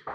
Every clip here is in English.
Good.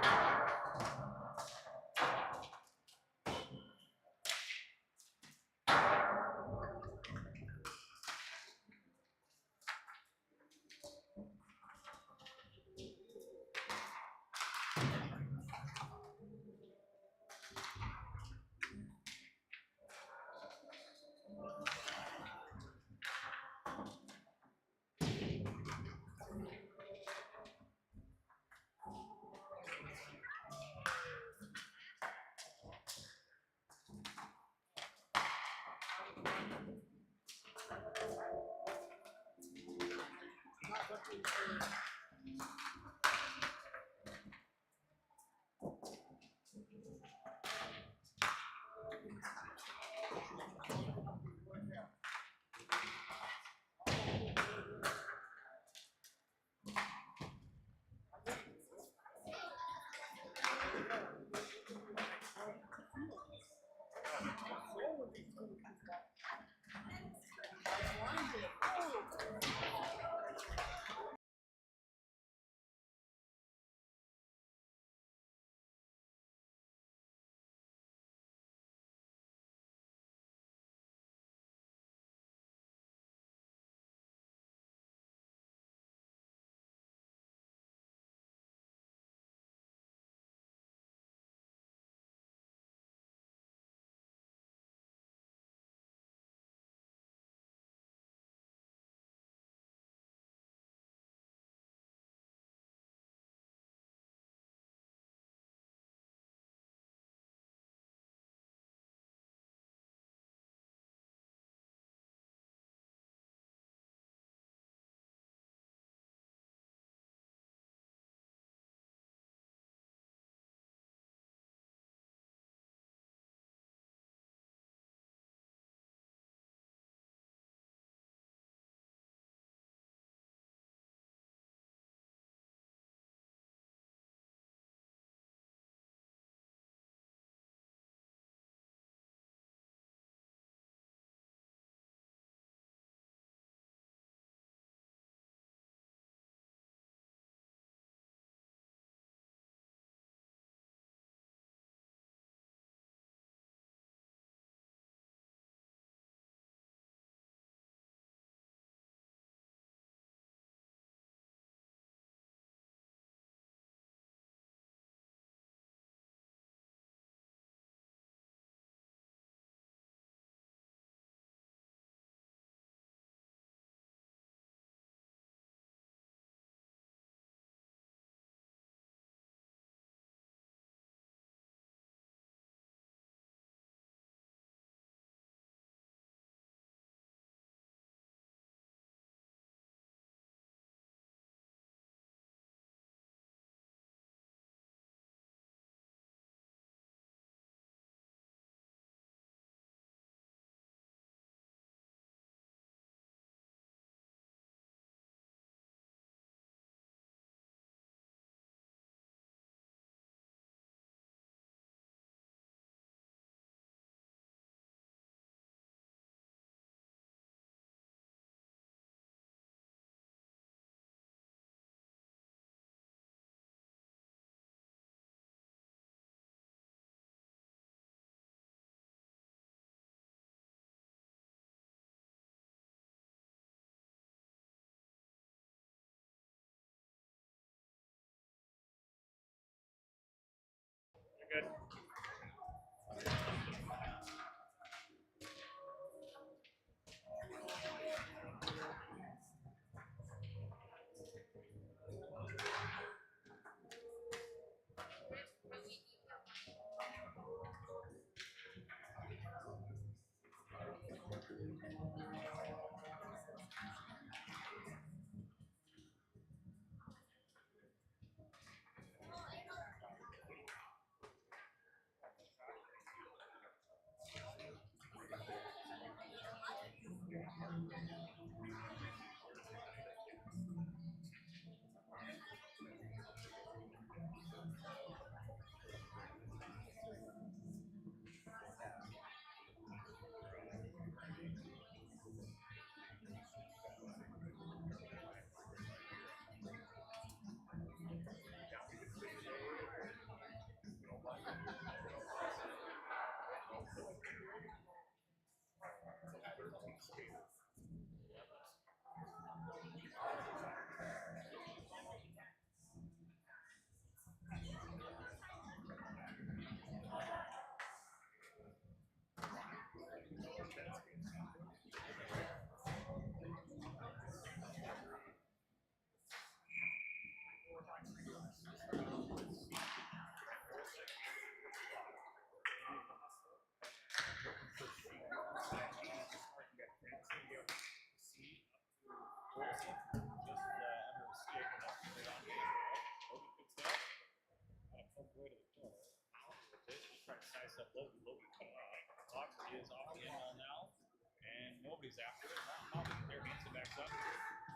to Logan. Logan coming on. Clock is off the end wall now, and nobody's after it. Mound there, Hanson backs up.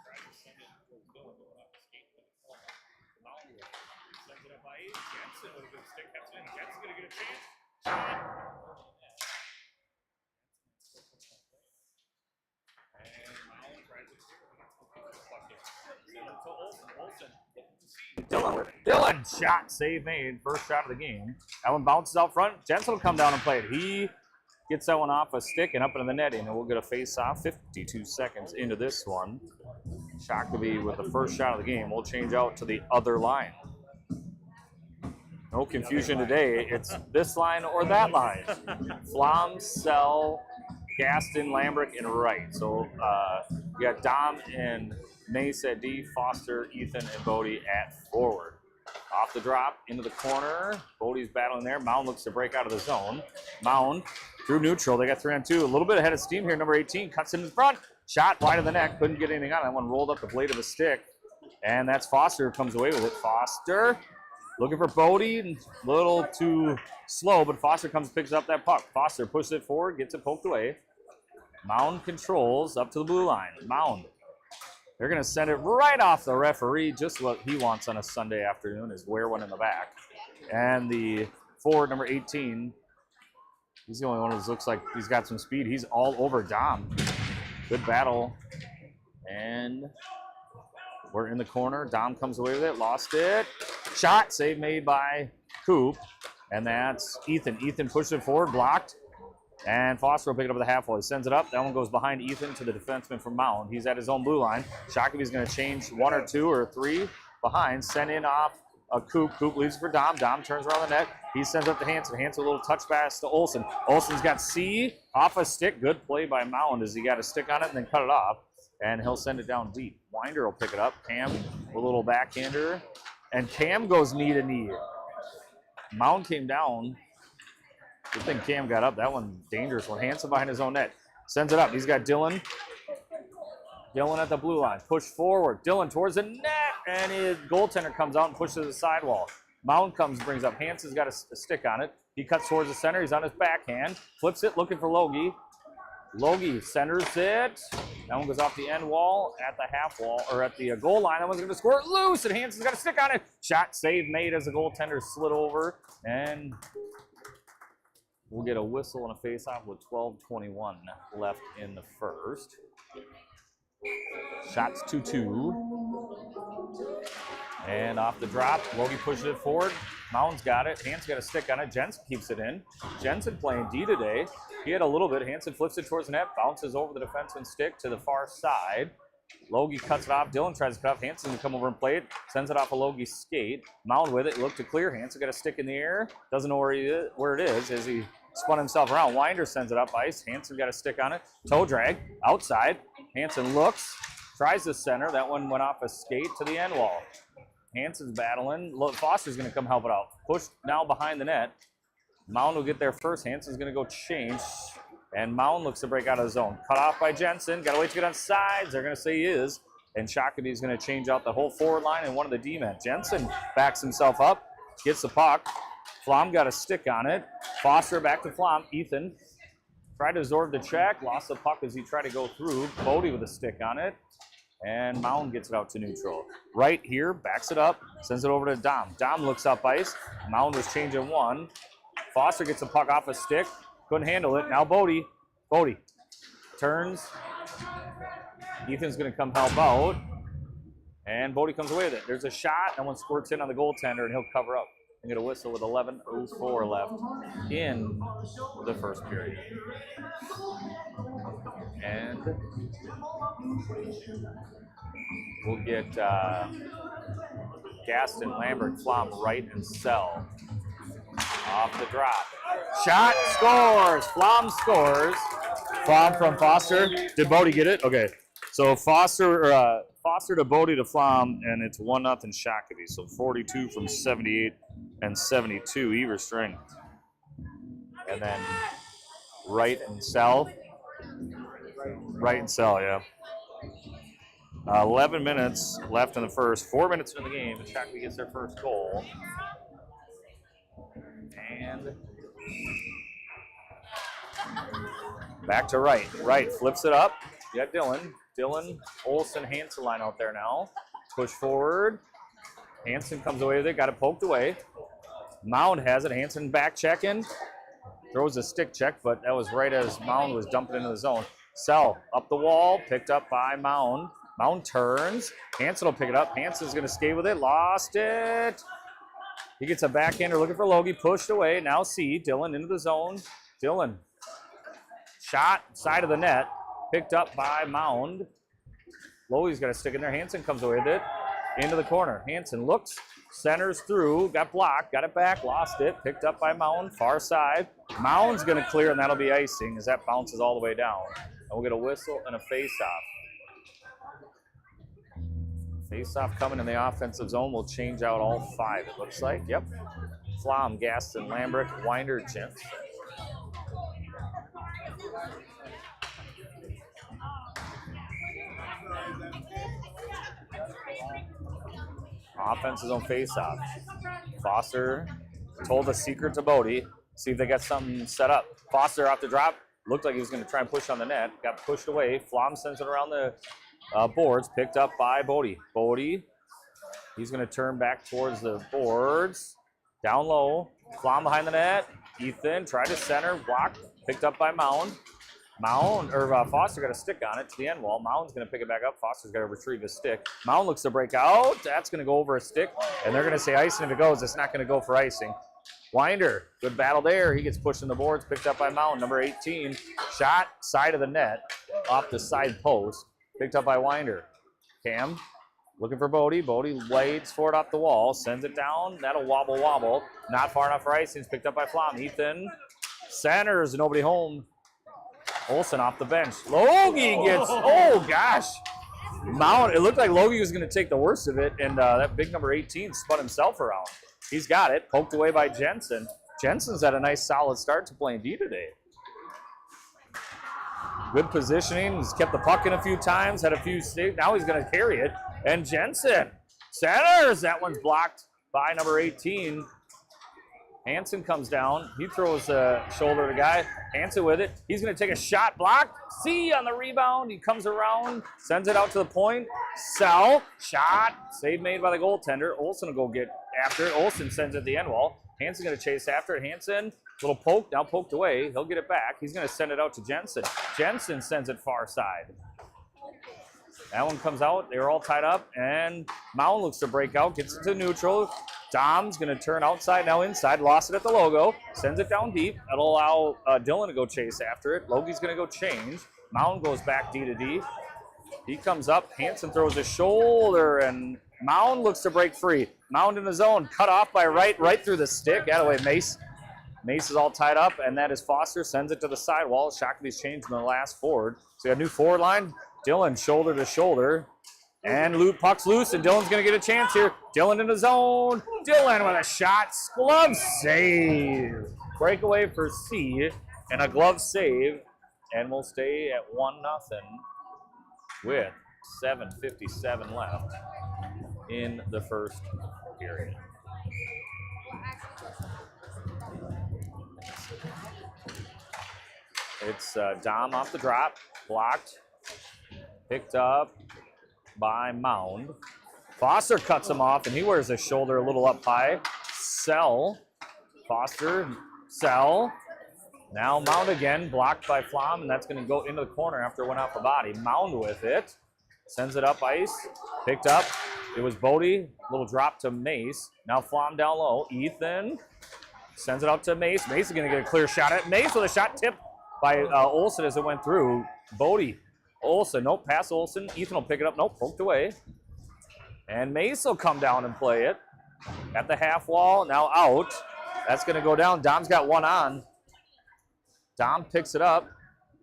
Tries to send it towards Dylan, going off the skate. Mound sends it up by Jensen with a good stick. That's in. Jensen's going to get a chance. Shot. And Mound tries to Dylan shot, save made, first shot of the game. That one bounces out front. Jensen will come down and play it. He gets that one off a stick and up into the netting, and we'll get a face-off 52 seconds into this one. Shakopee with the first shot of the game. We'll change out to the other line. No confusion today. It's this line or that line. Flom, Sell, Gaston, Lambrick, and Wright. So we got Dom and Mace at D, Foster, Ethan, and Bodie at forward. Off the drop, into the corner. Bodie's battling there. Mound looks to break out of the zone. Mound through neutral. They got 3-on-2. A little bit ahead of steam here. Number 18 cuts in front. Shot wide of the neck. Couldn't get anything on it. That one rolled up the blade of a stick. And that's Foster who comes away with it. Foster looking for Bodie. A little too slow, but Foster comes and picks up that puck. Foster pushes it forward, gets it poked away. Mound controls up to the blue line. Mound. They're going to send it right off the referee. Just what he wants on a Sunday afternoon is wear one in the back. And the forward, number 18, he's the only one who looks like he's got some speed. He's all over Dom. Good battle. And we're in the corner. Dom comes away with it. Lost it. Shot. Save made by Coop. And that's Ethan. Ethan pushes it forward. Blocked. And Foster will pick it up at the half wall. He sends it up. That one goes behind Ethan to the defenseman from Mound. He's at his own blue line. Shakopee's going to change 1 or 2 or 3 behind. Send in off a Coop. Coop leaves for Dom. Dom turns around the net. He sends up to Hanson. Hanson a little touch pass to Olsen. Olsen's got C off a stick. Good play by Mound as he got a stick on it and then cut it off. And he'll send it down deep. Winder will pick it up. Cam a little backhander. And Cam goes knee to knee. Mound came down. Good thing Cam got up. That one dangerous one. Hanson behind his own net. Sends it up. He's got Dylan. Dylan at the blue line. Push forward. Dylan towards the net. And his goaltender comes out and pushes the sidewall. Mound comes, brings up. Hanson's got a stick on it. He cuts towards the center. He's on his backhand. Flips it, looking for Logie. Logie centers it. That one goes off the end wall at the half wall, or at the goal line. That one's going to score it loose, and Hanson's got a stick on it. Shot save made as the goaltender slid over. And we'll get a whistle and a face-off with 12:21 left in the first. Shots 2-2. And off the drop, Logie pushes it forward. Mound's got it. Hanson's got a stick on it. Jensen keeps it in. Jensen playing D today. He had a little bit. Hanson flips it towards the net, bounces over the defenseman's stick to the far side. Logie cuts it off. Dylan tries to cut off. Hanson can come over and play it. Sends it off a Logie's skate. Mound with it. Look to clear. Hanson got a stick in the air. Doesn't know where it is as he spun himself around. Winder sends it up ice. Hanson got a stick on it. Toe drag. Outside. Hanson looks. Tries to center. That one went off a skate to the end wall. Hanson's battling. Foster's going to come help it out. Pushed now behind the net. Mound will get there first. Hanson's going to go change. And Mound looks to break out of the zone. Cut off by Jensen. Got to wait to get on sides. They're going to say he is. And Shakopee is going to change out the whole forward line and one of the D-men. Jensen backs himself up. Gets the puck. Flom got a stick on it. Foster back to Flom. Ethan tried to absorb the check. Lost the puck as he tried to go through. Bodie with a stick on it. And Mound gets it out to neutral. Right here, backs it up, sends it over to Dom. Dom looks up ice. Mound was changing 1. Foster gets the puck off a stick. Couldn't handle it. Now Bodie. Bodie turns. Ethan's going to come help out. And Bodie comes away with it. There's a shot. That one squirts in on the goaltender, and he'll cover up and get a whistle with 11:04 left in the first period. And we'll get Gaston, Lambert, Flom, Wright, and Sell off the drop. Shot, scores! Flom scores. Flom from Foster. Did Bodie get it? Okay. So Foster to Bodie to Flom, and it's 1-0 Shakopee. So 42 from 78 and 72 even strength. And then Wright and Sell. Wright and Sell, yeah. 11 minutes left in the first. 4 minutes into the game, and Shakopee gets their first goal. And Back to right. Right, flips it up. You got Dylan. Dylan, Olsen, Hansen line out there now. Push forward. Hansen comes away with it. Got it poked away. Mound has it. Hansen back checking. Throws a stick check, but that was right as Mound was dumping into the zone. Sell up the wall. Picked up by Mound. Mound turns. Hansen will pick it up. Hansen's going to skate with it. Lost it. He gets a backhander looking for Logie. Pushed away. Now C. Dylan into the zone. Dylan. Shot side of the net. Picked up by Mound. Logie's got a stick in there. Hansen comes away with it. Into the corner. Hansen looks. Centers through. Got blocked. Got it back. Lost it. Picked up by Mound. Far side. Mound's going to clear, and that'll be icing as that bounces all the way down. And we'll get a whistle and a face-off. Face-off coming in the offensive zone. We'll change out all 5, it looks like. Yep. Flom, Gaston, Lambrick, Winder, Chintz. Offense is on face-off. Foster told a secret to Bodie. See if they got something set up. Foster off the drop. Looked like he was going to try and push on the net. Got pushed away. Flom sends it around the boards. Picked up by Bodie. Bodie. He's going to turn back towards the boards. Down low. Flom behind the net. Ethan tried to center. Blocked. Picked up by Mound. Foster got a stick on it to the end wall. Mound's going to pick it back up. Foster's got to retrieve his stick. Mound looks to break out. That's going to go over a stick, and they're going to say icing if it goes. It's not going to go for icing. Winder, good battle there. He gets pushed in the boards, picked up by Mound, number 18. Shot, side of the net, off the side post, picked up by Winder. Cam, looking for Bodie. Bodie waits for it off the wall, sends it down. That'll wobble. Not far enough for icing. It's picked up by Flom. Ethan centers, nobody home. Olsen off the bench. Logie gets, oh gosh. Mound, it looked like Logie was going to take the worst of it, and that big number 18 spun himself around. He's got it, poked away by Jensen. Jensen's had a nice solid start to playing D today. Good positioning, he's kept the puck in a few times, had a few sticks. Now he's going to carry it, and Jensen centers. That one's blocked by number 18. Hansen comes down. He throws a shoulder to the guy. Hansen with it. He's going to take a shot. Blocked. C on the rebound. He comes around. Sends it out to the point. Sell. Shot. Save made by the goaltender. Olsen will go get after it. Olsen sends it at the end wall. Hansen's going to chase after it. Hansen, little poke. Now poked away. He'll get it back. He's going to send it out to Jensen. Jensen sends it far side. That one comes out. They're all tied up. And Mound looks to break out. Gets it to neutral. Dom's going to turn outside, now inside. Lost it at the logo. Sends it down deep. That'll allow Dylan to go chase after it. Logie's going to go change. Mound goes back D to D. He comes up. Hansen throws a shoulder, and Mound looks to break free. Mound in the zone. Cut off by right through the stick. That way, Mace. Mace is all tied up, and that is Foster. Sends it to the sidewall. Shakopee's changed from the last forward. So we got a new forward line. Dylan shoulder to shoulder. And puck's loose, and Dylan's going to get a chance here. Dylan in the zone. Dylan with a shot. Glove save. Breakaway for C, and a glove save. And we'll stay at 1-0 with 7:57 left in the first period. It's Dom off the drop. Blocked. Picked up by Mound. Foster cuts him off, and he wears his shoulder a little up high. Sell. Foster. Sell. Now Mound again, blocked by Flom, and that's going to go into the corner after it went off the body. Mound with it. Sends it up ice. Picked up. It was Bodie. Little drop to Mace. Now Flom down low. Ethan sends it out to Mace. Mace is going to get a clear shot at Mace with a shot tipped by Olsen as it went through. Bodie. Olsen, nope, pass Olsen. Ethan will pick it up, nope, poked away. And Mace will come down and play it. At the half wall, now out. That's going to go down. Dom's got one on. Dom picks it up,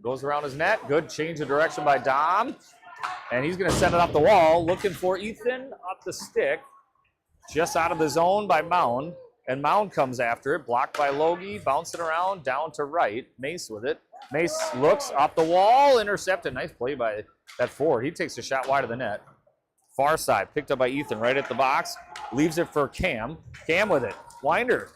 goes around his net. Good change of direction by Dom. And he's going to send it off the wall, looking for Ethan up the stick. Just out of the zone by Mound. And Mound comes after it, blocked by Logie, bouncing around, down to right. Mace with it. Mace looks off the wall, intercepted. Nice play by that forward. He takes a shot wide of the net. Far side, picked up by Ethan right at the box. Leaves it for Cam. Cam with it. Winder.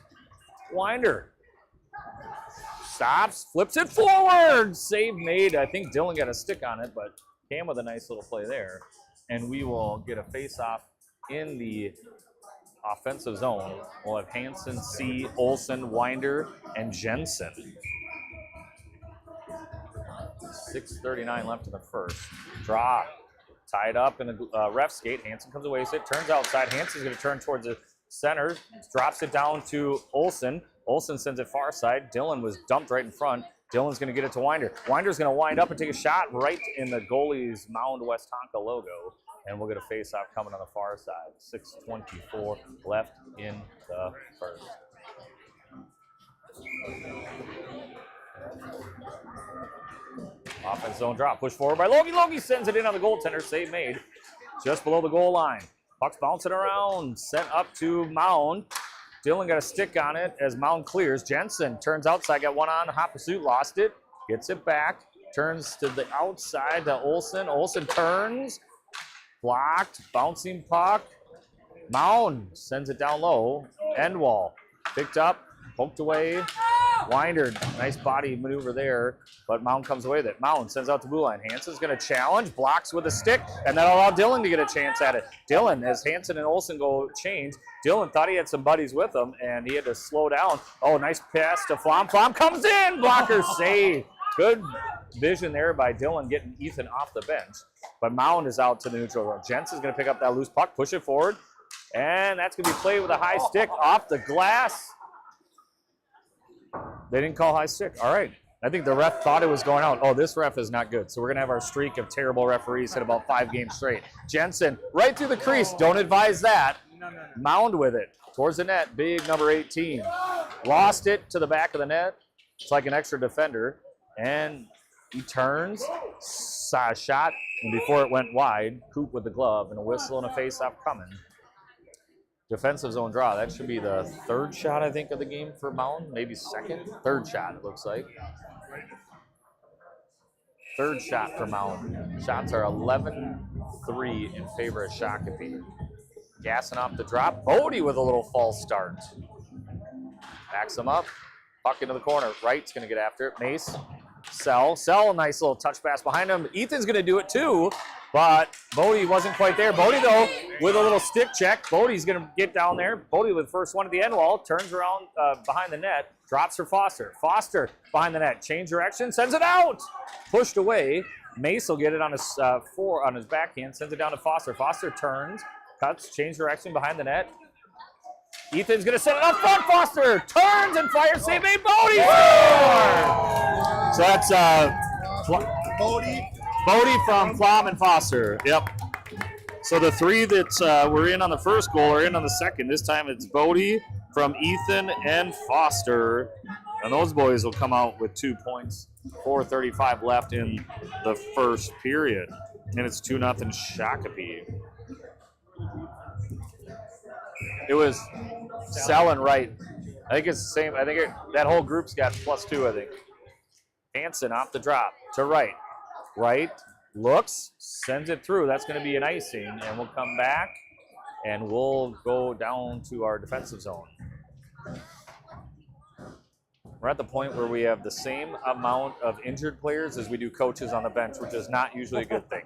stops, flips it forward. Save made. I think Dylan got a stick on it, but Cam with a nice little play there. And we will get a face-off in the offensive zone. We'll have Hansen, C, Olsen, Winder, and Jensen. 6:39 left in the first. Draw. Tied up in the ref skate. Hansen comes away, so it turns outside. Hansen's going to turn towards the center. Drops it down to Olsen. Olsen sends it far side. Dylan was dumped right in front. Dylan's going to get it to Winder. Winder's going to wind up and take a shot right in the goalie's Mound Westonka logo. And we'll get a face-off coming on the far side. 6:24 left in the first. Offense zone drop. Push forward by Logie. Logie sends it in on the goaltender. Save made. Just below the goal line. Puck's bouncing around. Sent up to Mound. Dylan got a stick on it as Mound clears. Jensen turns outside. Got one on. Hot pursuit. Lost it. Gets it back. Turns to the outside to Olsen. Olsen turns. Blocked. Bouncing puck. Mound sends it down low. End wall. Picked up. Poked away. Winder, nice body maneuver there, but Mound comes away with it. Mound sends out the blue line. Hansen's going to challenge, blocks with a stick, and that'll allow Dylan to get a chance at it. Dylan, as Hansen and Olsen go change, Dylan thought he had some buddies with him, and he had to slow down. Oh, nice pass to Flom. Flom comes in. Blocker save. Good vision there by Dylan getting Ethan off the bench, but Mound is out to the neutral zone. Jensen's going to pick up that loose puck, push it forward, and that's going to be played with a high stick off the glass. They didn't call high stick. All right. I think the ref thought it was going out. Oh, this ref is not good. So we're going to have our streak of terrible referees hit about 5 games straight. Jensen, right through the crease. Don't advise that. Mound with it. Towards the net. Big number 18. Lost it to the back of the net. It's like an extra defender. And he turns. Saw a shot. And before it went wide, Coop with the glove and a whistle and a face-off coming. Defensive zone draw. That should be the 3rd shot, I think, of the game for Mound. Maybe 2nd. 3rd shot, it looks like. 3rd shot for Mound. Shots are 11-3 in favor of Shakopee. Gassing off the drop. Bodie with a little false start. Backs him up. Puck into the corner. Wright's going to get after it. Mace. Sell, a nice little touch pass behind him. Ethan's going to do it too, but Bodie wasn't quite there. Bodie, though, with a little stick check. Bodie's going to get down there. Bodie with the first one at the end wall, turns around behind the net, drops for Foster. Foster behind the net, change direction, sends it out. Pushed away. Mace will get it on his on his backhand, sends it down to Foster. Foster turns, cuts, change direction behind the net. Ethan's going to set it up front. Foster turns and fires. Save made. Bodie scored! So that's Bodie from Flom and Foster. Yep. So the 3 that were in on the first goal are in on the second. This time it's Bodie from Ethan and Foster. And those boys will come out with 2 points. 4:35 left in the first period. And it's 2-0 Shakopee. It was Sell and Wright. I think it's the same. I think that whole group's got +2, I think. Hansen off the drop to Wright. Wright looks, sends it through. That's going to be an icing, and we'll come back, and we'll go down to our defensive zone. We're at the point where we have the same amount of injured players as we do coaches on the bench, which is not usually a good thing.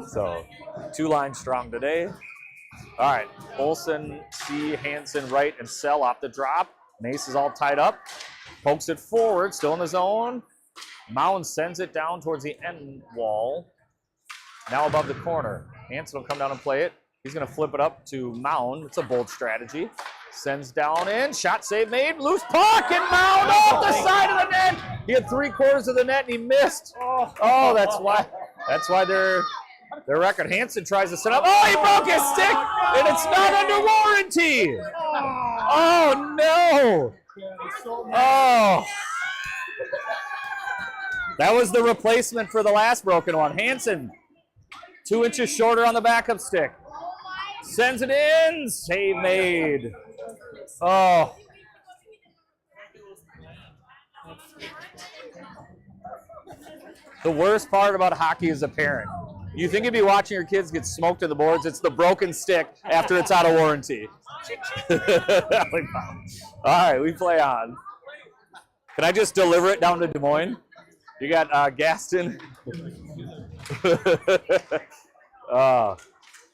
So, 2 lines strong today. All right, Olsen, C, Hansen, Wright, and Sell off the drop. Mace is all tied up. Pokes it forward, still in the zone. Mound sends it down towards the end wall. Now above the corner. Hansen will come down and play it. He's going to flip it up to Mound. It's a bold strategy. Sends down in. Shot save made. Loose puck, and Mound off the side of the net. He had 3/4 of the net, and he missed. Oh, that's why their record. Hansen tries to set up. Oh, he broke his stick, and it's not under warranty. Oh, no. Oh. That was the replacement for the last broken one. Hansen, 2 inches shorter on the backup stick. Sends it in. Save made. Oh. The worst part about hockey is a parent. You think you'd be watching your kids get smoked in the boards? It's the broken stick after it's out of warranty. All right, we play on. Can I just deliver it down to Des Moines? You got Gaston.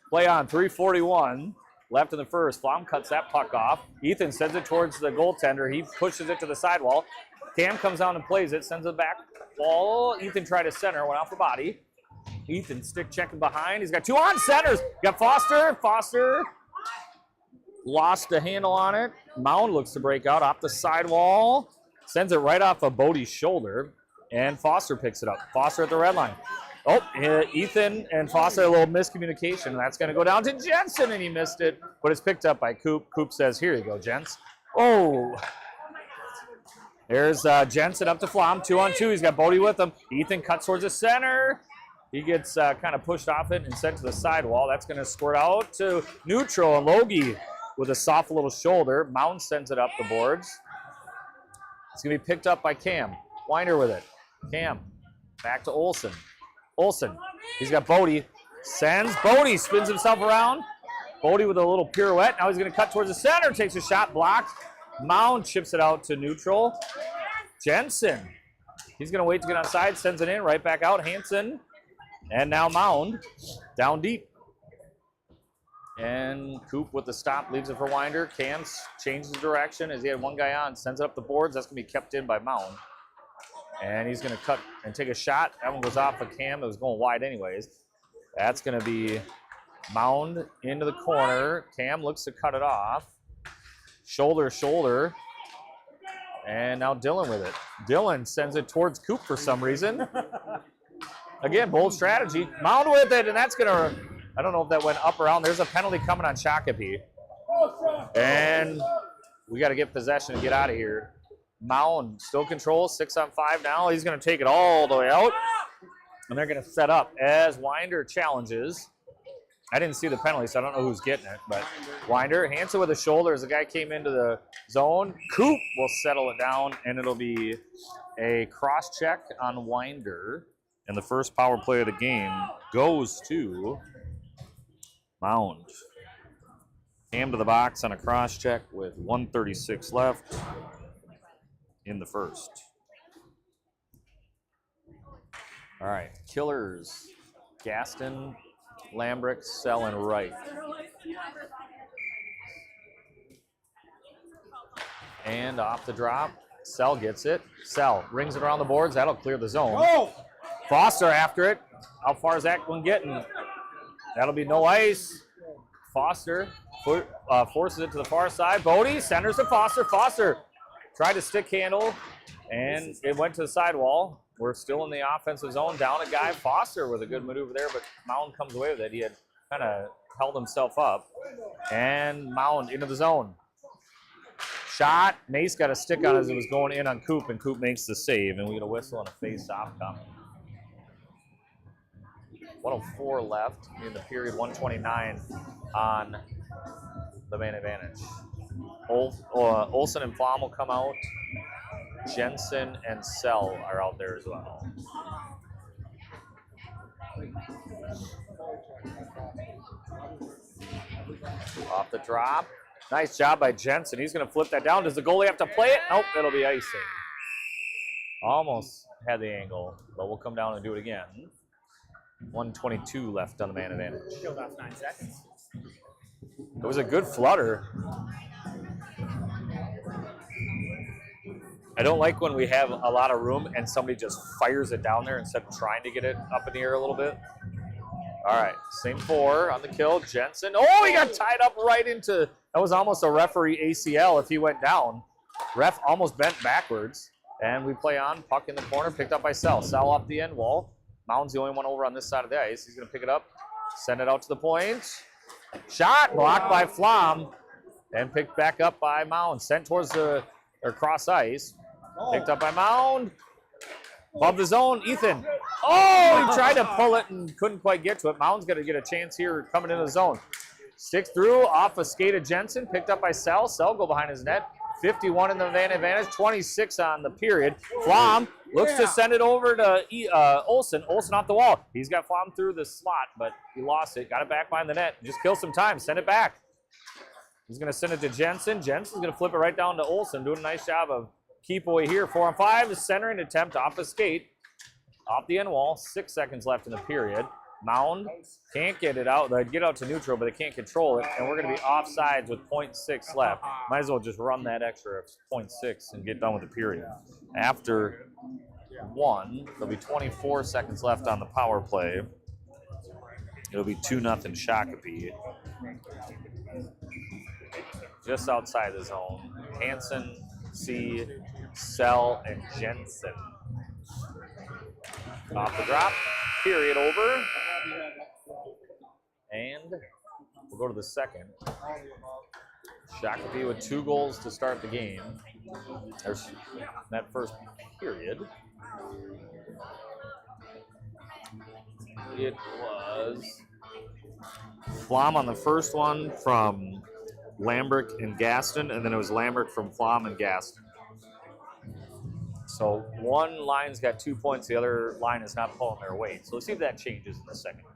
Play on, 3:41 left in the first. Flom cuts that puck off. Ethan sends it towards the goaltender. He pushes it to the sidewall. Cam comes down and plays it, sends it back wall. Ethan tried to center, went off the body. Ethan stick checking behind. He's got 2 on centers. Got Foster. Foster lost the handle on it. Mound looks to break out off the sidewall. Sends it right off of Bodie's shoulder. And Foster picks it up. Foster at the red line. Oh, Ethan and Foster a little miscommunication. That's going to go down to Jensen, and he missed it. But it's picked up by Coop. Coop says, here you go, gents. Oh. There's Jensen up to Flom. 2-on-2. He's got Bodie with him. Ethan cuts towards the center. He gets kind of pushed off it and sent to the sidewall. That's going to squirt out to neutral. And Logie with a soft little shoulder. Mound sends it up the boards. It's going to be picked up by Cam. Winder with it. Cam. Back to Olsen. Olsen. He's got Bodie. Sends. Bodie spins himself around. Bodie with a little pirouette. Now he's going to cut towards the center. Takes a shot. Blocked. Mound chips it out to neutral. Jensen. He's going to wait to get outside. Sends it in. Right back out. Hansen. And now Mound down deep. And Coop with the stop leaves it for Winder. Cam changes direction as he had one guy on. Sends it up the boards. That's going to be kept in by Mound. And he's going to cut and take a shot. That one goes off of Cam. It was going wide anyways. That's going to be Mound into the corner. Cam looks to cut it off. Shoulder, shoulder. And now Dylan with it. Dylan sends it towards Coop for some reason. Again, bold strategy. Mound with it, and that's going to, I don't know if that went up or out. There's a penalty coming on Shakopee. And we got to get possession and get out of here. Mound still controls, 6-on-5 now. He's going to take it all the way out. And they're going to set up as Winder challenges. I didn't see the penalty, so I don't know who's getting it. But Winder, Hansen with the shoulder as the guy came into the zone. Coop will settle it down, and it'll be a cross-check on Winder. And the first power play of the game goes to Mound. Cam to the box on a cross-check with 1:36 left in the first. All right, killers. Gaston, Lambrick, Sell, and Wright. And off the drop, Sell gets it. Sell rings it around the boards. That'll clear the zone. Oh! Foster after it. How far is that one getting? That'll be no ice. Foster forces it to the far side. Bodie centers to Foster. Foster tried to stick handle, and it went to the sidewall. We're still in the offensive zone. Down a guy. Foster with a good maneuver there, but Mound comes away with it. He had kind of held himself up. And Mound into the zone. Shot. Mace got a stick on it as it was going in on Coop, and Coop makes the save, and we get a whistle and a face-off coming. 1:04 left in the period, 1:29 on the man advantage. Olsen and Flom will come out. Jensen and Sell are out there as well. Off the drop. Nice job by Jensen. He's going to flip that down. Does the goalie have to play it? Nope, it'll be icing. Almost had the angle, but we'll come down and do it again. 1:22 left on the man advantage. Killed off 9 seconds. It was a good flutter. I don't like when we have a lot of room and somebody just fires it down there instead of trying to get it up in the air a little bit. All right, same 4 on the kill. Jensen. Oh, he got tied up right into, that was almost a referee ACL if he went down. Ref almost bent backwards. And we play on, puck in the corner, picked up by Sell. Sell off the end wall. Mound's the only one over on this side of the ice. He's going to pick it up, send it out to the point. Shot blocked by Flom and picked back up by Mound. Sent towards the cross ice. Picked up by Mound. Above the zone, Ethan. Oh, he tried to pull it and couldn't quite get to it. Mound's going to get a chance here coming into the zone. Sticks through off a skate of Jensen. Picked up by Sell. Sell go behind his net. 51 in the van advantage, 26 on the period. Flom Looks to send it over to Olsen. Olsen off the wall. He's got Flom through the slot, but he lost it. Got it back behind the net. Just kill some time. Send it back. He's going to send it to Jensen. Jensen's going to flip it right down to Olsen. Doing a nice job of keep away here. 4-on-5. Centering attempt off the skate. Off the end wall. 6 seconds left in the period. Mound can't get it out. They get out to neutral, but they can't control it. And we're going to be offsides with 0.6 left. Might as well just run that extra 0.6 and get done with the period. After 1, there'll be 24 seconds left on the power play. It'll be 2-0 Shakopee. Just outside the zone. Hansen, C, Sell, and Jensen. Off the drop. Period over. And we'll go to the second. Shakopee with 2 goals to start the game. There's that first period. It was Flom on the first one from Lambrick and Gaston, and then it was Lambrick from Flom and Gaston. So one line's got 2 points, the other line is not pulling their weight. So let's see if that changes in the second period.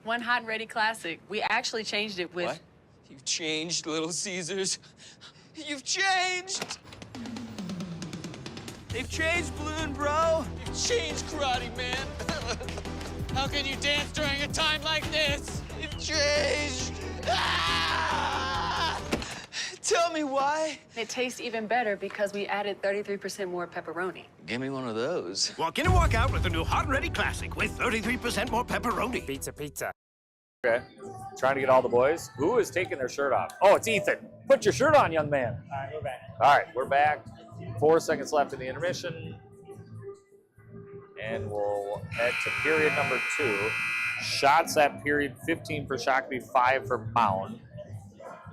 One Hot and Ready Classic. We actually changed it with... What? You've changed, Little Caesars. You've changed! They've changed, Balloon Bro. You've changed, Karate Man. How can you dance during a time like this? You've changed. Ah! Tell me why. It tastes even better because we added 33% more pepperoni. Give me one of those. Walk in and walk out with the new Hot and Ready Classic with 33% more pepperoni. Pizza, pizza. Okay. Trying to get all the boys. Who is taking their shirt off? Oh, it's Ethan. Put your shirt on, young man. All right, we're back. All right, we're back. 4 seconds left in the intermission. And we'll head to period number 2. Shots at period 15 for Shakopee, 5 for Mound.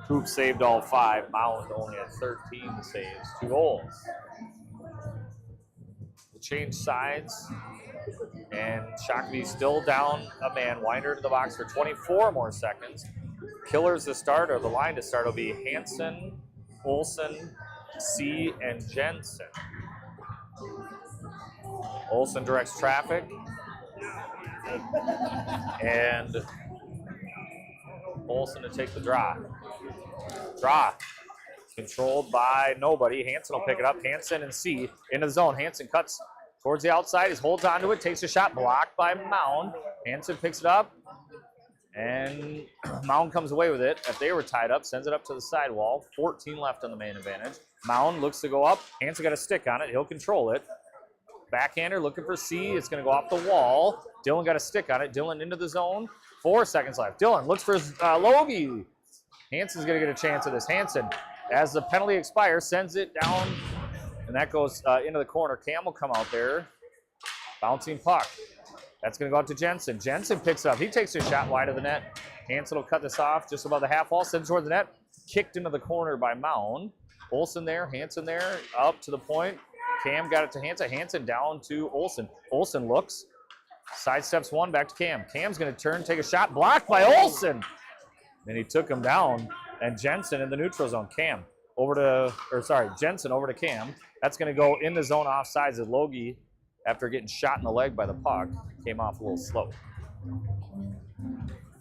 Coop saved all 5. Mound only had 13 saves, 2 goals. We'll change sides. And Shakopee still down a man. Winder to the box for 24 more seconds. Killers to start, or the line to start, will be Hansen, Olsen, C, and Jensen. Olsen directs traffic. And Olsen to take the draw. Draw. Controlled by nobody. Hansen will pick it up. Hansen and C into the zone. Hansen cuts towards the outside. He holds onto it. Takes a shot. Blocked by Mound. Hansen picks it up. And Mound comes away with it. If they were tied up, sends it up to the sidewall. 14 left on the main advantage. Mound looks to go up. Hansen got a stick on it. He'll control it. Backhander looking for C. It's going to go off the wall. Dylan got a stick on it. Dylan into the zone. 4 seconds left. Dylan looks for Logie. Hansen's going to get a chance at this. Hansen, as the penalty expires, sends it down, and that goes into the corner. Cam will come out there. Bouncing puck. That's going to go out to Jensen. Jensen picks it up. He takes a shot wide of the net. Hansen will cut this off just above the half wall. Sends it towards the net. Kicked into the corner by Mound. Olsen there. Hansen there. Up to the point. Cam got it to Hansen. Hansen down to Olsen. Olsen looks. Sidesteps one. Back to Cam. Cam's going to turn, take a shot. Blocked by Olsen. And he took him down. And Jensen in the neutral zone. Cam over to, Jensen over to Cam. That's going to go in the zone offsides as Logie, after getting shot in the leg by the puck, came off a little slow.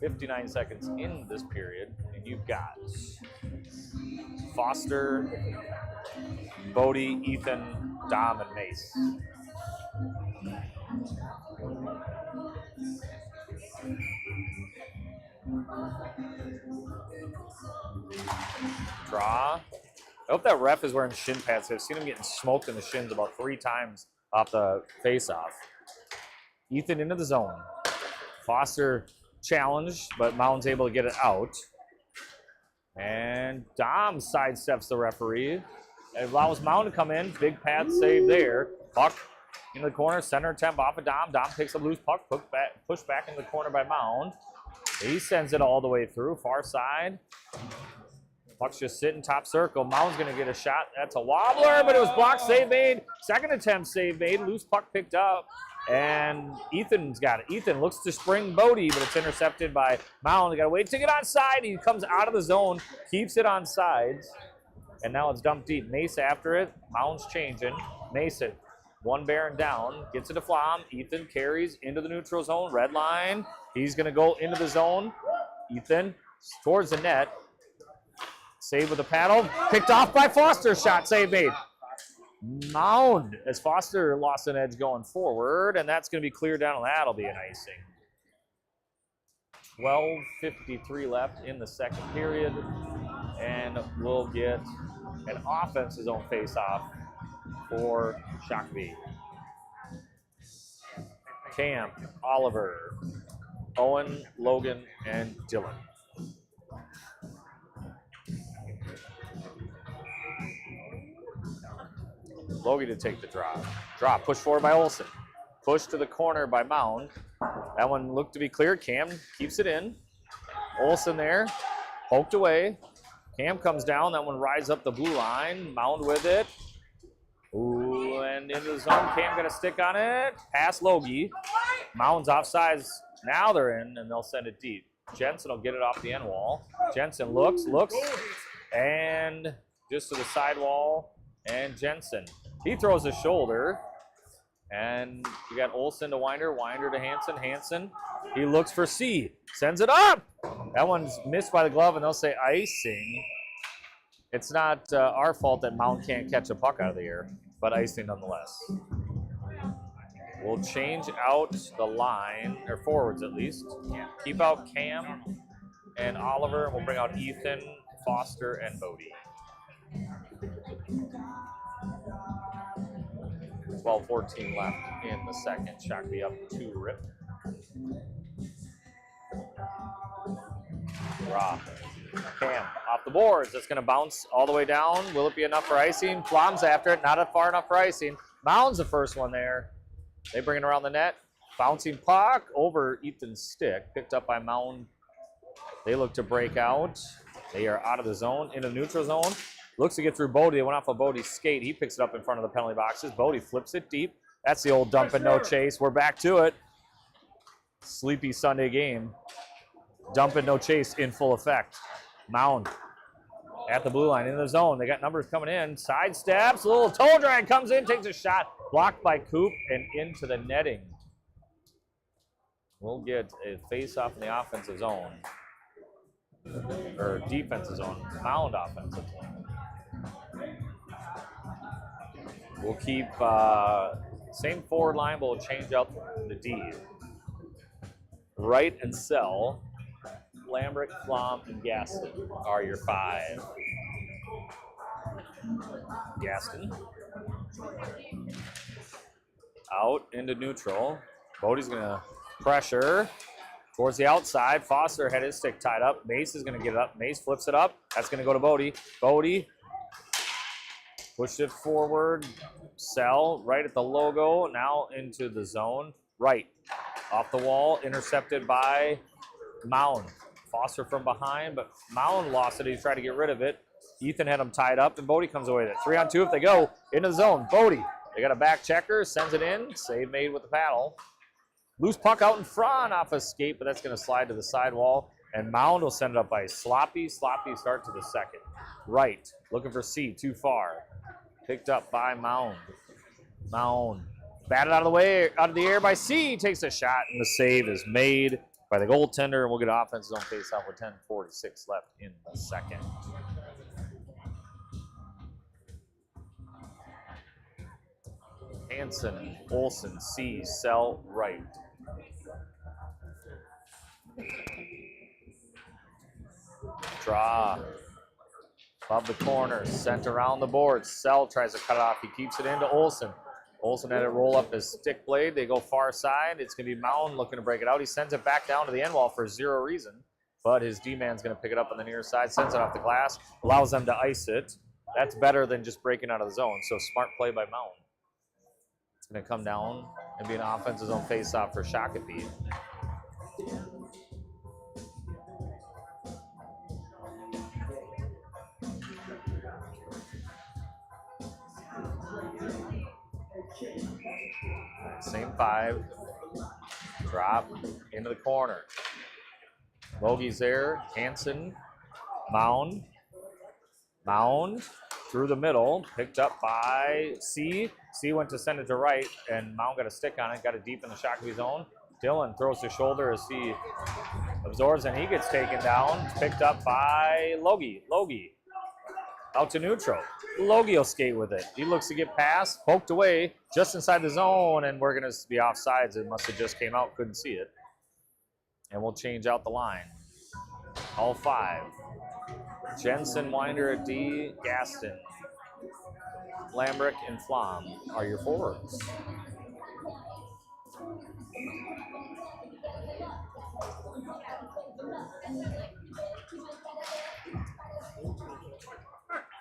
59 seconds in this period, and you've got Foster, Bodie, Ethan, Dom, and Mace. Draw. I hope that ref is wearing shin pads. I've seen him getting smoked in the shins about 3 times off the face-off. Ethan into the zone. Foster challenged, but Mound's able to get it out. And Dom sidesteps the referee. It allows Mound to come in. Big pad save there. Puck into the corner. Center attempt off of Dom. Dom picks up loose puck. Pushed back into the corner by Mound. He sends it all the way through. Far side. Puck's just sitting top circle. Mound's going to get a shot. That's a wobbler, but it was blocked. Save made. Second attempt save made. Loose puck picked up. And Ethan's got it. Ethan looks to spring Bodie, but it's intercepted by Mound. They got to wait to get onside. He comes out of the zone, keeps it on sides. And now it's dumped deep. Mace after it. Mound's changing. Mason, one Baron down. Gets it to Flom. Ethan carries into the neutral zone. Red line. He's going to go into the zone. Ethan towards the net. Save with the paddle. Picked off by Foster. Shot save made. Mound as Foster lost an edge going forward. And that's going to be cleared down. And that'll be an icing. 12:53 left in the second period. And we'll get an offensive zone face-off for Shakopee. Cam, Oliver, Owen, Logan, and Dylan. Logan to take the drop. Drop, push forward by Olsen. Push to the corner by Mound. That one looked to be clear. Cam keeps it in. Olsen there, poked away. Cam comes down. That one rides up the blue line. Mound with it. Ooh, and into the zone. Cam got a stick on it. Pass Logie. Mound's offsides. Now they're in, and they'll send it deep. Jensen will get it off the end wall. Jensen looks, and just to the side wall. And Jensen. He throws his shoulder. And you got Olsen to Winder. Winder to Hansen. Hansen. He looks for C. Sends it up. That one's missed by the glove, and they'll say icing. It's not our fault that Mound can't catch a puck out of the air, but icing nonetheless. We'll change out the line, or forwards at least. Keep out Cam and Oliver, and we'll bring out Ethan, Foster, and Bodie. 12:14 left in the second. Shakopee up 2-rip. Draw. Cam off the boards. It's going to bounce all the way down. Will it be enough for icing? Flom's after it. Not far enough for icing. Mound's the first one there. They bring it around the net. Bouncing puck over Ethan's stick. Picked up by Mound. They look to break out. They are out of the zone. In the neutral zone. Looks to get through Bodie. They went off of Bodie's skate. He picks it up in front of the penalty boxes. Bodie flips it deep. That's the old dump and no chase. We're back to it. Sleepy Sunday game. Dump and no chase in full effect. Mound at the blue line in the zone. They got numbers coming in. Side steps. A little toe drag comes in. Takes a shot. Blocked by Coop and into the netting. We'll get a face-off in the offensive zone. Or defensive zone. Mound offensive zone. We'll keep same forward line, but we'll change out the D. Wright and Sell, Lambrick, Flom, and Gaston are your 5. Gaston. Out into neutral. Bodie's going to pressure towards the outside. Foster had his stick tied up. Mace is going to get it up. Mace flips it up. That's going to go to Bodie. Bodie pushed it forward. Sell right at the logo. Now into the zone. Right. Off the wall. Intercepted by Mound. Foster from behind, but Mound lost it. He tried to get rid of it. Ethan had him tied up, and Bodie comes away with it. 3-on-2 if they go into the zone. Bodie. They got a back checker. Sends it in. Save made with the paddle. Loose puck out in front off a skate, but that's going to slide to the sidewall. And Mound will send it up by Sloppy. Sloppy start to the second. Right. Looking for C. Too far. Picked up by Mound. Mound. Batted out of the way, out of the air by C. Takes a shot, and the save is made by the goaltender. And we'll get an offensive zone face-off with 10:46 left in the second. Hansen, Olsen, C, Sell, Right. Draw. Above the corner, sent around the board. Sell tries to cut it off. He keeps it into Olsen. Olsen had it roll up his stick blade. They go far side. It's going to be Mound looking to break it out. He sends it back down to the end wall for zero reason. But his D-man's going to pick it up on the near side, sends it off the glass, allows them to ice it. That's better than just breaking out of the zone. So smart play by Mound. It's going to come down and be an offensive zone face-off for Shakopee. Same 5. Drop into the corner. Logie's there. Hansen. Mound. Mound. through the middle, picked up by C. C went to send it to right, and Mound got a stick on it, got it deep in the Shakopee zone. Dylan throws the shoulder as he absorbs, and he gets taken down. Picked up by Logie. Logie out to neutral. Logie will skate with it. He looks to get past, poked away, just inside the zone, and we're going to be offsides. It must have just came out, couldn't see it. And we'll change out the line. All 5. Jensen, Winder at D, Gaston, Lambrick, and Flom are your forwards.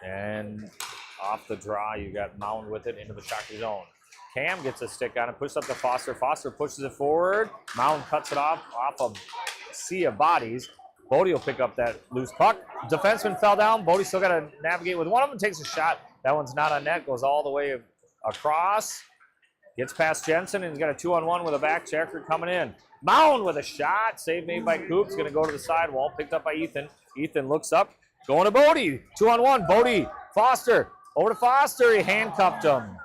And off the draw, you got Mound with it into the Shakopee zone. Cam gets a stick on it, pushes up to Foster. Foster pushes it forward. Mound cuts it off a sea of bodies. Bodie will pick up that loose puck. Defenseman fell down. Bodie still got to navigate with one of them. Takes a shot. That one's not on net. Goes all the way across. Gets past Jensen, and he's got a 2-on-1 with a back checker coming in. Mound with a shot. Save made by Coops. Going to go to the sidewall. Picked up by Ethan. Ethan looks up. Going to Bodie. 2-on-1. Bodie. Foster. Over to Foster. He handcuffed him.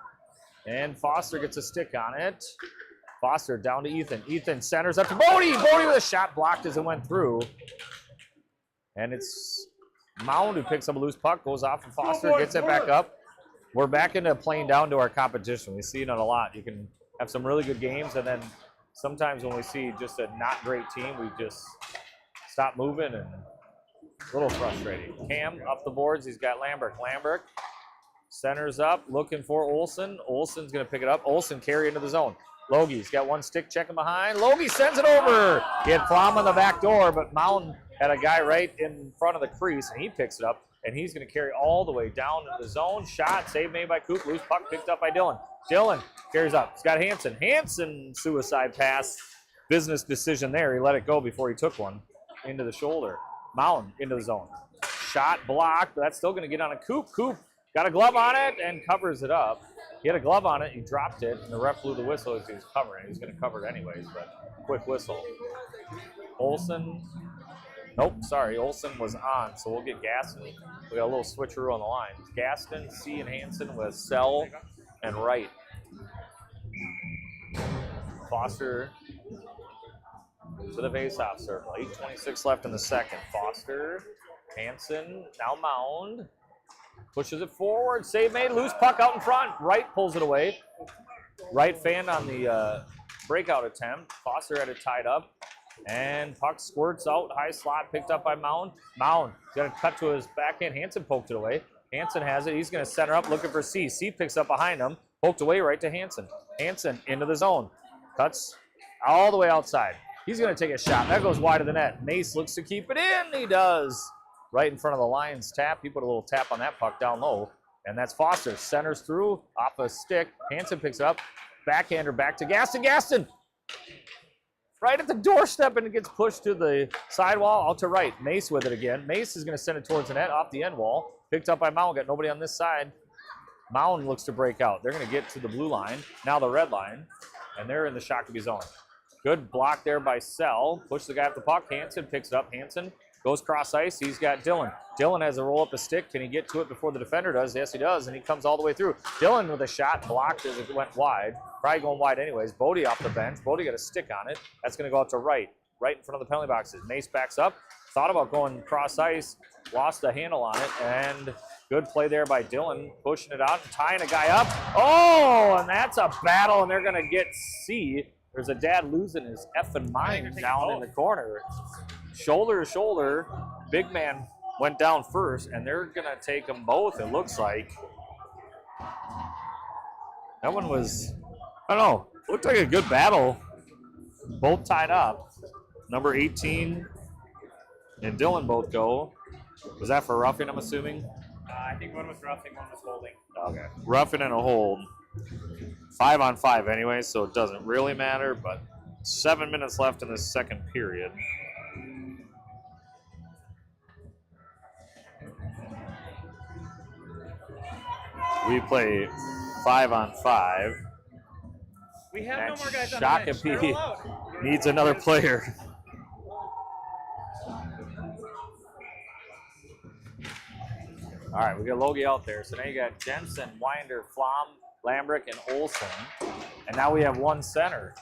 And Foster gets a stick on it. Foster down to Ethan. Ethan centers up to Bodie. Bodie with a shot blocked as it went through. And it's Mound who picks up a loose puck, goes off of Foster, gets it back up. We're back into playing down to our competition. We see it a lot. You can have some really good games, and then sometimes when we see just a not great team, we just stop moving, and a little frustrating. Cam up the boards. He's got Lambrick. Lambrick centers up, looking for Olsen. Olsen's going to pick it up. Olsen carry into the zone. Logie's got one stick checking behind. Logie sends it over. He had Flom on the back door, but Mound had a guy right in front of the crease, and he picks it up, and he's going to carry all the way down into the zone. Shot, save made by Coop. Loose puck picked up by Dylan. Dylan carries up. He's got Hansen. Hansen, suicide pass. Business decision there. He let it go before he took one into the shoulder. Mound into the zone. Shot blocked, but that's still going to get on a Coop. Coop got a glove on it and covers it up. He had a glove on it, he dropped it, and the ref blew the whistle as he was covering it. He was going to cover it anyways, but quick whistle. Olsen, nope, sorry, Olsen was on, so we'll get Gaston. We got a little switcheroo on the line. Gaston, C, and Hansen with Sell and Wright. Foster to the faceoff circle. 8:26 left in the second. Foster, Hansen, now Mound. Pushes it forward. Save made. Loose puck out in front. Wright pulls it away. Wright fan on the breakout attempt. Foster had it tied up. And puck squirts out. High slot picked up by Mound. Mound got to cut to his backhand. Hansen poked it away. Hansen has it. He's going to center up looking for C. C picks up behind him. Poked away right to Hansen. Hansen into the zone. Cuts all the way outside. He's going to take a shot. That goes wide of the net. Mace looks to keep it in. He does. Right in front of the Lions tap. He put a little tap on that puck down low. And that's Foster. Centers through off a stick. Hansen picks it up. Backhander back to Gaston. Gaston! Right at the doorstep, and it gets pushed to the sidewall out to right. Mace with it again. Mace is going to send it towards the net off the end wall. Picked up by Mound. Got nobody on this side. Mound looks to break out. They're going to get to the blue line. Now the red line. And they're in the Shakopee zone. Good block there by Sell. Push the guy up the puck. Hansen picks it up. Hansen goes cross ice. He's got Dylan. Dylan has a roll up a stick. Can he get to it before the defender does? Yes, he does. And he comes all the way through. Dylan with a shot blocked as it went wide. Probably going wide anyways. Bodie off the bench. Bodie got a stick on it. That's going to go out to right in front of the penalty boxes. Mace backs up. Thought about going cross ice. Lost the handle on it. And good play there by Dylan. Pushing it out and tying a guy up. Oh, and that's a battle. And they're going to get C. There's a dad losing his effing mind down in the corner. Shoulder to shoulder. Big man went down first, and they're going to take them both, it looks like. That one was, I don't know, looked like a good battle. Both tied up. Number 18 and Dylan both go. Was that for roughing, I'm assuming? I think one was roughing, one was holding. Okay. Roughing and a hold. 5-on-5 anyway, so it doesn't really matter, but 7 minutes left in the second period. We play 5-on-5. We have no more guys on the bench. They're all out. Shakopee needs another player. All right, we got Logie out there. So now you got Jensen, Winder, Flom, Lambrick, and Olson. And now we have one center.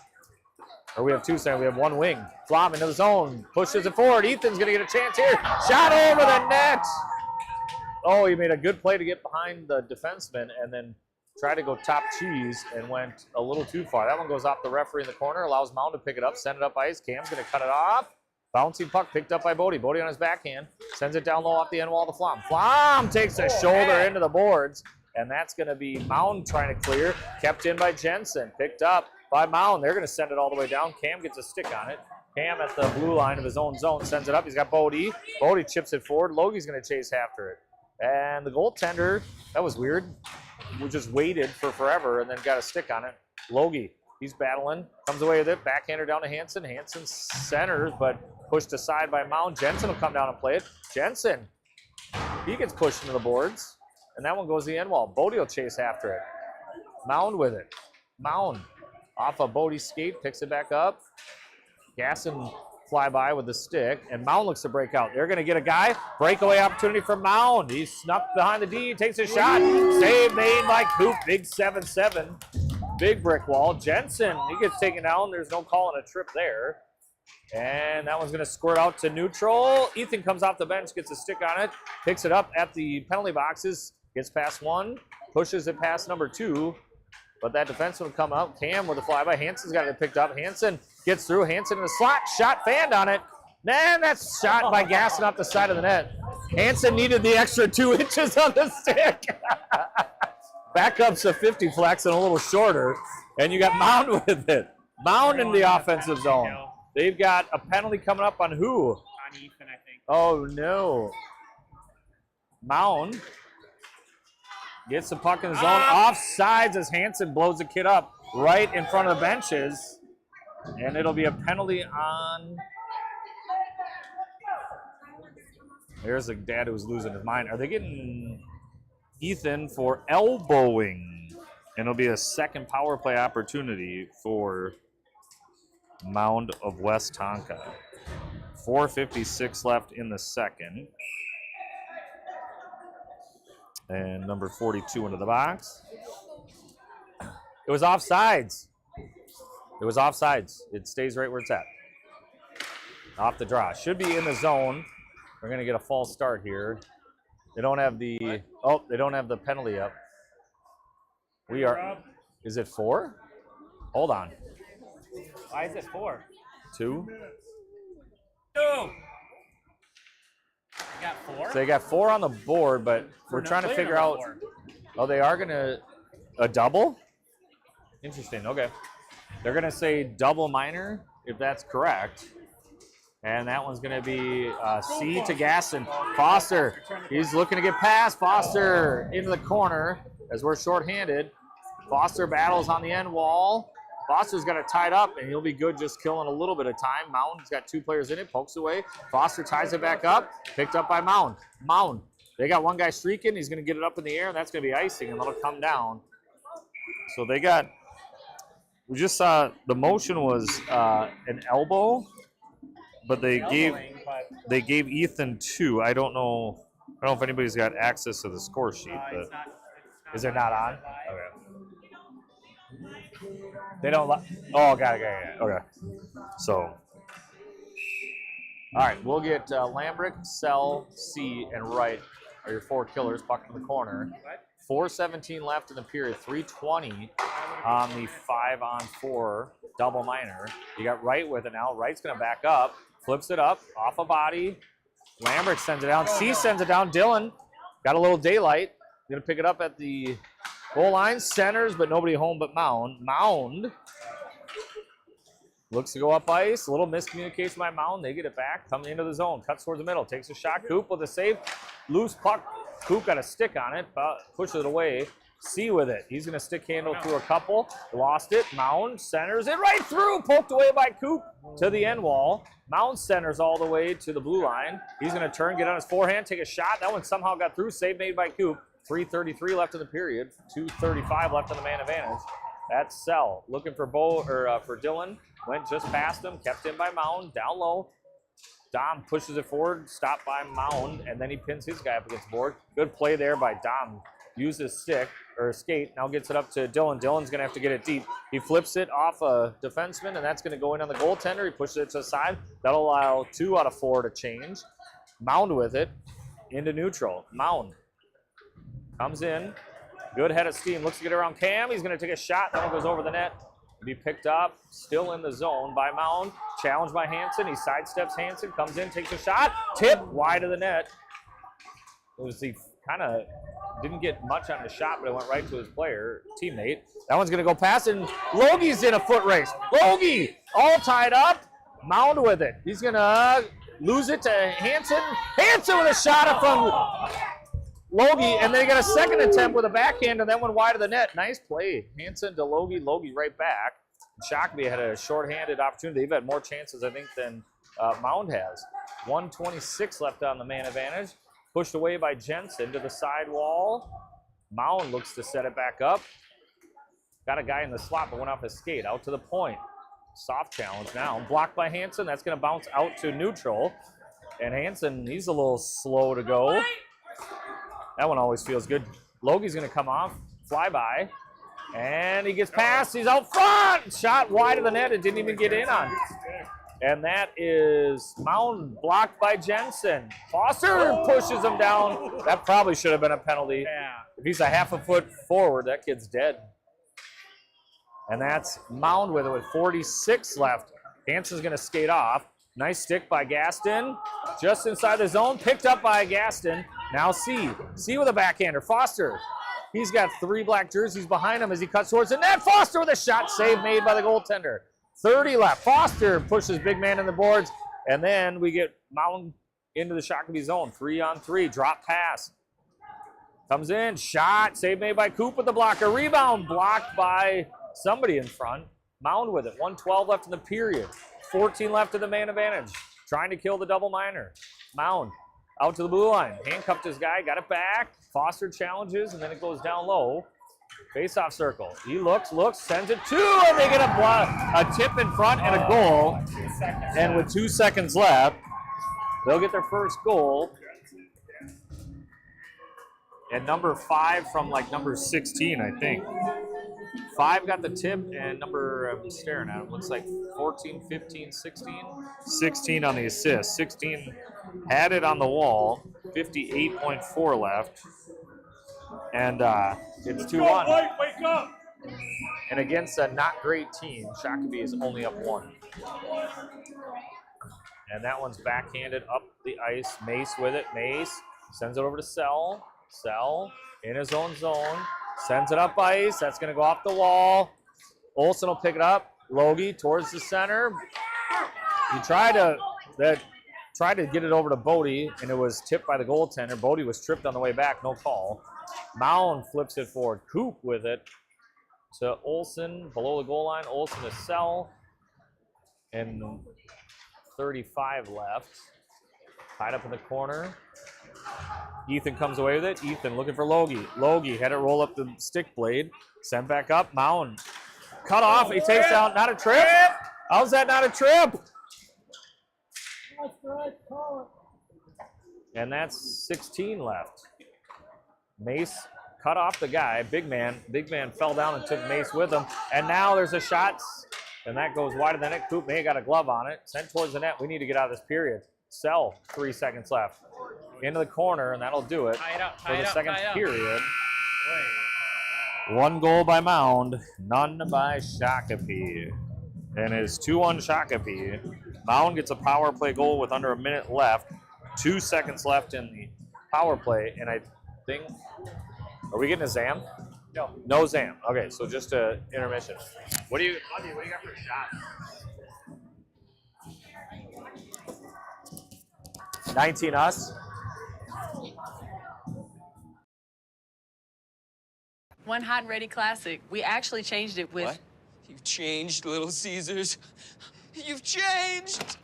Or we have two centers. We have one wing. Flom into the zone. Pushes it forward. Ethan's going to get a chance here. Shot over the net. Oh, he made a good play to get behind the defenseman and then tried to go top cheese and went a little too far. That one goes off the referee in the corner. Allows Mound to pick it up. Send it up ice. Cam's going to cut it off. Bouncing puck picked up by Bodie. Bodie on his backhand. Sends it down low off the end wall to Flom. Flom takes a shoulder into the boards. And that's going to be Mound trying to clear. Kept in by Jensen. Picked up by Mound. They're going to send it all the way down. Cam gets a stick on it. Cam at the blue line of his own zone sends it up. He's got Bodie. Bodie chips it forward. Logie's going to chase after it. And the goaltender, that was weird. We just waited for forever and then got a stick on it. Logie, he's battling. Comes away with it. Backhander down to Hansen. Hansen centers, but pushed aside by Mound. Jensen will come down and play it. Jensen, he gets pushed into the boards. And that one goes to the end wall. Bodie will chase after it. Mound with it. Mound off of Bodie's skate, picks it back up. Gasson fly by with the stick, and Mound looks to break out. They're going to get a guy. Breakaway opportunity for Mound. He's snuck behind the D, takes a shot. Save made by Coop. Big 7-7. Big brick wall. Jensen, he gets taken down. There's no call on a trip there. And that one's going to squirt out to neutral. Ethan comes off the bench, gets a stick on it, picks it up at the penalty boxes, gets past one, pushes it past number 2. But that defenseman will come out. Cam with a flyby. Hansen's got it picked up. Hansen gets through. Hansen in the slot. Shot fanned on it. Man, that's shot by Gasson off the side of the net. Hansen needed the extra 2 inches on the stick. Back up's a 50 flex and a little shorter. And you got Mound with it. Mound in the offensive zone. They've got a penalty coming up on who? On Ethan, I think. Oh, no. Mound gets the puck in the zone. Offsides as Hansen blows the kid up right in front of the benches. And it'll be a penalty on... There's a dad who's losing his mind. Are they getting Ethan for elbowing? And it'll be a second power play opportunity for Mound of Westonka. 4:56 left in the second. And number 42 into the box. It was offsides. It was offsides. It stays right where it's at. Off the draw. Should be in the zone. We're going to get a false start here. They don't have the they don't have the penalty up. We are. Is it 4? Hold on. Why is it 4? 2. 2. You got 4? So they got 4 on the board, but we're trying to figure out. Oh, they are going to a double? Interesting. Okay. They're going to say double minor if that's correct. And that one's going to be C to Gasson. Foster, he's looking to get past. Foster into the corner as we're shorthanded. Foster battles on the end wall. Foster's got it tied up, and he'll be good just killing a little bit of time. Mound's got 2 players in it, pokes away. Foster ties it back up, picked up by Mound. Mound, they got one guy streaking. He's going to get it up in the air, and that's going to be icing, and that'll come down. So they got, we just saw the motion was an elbow, but they gave Ethan 2. I don't know if anybody's got access to the score sheet. But is it not on? Okay. They don't. Got it. Okay. So, all right, we'll get Lambrick, Sell, C, and Wright are your 4 killers. Puck in the corner. 4:17 left in the period. 3:20 on the 5-on-4 double minor. You got Wright with it now. Wright's going to back up, flips it up off a body. Lambrick sends it down. C sends it down. Dylan got a little daylight. Going to pick it up at the goal line, centers, but nobody home but Mound. Mound looks to go up ice. A little miscommunication by Mound. They get it back, coming into the zone, cuts towards the middle, takes a shot. Coop with a save. Loose puck. Coop got a stick on it, pushes it away. C with it. He's going to stick handle through a couple. Lost it. Mound centers it right through. Poked away by Coop to the end wall. Mound centers all the way to the blue line. He's going to turn, get on his forehand, take a shot. That one somehow got through. Save made by Coop. 3:33 left in the period. 2:35 left on the man advantage. That's Sell. Looking for for Dylan. Went just past him. Kept in by Mound. Down low. Dom pushes it forward, stopped by Mound, and then he pins his guy up against the board. Good play there by Dom. Used his stick, or skate, now gets it up to Dylan. Dylan's gonna have to get it deep. He flips it off a defenseman, and that's gonna go in on the goaltender. He pushes it to the side. That'll allow 2 out of 4 to change. Mound with it into neutral. Mound comes in, good head of steam, looks to get around Cam. He's gonna take a shot, that one goes over the net. Be picked up, still in the zone by Mound. Challenged by Hansen, he sidesteps Hansen, comes in, takes a shot, tip wide of the net. It was the kind of didn't get much on the shot, but it went right to his player, teammate. That one's gonna go past, and Logie's in a foot race. Logie all tied up, Mound with it. He's gonna lose it to Hansen. Hansen with a shot from Logie, and then he got a second attempt with a backhand, and then went wide of the net. Nice play. Hansen to Logie, Logie right back. Shakopee had a shorthanded opportunity. They've had more chances, I think, than Mound has. 1:26 left on the man advantage. Pushed away by Jensen to the side wall. Mound looks to set it back up. Got a guy in the slot, but went off his skate. Out to the point. Soft challenge now. Blocked by Hansen. That's going to bounce out to neutral. And Hansen, he's a little slow to go. That one always feels good. Logie's going to come off, fly by, and he gets past. He's out front. Shot wide of the net. It didn't even get in on. And that is Mound blocked by Jensen. Foster pushes him down. That probably should have been a penalty. If he's a half a foot forward, that kid's dead. And that's Mound with it with 46 left. Hansen's going to skate off. Nice stick by Gaston. Just inside the zone. Picked up by Gaston. Now C. C with a backhander. Foster. He's got 3 black jerseys behind him as he cuts towards the net. Foster with a shot. Save made by the goaltender. 30 left. Foster pushes big man in the boards. And then we get Mound into the Shakopee zone. 3-on-3. Drop pass. Comes in. Shot. Save made by Coop with the blocker. Rebound blocked by somebody in front. Mound with it. 1:12 left in the period. 14 left to the man advantage. Trying to kill the double minor. Mound out to the blue line. Handcuffed his guy. Got it back. Foster challenges, and then it goes down low. Face-off circle. He looks, sends it 2, and they get a tip in front and a goal. And with 2 seconds left, they'll get their first goal. And number 5 from like number 16, I think. 5 got the tip, and number, I'm staring at him, looks like 14, 15, 16. 16 on the assist. 16 had it on the wall. 58.4 left. And it's 2-1. Wake up! And against a not great team, Shakopee is only up 1. And that one's backhanded up the ice. Mace with it. Mace sends it over to Sell. Sell in his own zone. Sends it up ice. That's going to go off the wall. Olsen will pick it up. Logie towards the center. He tried to get it over to Bodie, and it was tipped by the goaltender. Bodie was tripped on the way back. No call. Mound flips it forward. Coop with it to Olsen below the goal line. Olsen to Sell. And 35 left. Tied up in the corner. Ethan comes away with it. Ethan looking for Logie. Logie had it roll up the stick blade. Sent back up. Mound cut off. He takes out. Not a trip. How's that not a trip? And that's 16 left. Mace cut off the guy. Big man fell down and took Mace with him. And now there's a shot. And that goes wide of the net. Coop may have got a glove on it. Sent towards the net. We need to get out of this period. Sell. 3 seconds left. Into the corner, and that'll do it for the second period. 1 goal by Mound, none by Shakopee. And it's 2-1 Shakopee. Mound gets a power play goal with under a minute left. 2 seconds left in the power play, and I think, are we getting a Zam? No. No Zam. Okay, so just a intermission. What do you got for a shot? 19 us. One hot and ready classic. We actually changed it with... What? You've changed, Little Caesars. You've changed!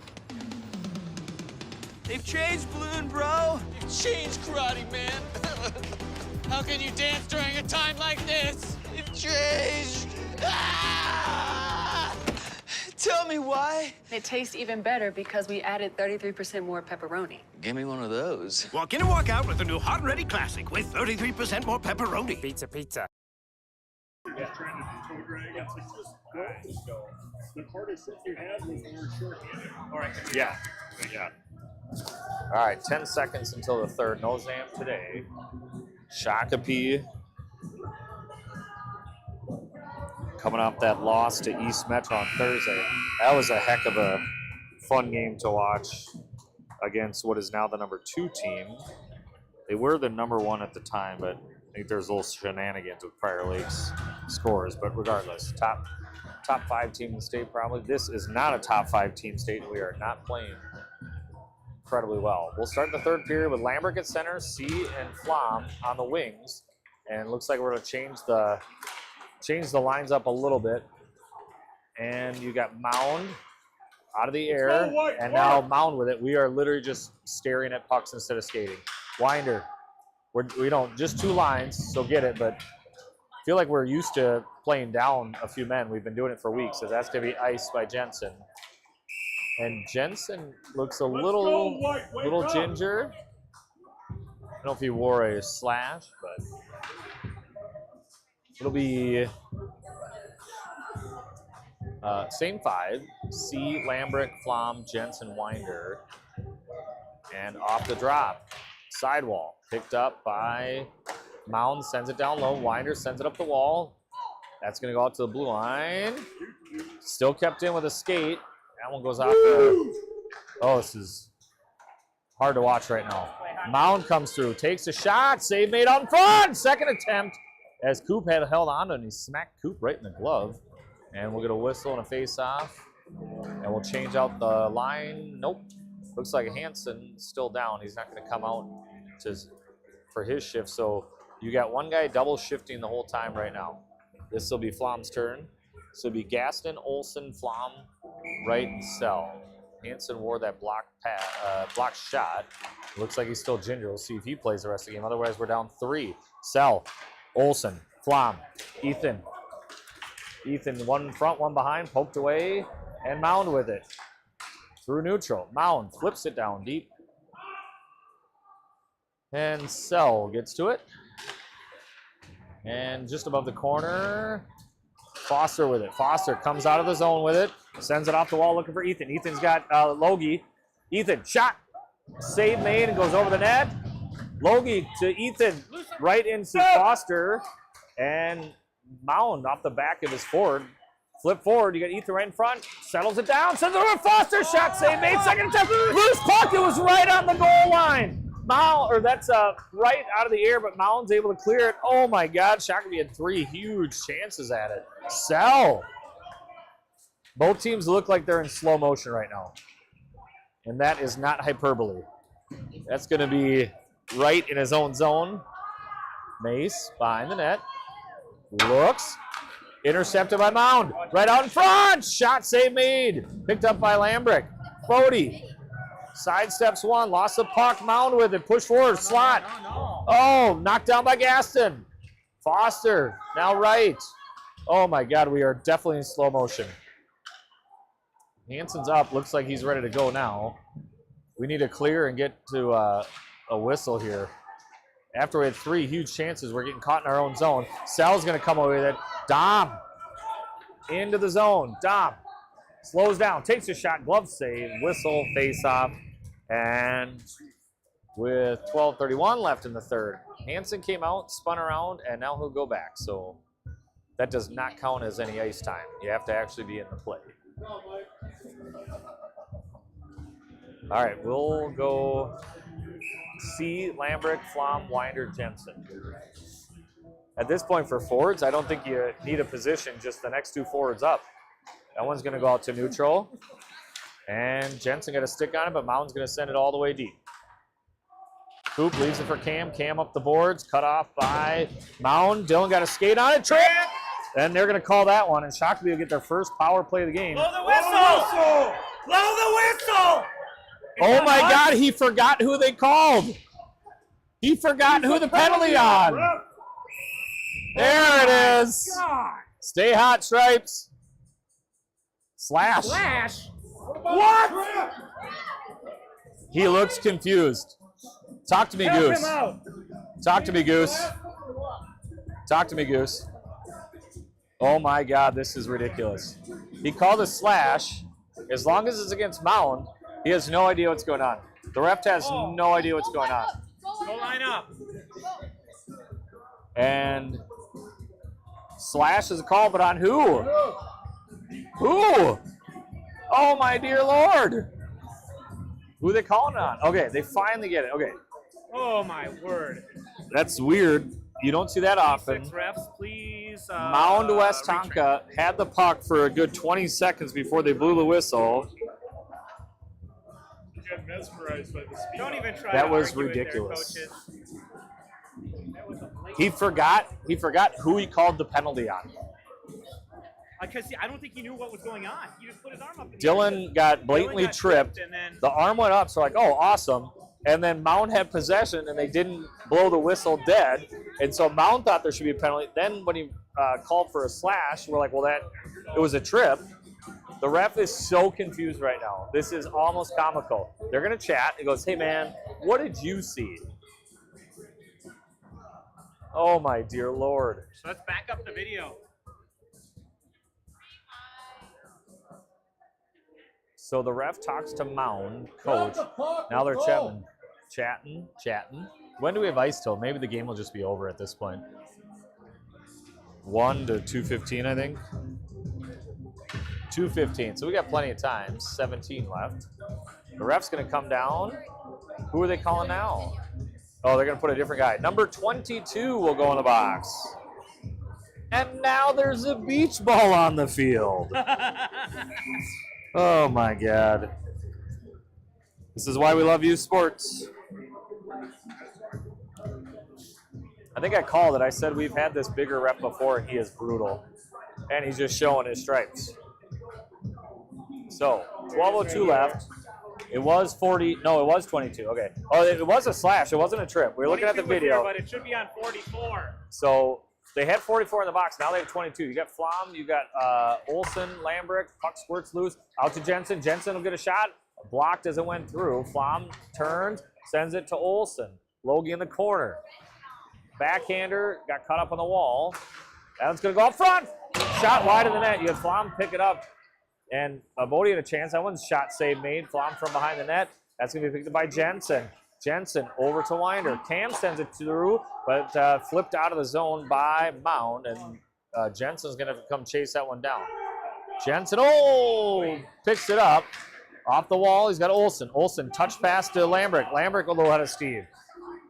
They've changed, Balloon Bro. You've changed, Karate Man. How can you dance during a time like this? You've changed. Ah! Tell me why. It tastes even better because we added 33% more pepperoni. Give me one of those. Walk in and walk out with the new Hot and Ready Classic with 33% more pepperoni. Pizza, pizza. Yeah, trying to toe drag. It's like, just go. The hardest hit you had was when you were short-handed. All right. Yeah. Yeah. All right, 10 seconds until the third. No Zam today. Shakopee coming off that loss to East Metro on Thursday. That was a heck of a fun game to watch against what is now the number 2 team. They were the number 1 at the time, but I think there's a little shenanigans with Prior Lakes scores. But regardless, top 5 team in the state probably. This is not a top 5 team state. We are not playing incredibly well. We'll start the third period with Lambrick at center, C and Flom on the wings. And it looks like we're going to change the lines up a little bit. And you got Mound out of the air, and now Mound with it. We are literally just staring at pucks instead of skating. Winder, we don't, just 2 lines, so get it, but I feel like we're used to playing down a few men. We've been doing it for weeks, so that's going to be iced by Jensen. And Jensen looks a little ginger. I don't know if he wore a slash, but it'll be same 5. C, Lambrick, Flom, Jensen, Winder. And off the drop, sidewall. Picked up by Mound, sends it down low. Winder sends it up the wall. That's going to go out to the blue line. Still kept in with a skate. That one goes off the... Oh, this is hard to watch right now. Mound comes through, takes a shot. Save made out in front. Second attempt as Coop had held on and he smacked Coop right in the glove. And we'll get a whistle and a face-off. And we'll change out the line. Nope. Looks like Hansen's still down. He's not going to come out for his shift. So you got one guy double shifting the whole time right now. This will be Flom's turn. So it'll be Gaston, Olson, Flom, Wright, and Sell. Hansen wore that block shot. Looks like he's still ginger. We'll see if he plays the rest of the game. Otherwise, we're down 3. Sell, Olson, Flom, Ethan. Ethan, one in front, one behind, poked away, and Mound with it. Through neutral. Mound flips it down deep. And Sell gets to it. And just above the corner, Foster with it. Foster comes out of the zone with it. Sends it off the wall looking for Ethan. Ethan's got Logie. Ethan, shot. Save made and goes over the net. Logie to Ethan. Right into Foster. And Mound off the back of his forward. Flip forward. You got Ethan right in front. Settles it down. Sends it over Foster. Shot save made. Second attempt. Loose puck. It was right on the goal line. Mound, or that's right out of the air, but Mound's able to clear it. Oh my God, Shakopee had 3 huge chances at it. Sell. Both teams look like they're in slow motion right now. And that is not hyperbole. That's going to be right in his own zone. Mace behind the net. Looks. Intercepted by Mound. Right out in front. Shot save made. Picked up by Lambrick. Bodie. Sidesteps one, lost the puck, Mound with it, push forward, slot. Oh, knocked down by Gaston. Foster, now right. Oh my God, we are definitely in slow motion. Hansen's up, looks like he's ready to go now. We need to clear and get to a whistle here. After we had 3 huge chances, we're getting caught in our own zone. Sal's gonna come over with it. Dom, into the zone, Dom. Slows down, takes a shot, glove save, whistle, face-off, and with 12:31 left in the third, Hansen came out, spun around, and now he'll go back. So that does not count as any ice time. You have to actually be in the play. All right, we'll go C, Lambrick, Flom, Winder, Jensen. At this point for forwards, I don't think you need a position, just the next 2 forwards up. That one's going to go out to neutral. And Jensen got a stick on it, but Mound's going to send it all the way deep. Coop leaves it for Cam. Cam up the boards, cut off by Mound. Dylan got a skate on it, trip! And they're going to call that one, and Shakopee will get their first power play of the game. Blow the whistle! Blow the whistle! Oh my God, he forgot who they called. He forgot who the penalty on. There it is. Stay hot, Stripes. Slash. Slash. What? He looks confused. Talk to me, Help Goose. him out. Talk to me, Goose. Talk to me, Goose. Oh my God, this is ridiculous. He called a slash. As long as it's against Mound, he has no idea what's going on. The ref has no idea what's going on. Go line up. And slash is a call, but on who? Who? Oh my dear Lord. Who are they calling it on? Okay, they finally get it. Okay. Oh my word. That's weird. You don't see that often. 6 refs, please. Mound Westonka had the puck for a good 20 seconds before they blew the whistle. You got mesmerized by the speed. Don't even try. That to was argue it there, ridiculous. coaches. That was a blatant- He forgot who he called the penalty on. Because I don't think he knew what was going on. He just put his arm up. In the air. Dylan got blatantly Dylan got tripped. and then The arm went up, so like, oh, awesome. And then Mound had possession, and they didn't blow the whistle dead. And so Mound thought there should be a penalty. Then when he called for a slash, we're like, well, it was a trip. The ref is so confused right now. This is almost comical. They're going to chat. He goes, hey, man, what did you see? Oh, my dear Lord. so let's back up the video. So the ref talks to Mound, coach. Now they're chatting. When do we have ice till? Maybe the game will just be over at this point. 1 to 2:15, I think. 2:15. So we got plenty of time. 17 left. The ref's going to come down. Who are they calling now? Oh, they're going to put a different guy. Number 22 will go in the box. And now there's a beach ball on the field. Oh my God. This is why we love youth sports. I think I called it. I said we've had this bigger rep before. He is brutal. And he's just showing his stripes. So, 12:02 left. It was 40. No, it was 22. Okay. Oh, it was a slash. It wasn't a trip. We were looking at the 22 was video. here, but it should be on 44. So they had 44 in the box. Now they have 22. You got Flom. You got Olsen, Lambrick. Puck squirts loose. Out to Jensen. Jensen will get a shot. Blocked as it went through. Flom turns, sends it to Olsen. Logie in the corner. Backhander got caught up on the wall. That one's going to go up front. Shot wide of the net. You had Flom pick it up. And Bodie had a chance. That one's shot save made. Flom from behind the net. That's going to be picked up by Jensen. Jensen over to Winder. Cam sends it through, but flipped out of the zone by Mound. And Jensen's going to come chase that one down. Jensen, picks it up. Off the wall, he's got Olsen. Olsen, touch pass to Lambrick. Lambrick a little ahead of Steve.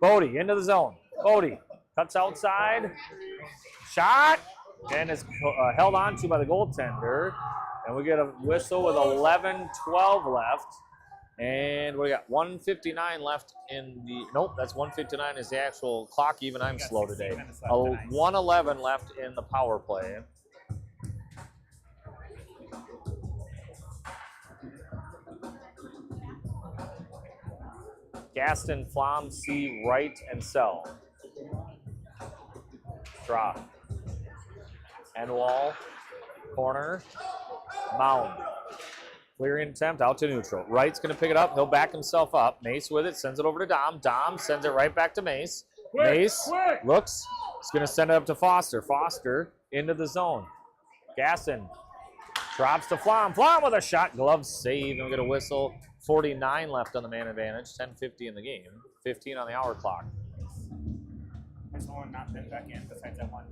Bodie into the zone. Bodie cuts outside. Shot. And is held on to by the goaltender. And we get a whistle with 11:12 left. And we got 1:59 left in the, nope, that's 1:59 is the actual clock. Even I'm slow today. 1:11 left in the power play. Gaston, Flom, C, Wright, and Sell. Draw. And wall. Corner. Mound. Clearing attempt out to neutral. Wright's going to pick it up. He'll back himself up. Mace with it. Sends it over to Dom. Dom sends it right back to Mace. Mace looks. He's going to send it up to Foster. Foster into the zone. Gaston drops to Flom. Flom with a shot. Glove save. And we get a whistle. 49 left on the man advantage. 10:50 in the game. 15 on the hour clock. Has no one not been back in besides that one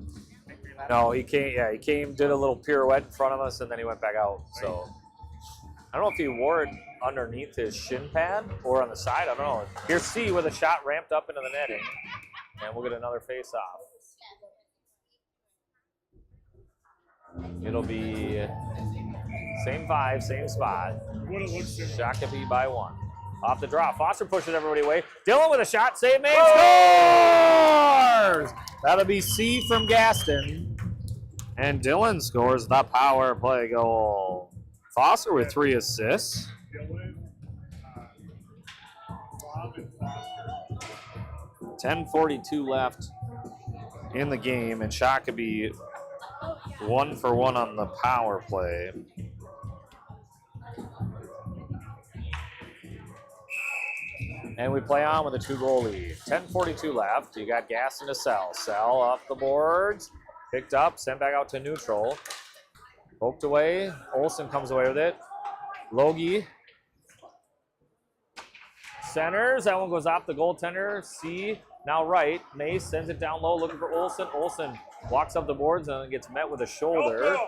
victory lap? No, he came. Yeah, he came, did a little pirouette in front of us, and then he went back out. So I don't know if he wore it underneath his shin pad or on the side. I don't know. Here's C with a shot ramped up into the netting, and we'll get another face-off. It'll be same vibe, same spot. What it looks like. Shakopee by 1. Off the draw. Foster pushes everybody away. Dylan with a shot. Save made. Scores! That'll be C from Gaston. And Dylan scores the power play goal. Foster with 3 assists. Dylan, Rob and Foster. 10:42 left in the game. And Shakopee 1 for 1 on the power play. And we play on with a 2-goal lead. 10:42 left. You got Gaston to Sell. Sell off the boards. Picked up, sent back out to neutral. Poked away. Olsen comes away with it. Logie. Centers. That one goes off the goaltender. C. Now right. Mace sends it down low looking for Olsen. Olsen walks up the boards and then gets met with a shoulder.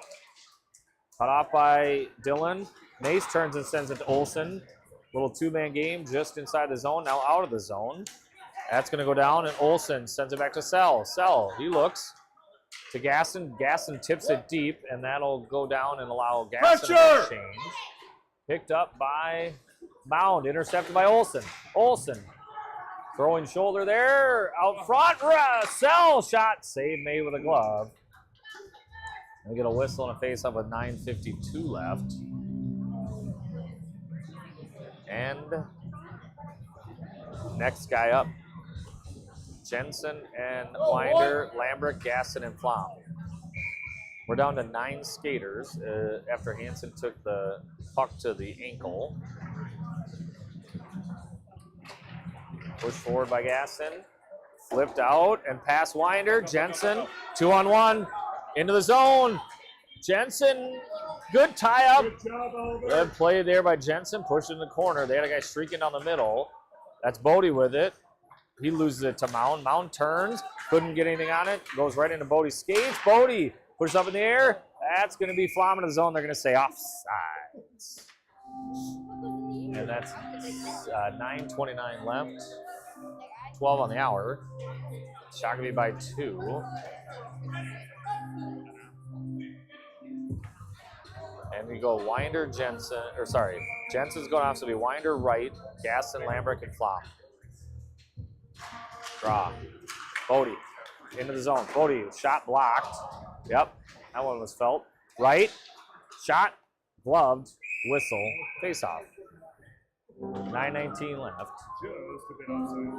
Cut off by Dylan. Mace turns and sends it to Olsen. Little 2-man game just inside the zone, now out of the zone. That's going to go down, and Olsen sends it back to Sell. Sell, he looks to Gaston. Gaston tips it deep, and that'll go down and allow Gaston to change. Picked up by Mound, intercepted by Olsen. Olsen throwing shoulder there, out front. Sell shot, save made with a glove. We get a whistle and a face-off with 9:52 left. And next guy up, Jensen and Winder, Lambert, Gaston, and Flom. We're down to 9 skaters after Hansen took the puck to the ankle. Push forward by Gaston. Flipped out and past Winder. Jensen, 2-on-1, into the zone. Jensen, good tie-up. Good play there by Jensen, pushed in the corner. They had a guy streaking down the middle. That's Bodie with it. He loses it to Mound. Mound turns, couldn't get anything on it. Goes right into Bodie's skates. Bodie pushes up in the air. That's going to be Flom in the zone. They're going to say offsides. And that's 9:29 left. 12 on the hour. Shakopee by 2. And we go Winder, Jensen, or sorry, Jensen's going off, so it'll be Winder right, Gaston, Lambert, and Flom. Draw. Bodie into the zone. Bodie, shot blocked. Yep, that one was felt. Right, shot, gloved, whistle, face off. 9:19 left. Just a bit offside.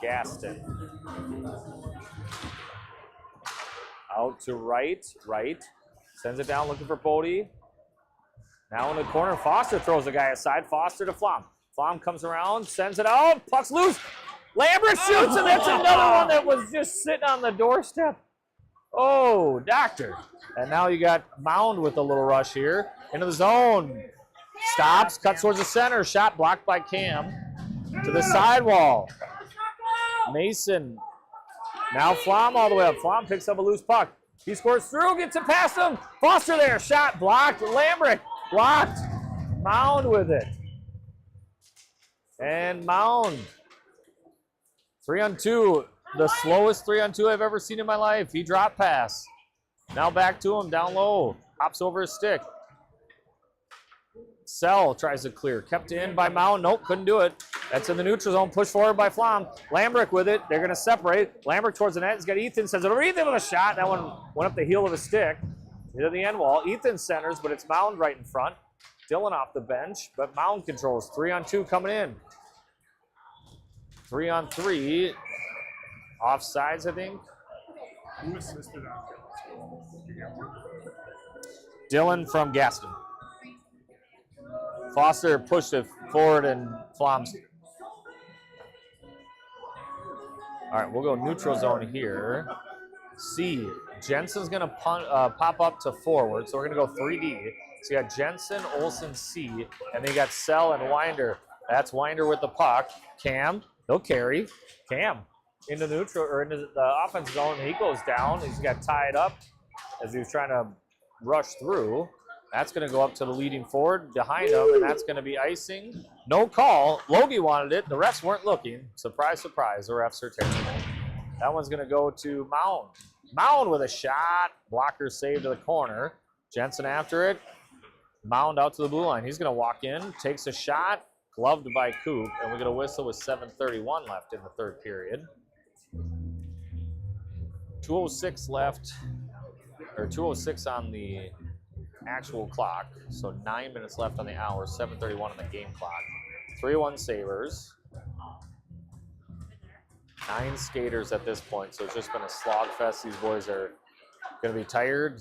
Gaston. Out to right. Sends it down looking for Bodie. Now in the corner, Foster throws the guy aside. Foster to Flom. Flom comes around, sends it out. Puck's loose. Lambert shoots, and that's another one that was just sitting on the doorstep. Oh, doctor. And now you got Mound with a little rush here. Into the zone. Stops, cuts towards the center. Shot blocked by Cam. To the sidewall. Mason. Now Flom all the way up. Flom picks up a loose puck. He scores through, gets it past him. Foster there. Shot blocked. Lambert blocked. Mound with it. And Mound. 3-on-2. The slowest 3-on-2 I've ever seen in my life. He drop pass. Now back to him, down low. Hops over his stick. Sell tries to clear. Kept in by Mound. Nope, couldn't do it. That's in the neutral zone. Push forward by Flom. Lambert with it. They're going to separate. Lambert towards the net. He's got Ethan. Sends it over. Ethan with a shot. That one went up the heel of his stick. Into the end wall. Ethan centers, but it's Mound right in front. Dylan off the bench, but Mound controls. 3-on-2 coming in. 3-on-3. Offsides, I think. Who assisted on Dylan from Gaston. Foster pushed it forward and Flom's. All right, we'll go neutral zone here. C. Jensen's going to pop up to forward, so we're going to go 3D. So you got Jensen, Olsen, C, and then you got Sell and Winder. That's Winder with the puck. Cam, he'll carry. Cam into neutral or into the offense zone. He goes down. He's got tied up as he was trying to rush through. That's going to go up to the leading forward behind him, and that's going to be icing. No call. Logie wanted it. The refs weren't looking. Surprise, surprise. The refs are terrible. That one's going to go to Mound. Mound with a shot. Blocker save to the corner. Jensen after it. Mound out to the blue line. He's going to walk in, takes a shot, gloved by Coop, and we're going to whistle with 7:31 left in the third period. 2:06 left, or 2:06 on the actual clock, so 9 minutes left on the hour, 7:31 on the game clock. 3-1 Sabres. 9 skaters at this point, so it's just been a slog fest. These boys are going to be tired,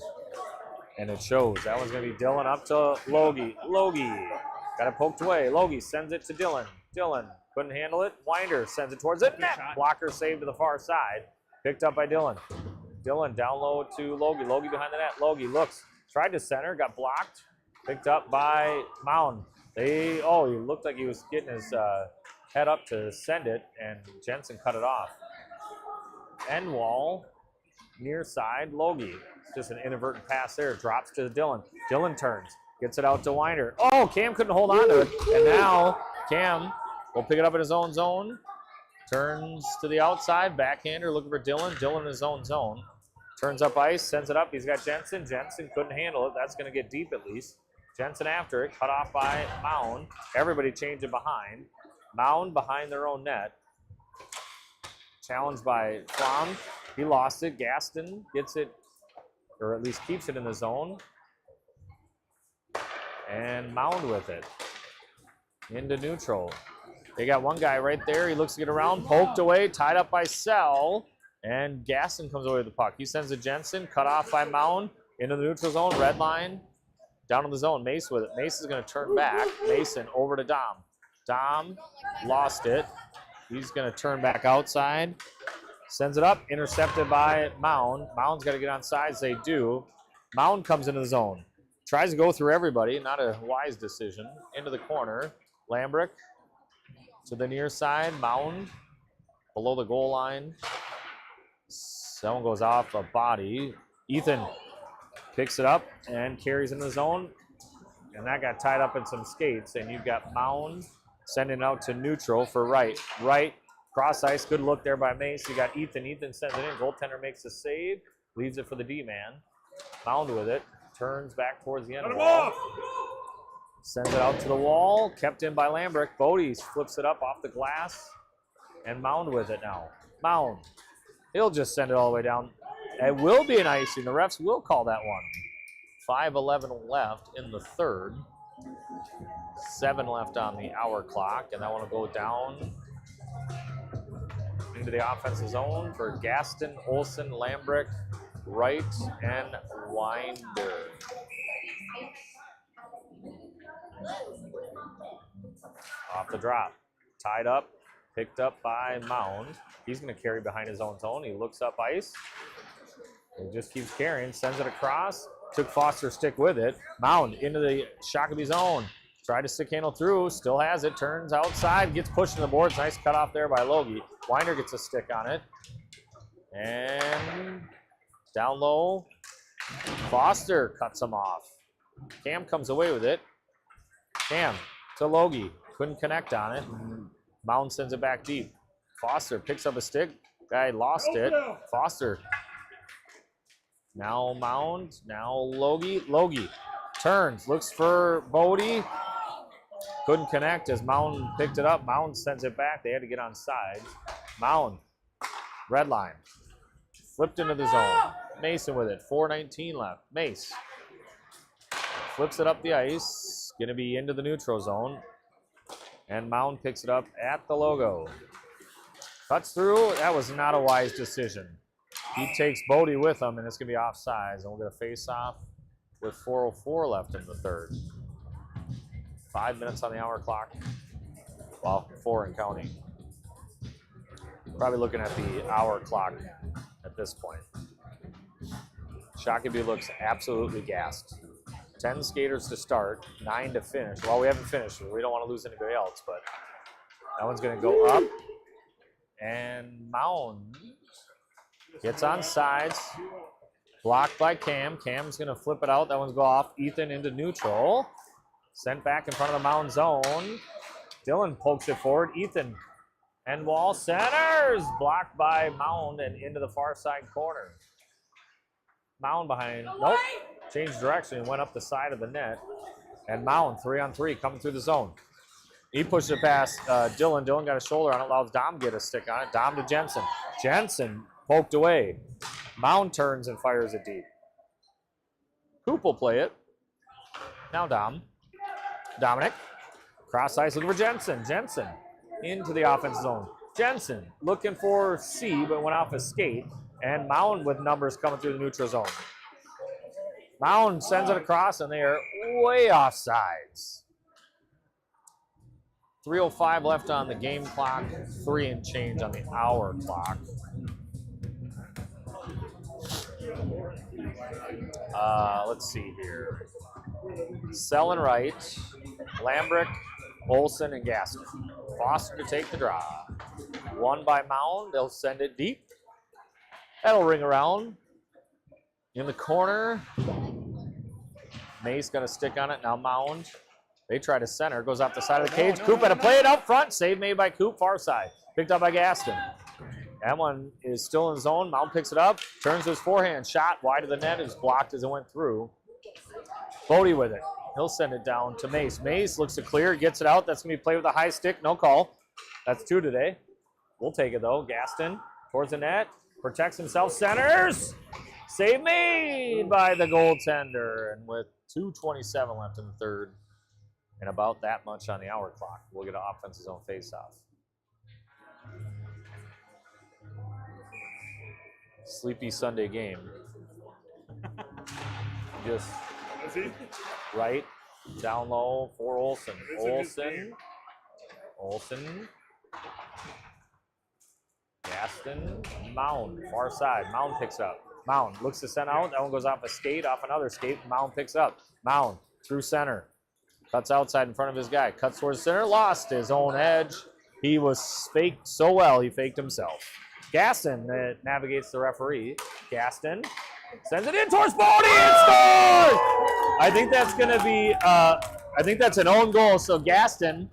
and it shows. That one's going to be Dylan up to Logie. Logie got it poked away. Logie sends it to Dylan. Dylan couldn't handle it. Winder sends it towards it. Net. Blocker saved to the far side. Picked up by Dylan. Dylan down low to Logie. Logie behind the net. Logie looks, tried to center, got blocked. Picked up by Mound. He looked like he was getting his head up to send it, and Jensen cut it off. End wall, near side, Logie. It's just an inadvertent pass there. Drops to Dylan. Dylan turns, gets it out to Winder. Oh, Cam couldn't hold on to it. And now Cam will pick it up in his own zone. Turns to the outside, backhander, looking for Dylan. Dylan in his own zone. Turns up ice, sends it up. He's got Jensen. Jensen couldn't handle it. That's going to get deep at least. Jensen after it, cut off by Mound. Everybody changing behind. Mound behind their own net. Challenged by Flom. He lost it. Gaston gets it, or at least keeps it in the zone. And Mound with it. Into neutral. They got one guy right there. He looks to get around. Poked away. Tied up by Sell. And Gaston comes away with the puck. He sends it Jensen. Cut off by Mound. Into the neutral zone. Red line. Down in the zone. Mace with it. Mace is going to turn back. Mason over to Dom. Dom lost it. He's going to turn back outside. Sends it up. Intercepted by Mound. Mound's got to get on sides. They do. Mound comes into the zone. Tries to go through everybody. Not a wise decision. Into the corner. Lambrick to the near side. Mound below the goal line. That one goes off a body. Ethan picks it up and carries into the zone. And that got tied up in some skates. And you've got Mound sending it out to neutral for right. Right, cross ice. Good look there by Mace. You got Ethan. Ethan sends it in. Goaltender makes the save. Leaves it for the D-man. Mound with it. Turns back towards the end wall. Sends it out to the wall. Kept in by Lambrick. Bodie flips it up off the glass. And Mound with it now. Mound. He'll just send it all the way down. It will be an icing. The refs will call that one. 5:11 left in the third. 7 left on the hour clock. And that one will go down into the offensive zone for Gaston, Olsen, Lambrick, Wright, and Winder. Off the drop. Tied up. Picked up by Mound. He's going to carry behind his own zone. He looks up ice. He just keeps carrying. Sends it across. Took Foster's stick with it. Mound into the Shakopee zone. Tried to stick handle through. Still has it. Turns outside. Gets pushed in the boards. Nice cut off there by Logie. Winder gets a stick on it. And down low. Foster cuts him off. Cam comes away with it. Cam to Logie. Couldn't connect on it. Mound sends it back deep. Foster picks up a stick. Guy lost it. Foster. Now Mound. Now Logie. Logie turns. Looks for Bodie. Couldn't connect as Mound picked it up. Mound sends it back. They had to get on sides. Mound. Red line. Flipped into the zone. Mason with it. 4:19 left. Mace. Flips it up the ice. Going to be into the neutral zone. And Mound picks it up at the logo. Cuts through. That was not a wise decision. He takes Bodie with him, and it's going to be offsides. And we'll get a face-off with 4:04 left in the third. 5 minutes on the hour clock. Well, 4 and counting. Probably looking at the hour clock at this point. Shakopee looks absolutely gassed. 10 skaters to start, 9 to finish. Well, we haven't finished. We don't want to lose anybody else, but that one's going to go up. And Mound gets on sides. Blocked by Cam. Cam's going to flip it out. That one's go off. Ethan into neutral. Sent back in front of the Mound zone. Dylan pokes it forward. Ethan. End wall centers. Blocked by Mound and into the far side corner. Mound behind. Nope. Changed direction and went up the side of the net. And Mound, 3-on-3, coming through the zone. He pushed it past Dylan. Dylan got a shoulder on it. Allows Dom to get a stick on it. Dom to Jensen. Jensen poked away. Mound turns and fires it deep. Coop will play it. Now Dom. Dominic. Cross ice looking for Jensen. Jensen into the offense zone. Jensen looking for C, but went off a skate. And Mound with numbers coming through the neutral zone. Mound sends it across, and they are way off sides. 3:05 left on the game clock, 3 and change on the hour clock. Let's see here. Sell and right, Lambrick, Olson, and Gaston. Foster to take the draw. One by Mound. They'll send it deep. That'll ring around. In the corner. Mace gonna stick on it. Now Mound. They try to center. Goes off the side of the cage. Coop had to play it up front. Save made by Coop. Far side. Picked up by Gaston. That one is still in zone. Mound picks it up. Turns to his forehand. Shot wide of the net. Is blocked as it went through. Bodie with it. He'll send it down to Mace. Mace looks to clear. Gets it out. That's going to be played with a high stick. No call. That's 2 today. We'll take it, though. Gaston towards the net. Protects himself. Centers. Save made by the goaltender. And with 2:27 left in the third and about that much on the hour clock, we'll get an offensive zone faceoff. Sleepy Sunday game. Just right, down low for Olson. Olson. Gaston. Mound, far side. Mound picks up. Mound looks to send out. That one goes off a skate, off another skate. Mound picks up. Mound through center. Cuts outside in front of his guy. Cuts towards center. Lost his own edge. He was faked so well, he faked himself. Gaston navigates the referee. Gaston sends it in towards Bodie and scores! I think that's going to be, I think that's an own goal. So Gaston,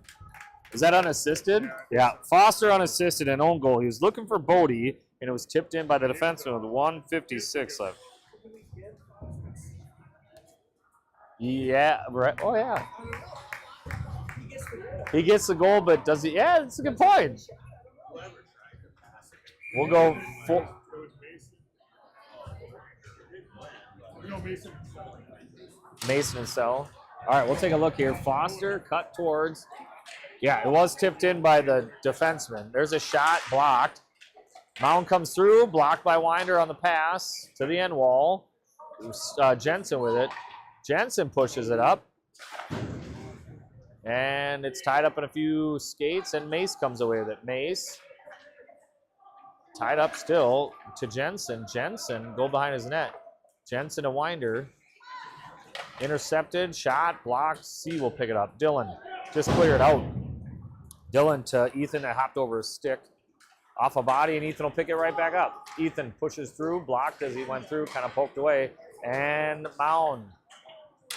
is that unassisted? Yeah, Foster unassisted and own goal. He was looking for Bodie, and it was tipped in by the defenseman with 1:56 left. Yeah, right. Oh, yeah. He gets the goal, but does he? Yeah, that's a good point. We'll go full. Mason and Sell. All right, we'll take a look here. Foster cut towards. Yeah, it was tipped in by the defenseman. There's a shot blocked. Mound comes through, blocked by Winder on the pass to the end wall. Jensen with it. Jensen pushes it up. And it's tied up in a few skates, and Mace comes away with it. Mace tied up still to Jensen. Jensen, go behind his net. Jensen to Winder. Intercepted, shot, blocked. C will pick it up. Dylan just cleared out. Dylan to Ethan that hopped over his stick. Off a body, and Ethan will pick it right back up. Ethan pushes through, blocked as he went through, kind of poked away. And Mound.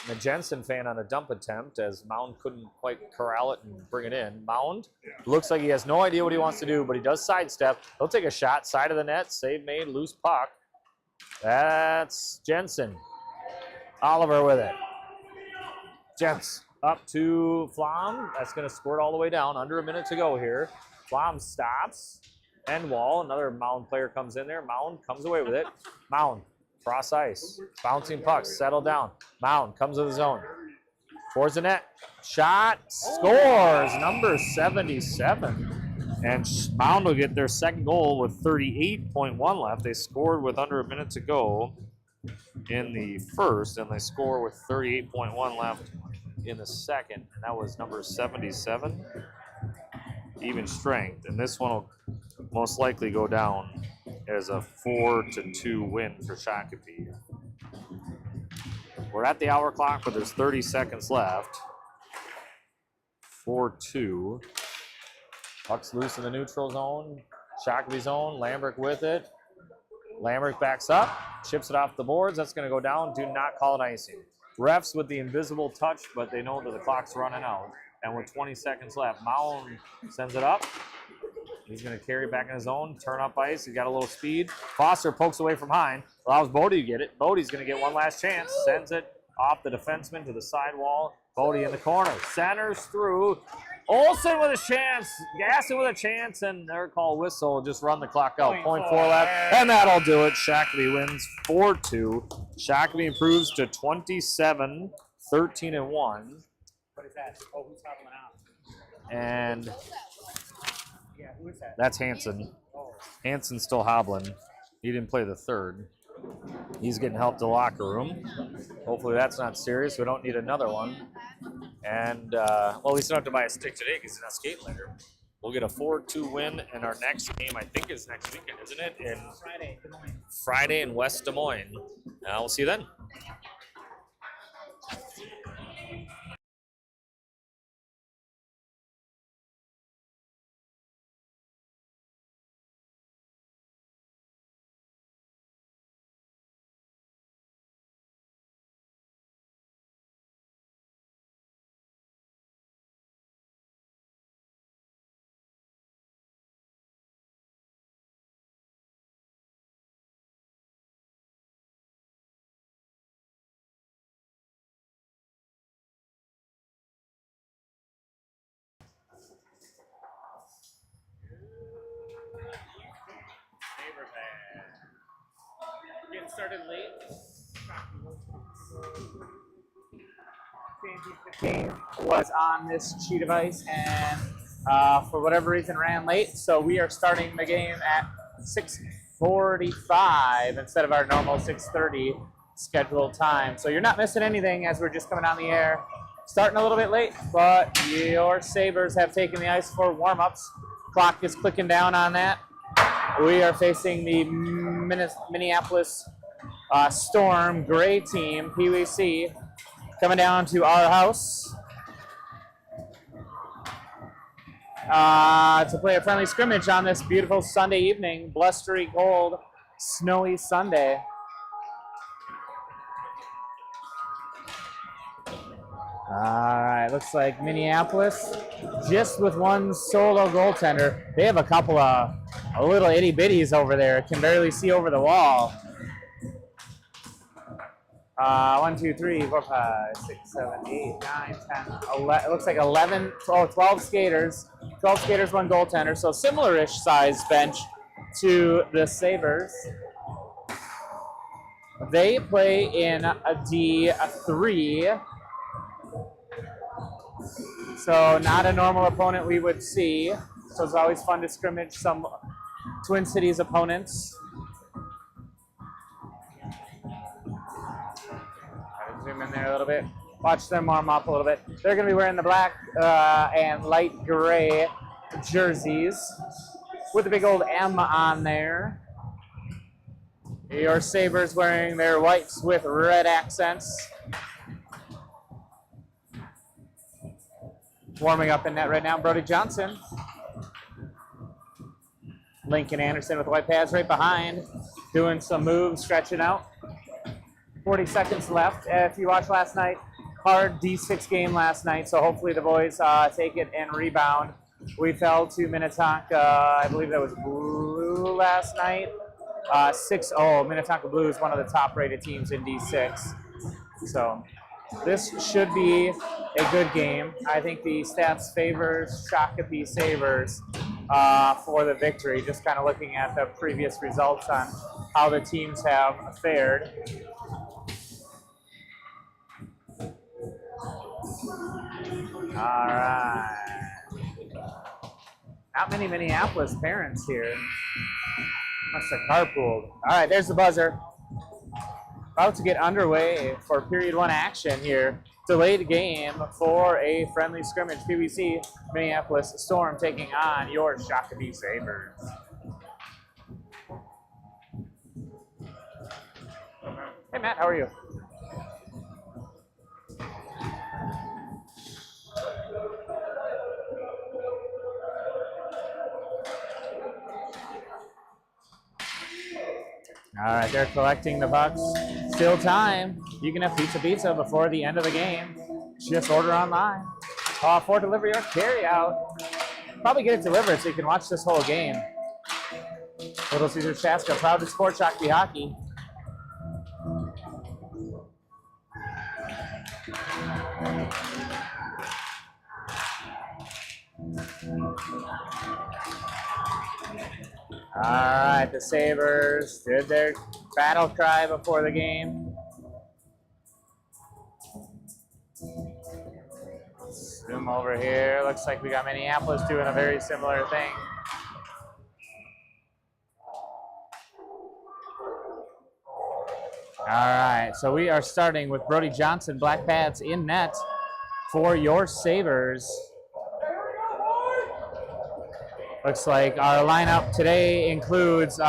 The Jensen fan on a dump attempt as Mound couldn't quite corral it and bring it in. Mound looks like he has no idea what he wants to do, but he does sidestep. He'll take a shot, side of the net, save made, loose puck. That's Jensen. Oliver with it. Jens up to Flom. That's going to squirt all the way down. Under a minute to go here. Flom stops. End wall. Another Mound player comes in there. Mound comes away with it. Mound. Cross ice, bouncing pucks, settle down. Mound comes to the zone. Towards the net, shot, scores, number 77. And Mound will get their second goal with 38.1 left. They scored with under a minute to go in the first, and they score with 38.1 left in the second. And that was number 77, even strength. And this one will most likely go down as a 4-2 win for Shakopee. We're at the hour clock, but there's 30 seconds left. 4-2. Puck's loose in the neutral zone. Shakopee zone. Lambrick with it. Lambrick backs up, chips it off the boards. That's going to go down. Do not call it icing. Refs with the invisible touch, but they know that the clock's running out. And with 20 seconds left, Mound sends it up. He's going to carry back in his own, turn up ice. He's got a little speed. Foster pokes away from behind, allows Bodie to get it. Bodie's going to get one last chance. Sends it off the defenseman to the sidewall. Bodie in the corner. Centers through. Olson with a chance. Gaston with a chance. And their call whistle. Just run the clock out. 0.4 left. And that'll do it. Shakopee wins 4-2. Shakopee improves to 27, 13-1. What is that? Oh, who's talking out? And Who is that? That's Hanson. Hanson's still hobbling. He didn't play the third. He's getting help to the locker room. Hopefully that's not serious. We don't need another one. And, well, we still have to buy a stick today because he's not skating later. We'll get a 4-2 win, and our next game, I think, is next weekend, isn't it? In Friday, Des Moines. Friday in West Des Moines. We'll see you then. Getting started late. Game was on this sheet of ice and for whatever reason ran late, so we are starting the game at 6:45 instead of our normal 6:30 scheduled time. So you're not missing anything as we're just coming on the air. Starting a little bit late, but your Sabres have taken the ice for warm-ups. Clock is clicking down on that. We are facing the Minneapolis Storm Gray team, PWC, coming down to our house to play a friendly scrimmage on this beautiful Sunday evening, blustery, cold, snowy Sunday. All right, looks like Minneapolis just with one solo goaltender. They have a couple of little itty bitties over there. Can barely see over the wall. 1, 2, 3, 4, 5, 6, 7, 8, 9, 10, 11. It looks like 11, 12 skaters. 12 skaters, one goaltender. So similar-ish size bench to the Sabres. They play in a D3. So not a normal opponent we would see. So it's always fun to scrimmage some Twin Cities opponents. Zoom in there a little bit. Watch them warm up a little bit. They're going to be wearing the black and light gray jerseys with a big old M on there. Your Sabres wearing their whites with red accents. Warming up in net right now, Brody Johnson. Lincoln Anderson with the white pads right behind, doing some moves, stretching out. 40 seconds left. If you watched last night, hard D6 game last night, so hopefully the boys take it and rebound. We fell to Minnetonka, I believe that was Blue last night. 6-0. Minnetonka Blue is one of the top-rated teams in D6. So this should be a good game. I think the stats favors Shakopee Sabres for the victory, just kind of looking at the previous results on how the teams have fared. All right. Not many Minneapolis parents here. Must have carpooled. All right, there's the buzzer. About to get underway for period 1 action here. Delayed game for a friendly scrimmage. PWC Minneapolis Storm taking on your Shakopee Sabres. Hey Matt, how are you? All right, they're collecting the pucks. Still time. You can have pizza before the end of the game. Just order online. For delivery or carry out. Probably get it delivered so you can watch this whole game. Little Caesars Chaska, proud to support Shakopee Hockey. All right, the Sabres did their battle cry before the game. Zoom over here. Looks like we got Minneapolis doing a very similar thing. All right, so we are starting with Brody Johnson, black pads in net for your Sabres. Looks like our lineup today includes,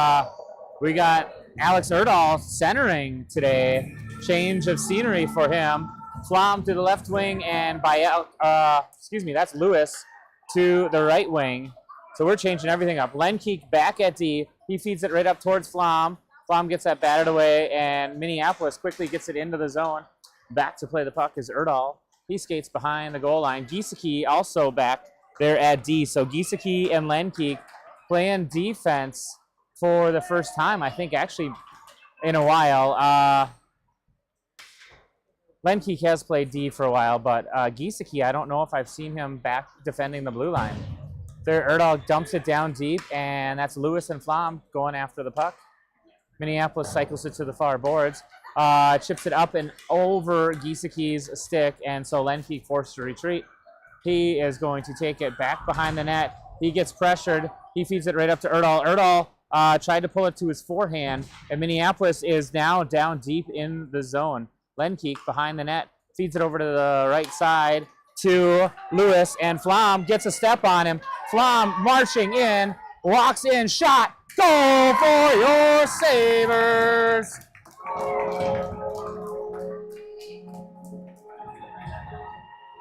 we got Alex Erdahl centering today. Change of scenery for him. Flom to the left wing and that's Lewis to the right wing. So we're changing everything up. Lenkeek back at D. He feeds it right up towards Flom. Flom gets that batted away, and Minneapolis quickly gets it into the zone. Back to play the puck is Erdahl. He skates behind the goal line. Giesecke also back there at D. So Giesecke and Lenkeek playing defense for the first time, I think, actually, in a while. Lenkeek has played D for a while, but Giesecke, I don't know if I've seen him back defending the blue line. There, Erdahl dumps it down deep, and that's Lewis and Flom going after the puck. Minneapolis cycles it to the far boards, chips it up and over Giesecke's stick, and so Lenkeek forced to retreat. He is going to take it back behind the net. He gets pressured. He feeds it right up to Erdahl. Erdahl tried to pull it to his forehand, and Minneapolis is now down deep in the zone. Lenkeek behind the net feeds it over to the right side to Lewis, and Flom gets a step on him. Flom marching in, walks in, shot. Goal for your Sabres.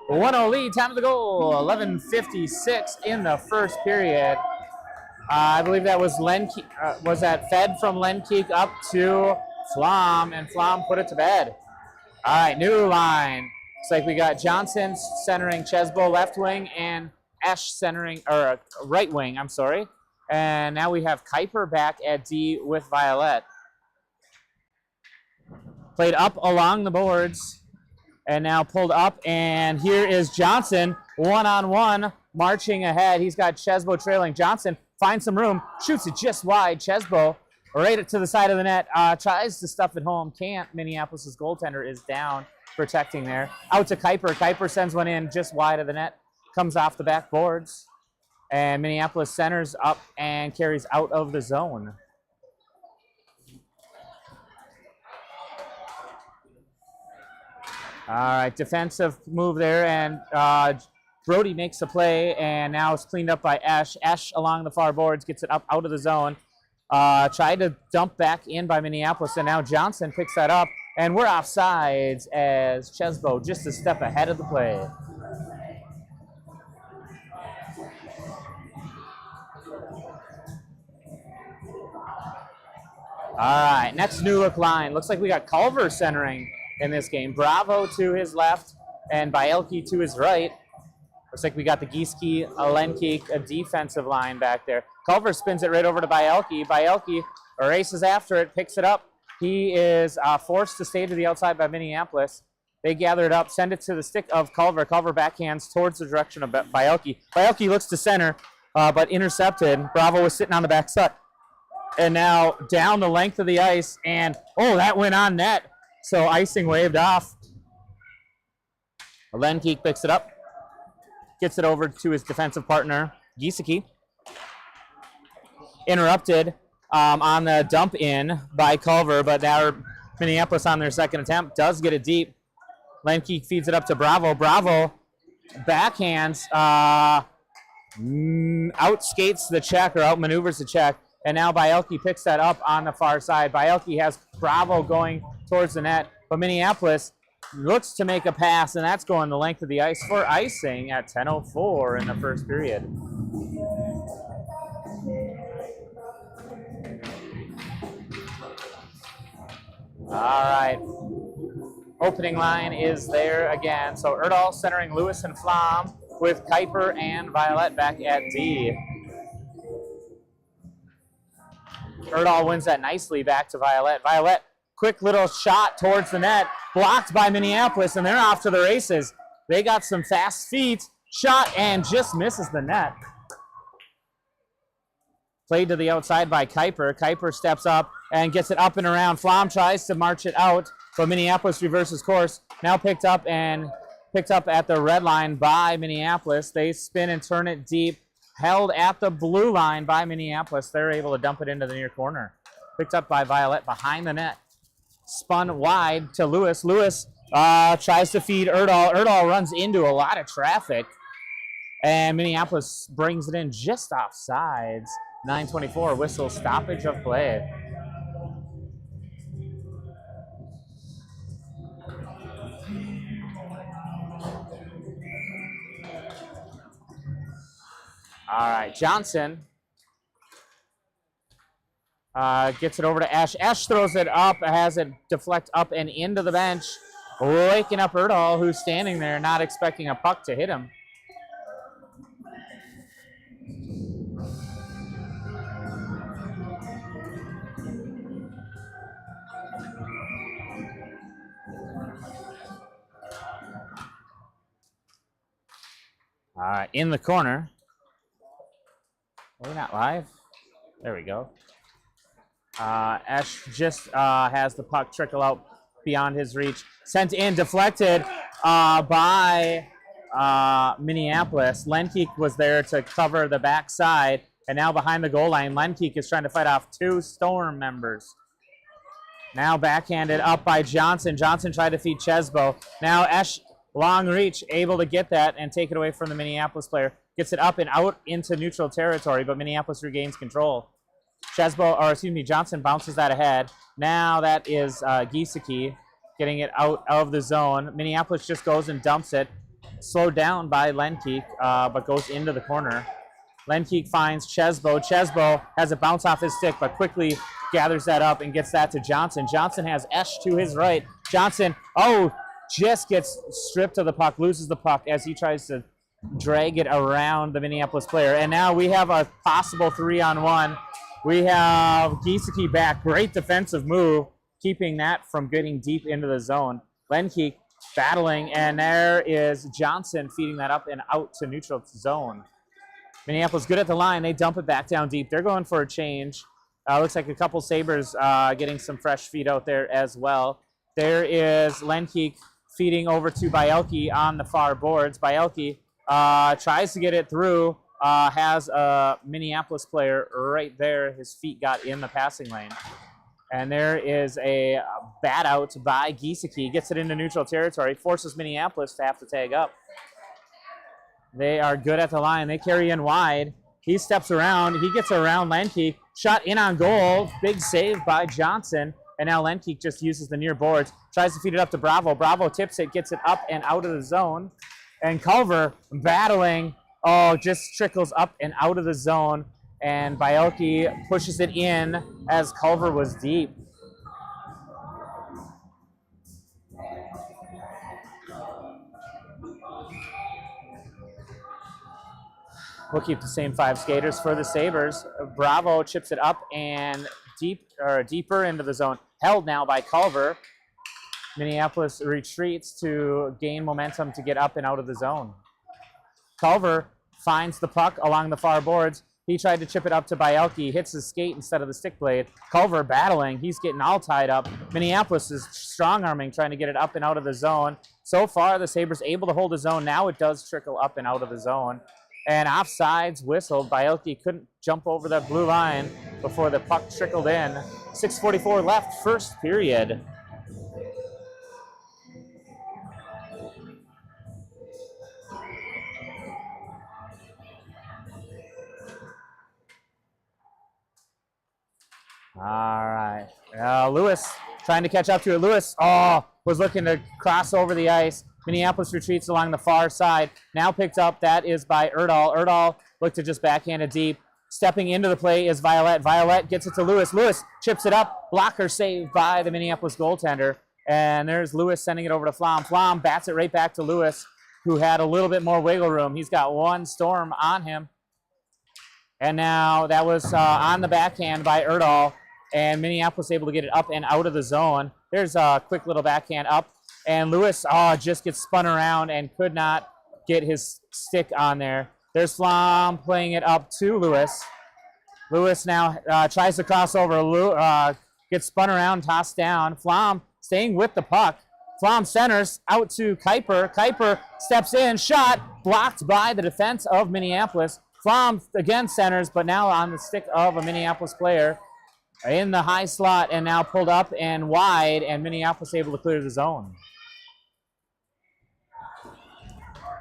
A 1-0 lead, time of the goal, 11:56 in the first period. I believe that was Lenkeek, was that fed from Lenkeek up to Flom, and Flom put it to bed. All right, new line. Looks like we got Johnson centering Chesbo left wing and Esch centering, or right wing, I'm sorry. And now we have Kuiper back at D with Violet. Played up along the boards and now pulled up. And here is Johnson, one-on-one, marching ahead. He's got Chesbo trailing. Johnson finds some room, shoots it just wide. Chesbo right to the side of the net, tries to stuff it home, can't. Minneapolis' goaltender is down, protecting there. Out to Kuiper. Kuiper sends one in just wide of the net, comes off the back boards, and Minneapolis centers up and carries out of the zone. All right, defensive move there, and Brody makes a play, and now it's cleaned up by Esch. Esch along the far boards gets it up out of the zone. Tried to dump back in by Minneapolis, and now Johnson picks that up, and we're offsides as Chesbo just a step ahead of the play. All right, next new look line. Looks like we got Culver centering in this game. Bravo to his left and Bielke to his right. Looks like we got the Giesecke, Lenkeek, a defensive line back there. Culver spins it right over to Bielke. Bielke races after it, picks it up. He is forced to stay to the outside by Minneapolis. They gather it up, send it to the stick of Culver. Culver backhands towards the direction of Bielke. Bielke looks to center, but intercepted. Bravo was sitting on the backside. And now down the length of the ice, and that went on net. So icing waved off. Lenkeek picks it up, gets it over to his defensive partner, Giesecke. Interrupted on the dump in by Culver, but now Minneapolis on their second attempt does get it deep. Lenkeek feeds it up to Bravo. Bravo backhands, outskates the check or outmaneuvers the check. And now Bielke picks that up on the far side. Bielke has Bravo going towards the net, but Minneapolis looks to make a pass, and that's going the length of the ice for icing at 10:04 in the first period. All right. Opening line is there again. So Erdahl centering Lewis and Flom with Kuiper and Violet back at D. Erdahl wins that nicely back to Violet. Violet, quick little shot towards the net, blocked by Minneapolis, and they're off to the races. They got some fast feet, shot, and just misses the net. Played to the outside by Kuiper. Kuiper steps up and gets it up and around. Flom tries to march it out, but Minneapolis reverses course. Now picked up at the red line by Minneapolis. They spin and turn it deep. Held at the blue line by Minneapolis. They're able to dump it into the near corner. Picked up by Violet behind the net. spun wide to Lewis. Lewis tries to feed Erdahl. Erdahl runs into a lot of traffic, and Minneapolis brings it in just off sides. 9:24, whistle, stoppage of play. All right, Johnson gets it over to Ash. Ash throws it up, has it deflect up and into the bench, waking up Erdahl, who's standing there not expecting a puck to hit him. All right, in the corner. Are we not live? There we go. Ash just has the puck trickle out beyond his reach. Sent in, deflected by Minneapolis. Lenkeek was there to cover the backside, and now behind the goal line, Lenkeek is trying to fight off two Storm members. Now backhanded up by Johnson. Johnson tried to feed Chesbo. Now Ash, long reach, able to get that and take it away from the Minneapolis player. Gets it up and out into neutral territory, but Minneapolis regains control. Johnson bounces that ahead. Now that is Giesecke getting it out of the zone. Minneapolis just goes and dumps it. Slowed down by Lenkeek, but goes into the corner. Lenkeek finds Chesbo. Chesbo has a bounce off his stick, but quickly gathers that up and gets that to Johnson. Johnson has Esch to his right. Johnson, just gets stripped of the puck, loses the puck as he tries to drag it around the Minneapolis player. And now we have a possible 3-on-1. We have Giesecke back. Great defensive move, keeping that from getting deep into the zone. Lenkeek battling, and there is Johnson feeding that up and out to neutral zone. Minneapolis good at the line. They dump it back down deep. They're going for a change. Looks like a couple Sabres getting some fresh feed out there as well. There is Lenkeek feeding over to Bielke on the far boards. Bielke tries to get it through, has a Minneapolis player right there. His feet got in the passing lane. And there is a bat out by Giesecke. Gets it into neutral territory, forces Minneapolis to have to tag up. They are good at the line. They carry in wide. He steps around. He gets around Lenkeek. Shot in on goal. Big save by Johnson. And now Lenkeek just uses the near boards. Tries to feed it up to Bravo. Bravo tips it, gets it up and out of the zone. And Culver battling. Just trickles up and out of the zone. And Bielke pushes it in as Culver was deep. We'll keep the same 5 skaters for the Sabres. Bravo chips it up and deeper into the zone. Held now by Culver. Minneapolis retreats to gain momentum to get up and out of the zone. Culver finds the puck along the far boards. He tried to chip it up to Bielke. Hits his skate instead of the stick blade. Culver battling. He's getting all tied up. Minneapolis is strong-arming, trying to get it up and out of the zone. So far, the Sabres able to hold the zone. Now it does trickle up and out of the zone. And offsides whistled. Bielke couldn't jump over that blue line before the puck trickled in. 6:44 left, first period. All right. Lewis trying to catch up to it. Lewis was looking to cross over the ice. Minneapolis retreats along the far side. Now picked up. That is by Erdahl. Erdahl looked to just backhand it deep. Stepping into the play is Violet. Violet gets it to Lewis. Lewis chips it up. Blocker saved by the Minneapolis goaltender. And there's Lewis sending it over to Flom. Flom bats it right back to Lewis, who had a little bit more wiggle room. He's got one Storm on him. And now that was on the backhand by Erdahl. And Minneapolis able to get it up and out of the zone. There's a quick little backhand up. And Lewis just gets spun around and could not get his stick on there. There's Flom playing it up to Lewis. Lewis now tries to cross over. Gets spun around, tossed down. Flom staying with the puck. Flom centers out to Kuiper. Kuiper steps in, shot, blocked by the defense of Minneapolis. Flom again centers, but now on the stick of a Minneapolis player. in the high slot and now pulled up and wide, and Minneapolis able to clear the zone.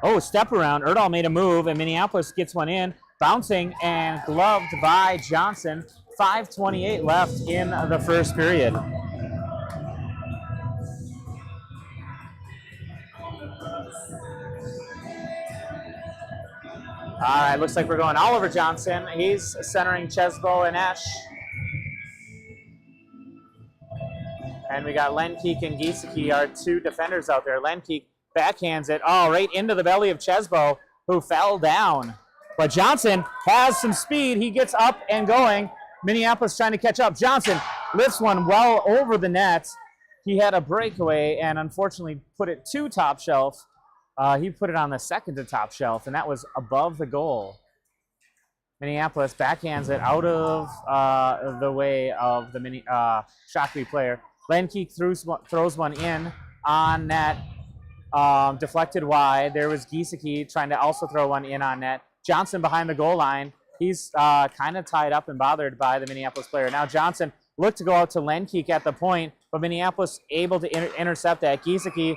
Oh, step around. Erdahl made a move, and Minneapolis gets one in. Bouncing and gloved by Johnson. 5:28 left in the first period. All right, looks like we're going Oliver Johnson. He's centering Chesbo and Esch. And we got Lenkeek and Giesecke, our two defenders out there. Lenkeek backhands it, right into the belly of Chesbo, who fell down. But Johnson has some speed. He gets up and going. Minneapolis trying to catch up. Johnson lifts one well over the net. He had a breakaway and unfortunately put it to top shelf. He put it on the second to top shelf, and that was above the goal. Minneapolis backhands it out of the way of the Shakopee player. Lenkeek throws one in on net, deflected wide. There was Giesecke trying to also throw one in on net. Johnson behind the goal line. He's kind of tied up and bothered by the Minneapolis player. Now Johnson looked to go out to Lenkeek at the point, but Minneapolis able to intercept that. Giesecke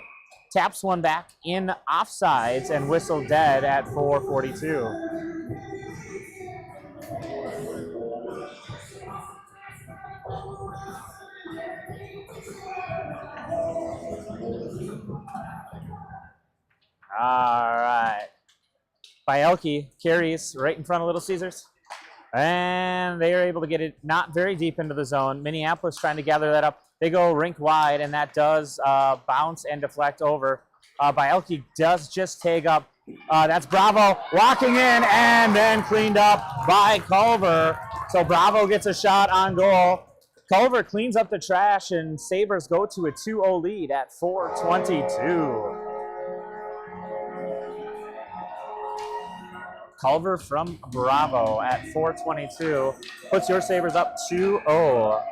taps one back in offsides and whistled dead at 4:42. All right. Bielke carries right in front of Little Caesars. And they are able to get it not very deep into the zone. Minneapolis trying to gather that up. They go rink wide, and that does bounce and deflect over. Bielke does just tag up. That's Bravo walking in and then cleaned up by Culver. So Bravo gets a shot on goal. Culver cleans up the trash, and Sabres go to a 2-0 lead at 4:22. Culver from Bravo at 4:22 puts your Sabres up 2-0.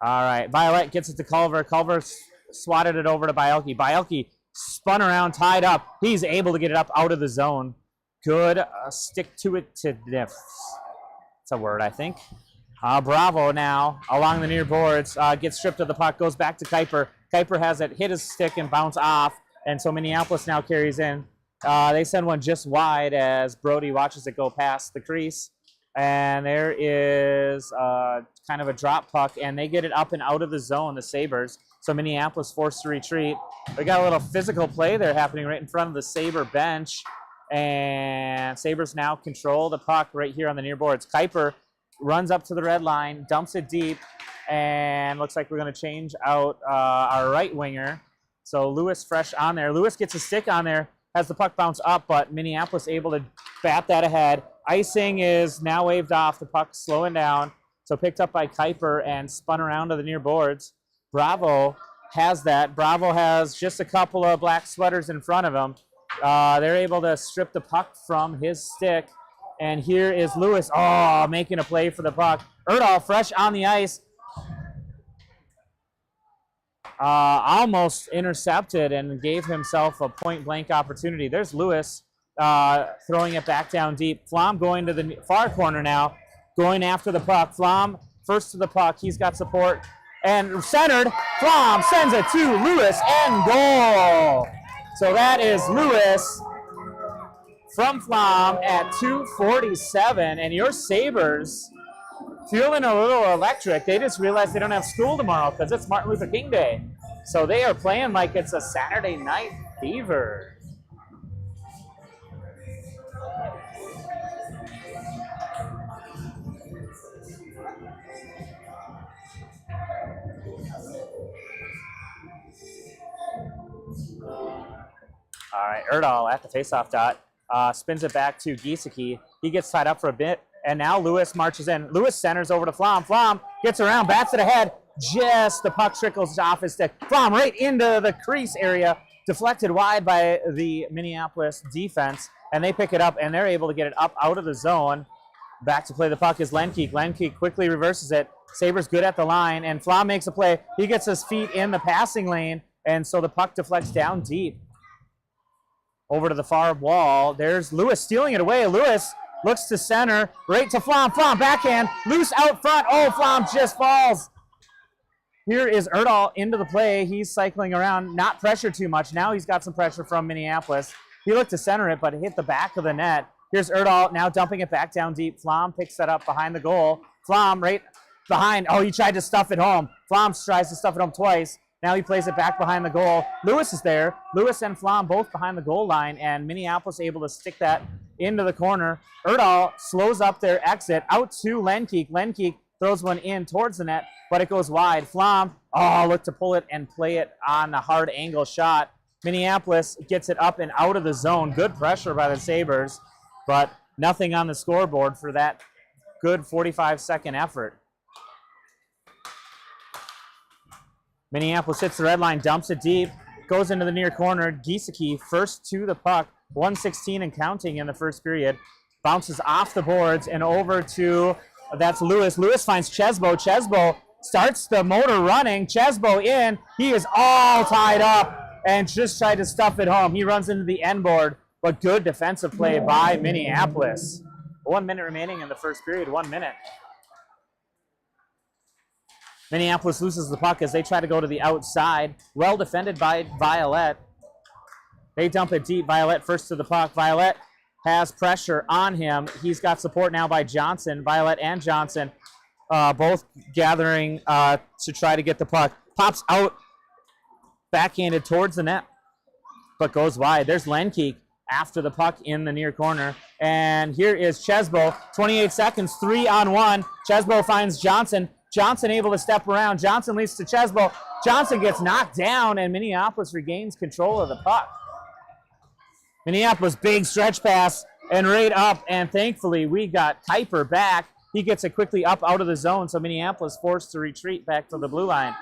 All right, Violet gets it to Culver. Culver swatted it over to Bielke. Bielke spun around, tied up. He's able to get it up out of the zone. Good stick to it to Niffs. That's a word, I think. Bravo now along the near boards gets stripped of the puck, goes back to Kuiper. Kuiper has it hit his stick and bounce off. And so Minneapolis now carries in. They send one just wide as Brody watches it go past the crease. And there is kind of a drop puck, and they get it up and out of the zone, the Sabres. So Minneapolis forced to retreat. We got a little physical play there happening right in front of the Sabre bench. And Sabres now control the puck right here on the near boards. Kuiper runs up to the red line, dumps it deep, and looks like we're going to change out our right winger. So Lewis fresh on there. Lewis gets a stick on there, has the puck bounce up, but Minneapolis able to bat that ahead. Icing is now waved off. The puck slowing down. So picked up by Kuiper and spun around to the near boards. Bravo has that. Bravo has just a couple of black sweaters in front of him. They're able to strip the puck from his stick. And here is Lewis, making a play for the puck. Erdahl fresh on the ice. Almost intercepted and gave himself a point-blank opportunity. There's Lewis throwing it back down deep. Flom going to the far corner now, going after the puck. Flom first to the puck. He's got support. And centered. Flom sends it to Lewis and goal. So that is Lewis from Flom at 2:47. And your Sabres feeling a little electric. They just realized they don't have school tomorrow because it's Martin Luther King Day. So they are playing like it's a Saturday night fever. All right, Erdahl at the faceoff dot. Spins it back to Giesecke. He gets tied up for a bit. And now Lewis marches in. Lewis centers over to Flom. Flom gets around, bats it ahead. Just the puck trickles off his stick. Flom right into the crease area. Deflected wide by the Minneapolis defense. And they pick it up, and they're able to get it up out of the zone. Back to play the puck is Lenkeek. Lenkeek quickly reverses it. Sabres good at the line, and Flom makes a play. He gets his feet in the passing lane, and so the puck deflects down deep. Over to the far wall. There's Lewis stealing it away. Lewis looks to center, right to Flom. Flom backhand, loose out front. Oh, Flom just falls. Here is Erdahl into the play. He's cycling around, not pressured too much. Now he's got some pressure from Minneapolis. He looked to center it, but it hit the back of the net. Here's Erdahl now dumping it back down deep. Flom picks that up behind the goal. Flom right behind. Oh, he tried to stuff it home. Flom tries to stuff it home twice. Now he plays it back behind the goal. Lewis is there. Lewis and Flom both behind the goal line, and Minneapolis able to stick that into the corner. Erdahl slows up their exit out to Lenkeek. Lenkeek throws one in towards the net, but it goes wide. Flom, look to pull it and play it on a hard angle shot. Minneapolis gets it up and out of the zone. Good pressure by the Sabres, but nothing on the scoreboard for that good 45-second effort. Minneapolis hits the red line, dumps it deep, goes into the near corner. Giesecke first to the puck, 1:16 and counting in the first period. Bounces off the boards and over to, that's Lewis. Lewis finds Chesbo. Chesbo starts the motor running. Chesbo in. He is all tied up and just tried to stuff it home. He runs into the end board, but good defensive play by Minneapolis. 1 minute remaining in the first period, 1 minute. Minneapolis loses the puck as they try to go to the outside. Well defended by Violet. They dump it deep. Violet first to the puck. Violet has pressure on him. He's got support now by Johnson. Violet and Johnson both gathering to try to get the puck. Pops out, backhanded towards the net, but goes wide. There's Lenkeek after the puck in the near corner. And here is Chesbo. 28 seconds, 3-on-1. Chesbo finds Johnson. Johnson able to step around. Johnson leads to Chesbo. Johnson gets knocked down, and Minneapolis regains control of the puck. Minneapolis, big stretch pass, and right up, and thankfully we got Kuiper back. He gets it quickly up out of the zone, so Minneapolis forced to retreat back to the blue line.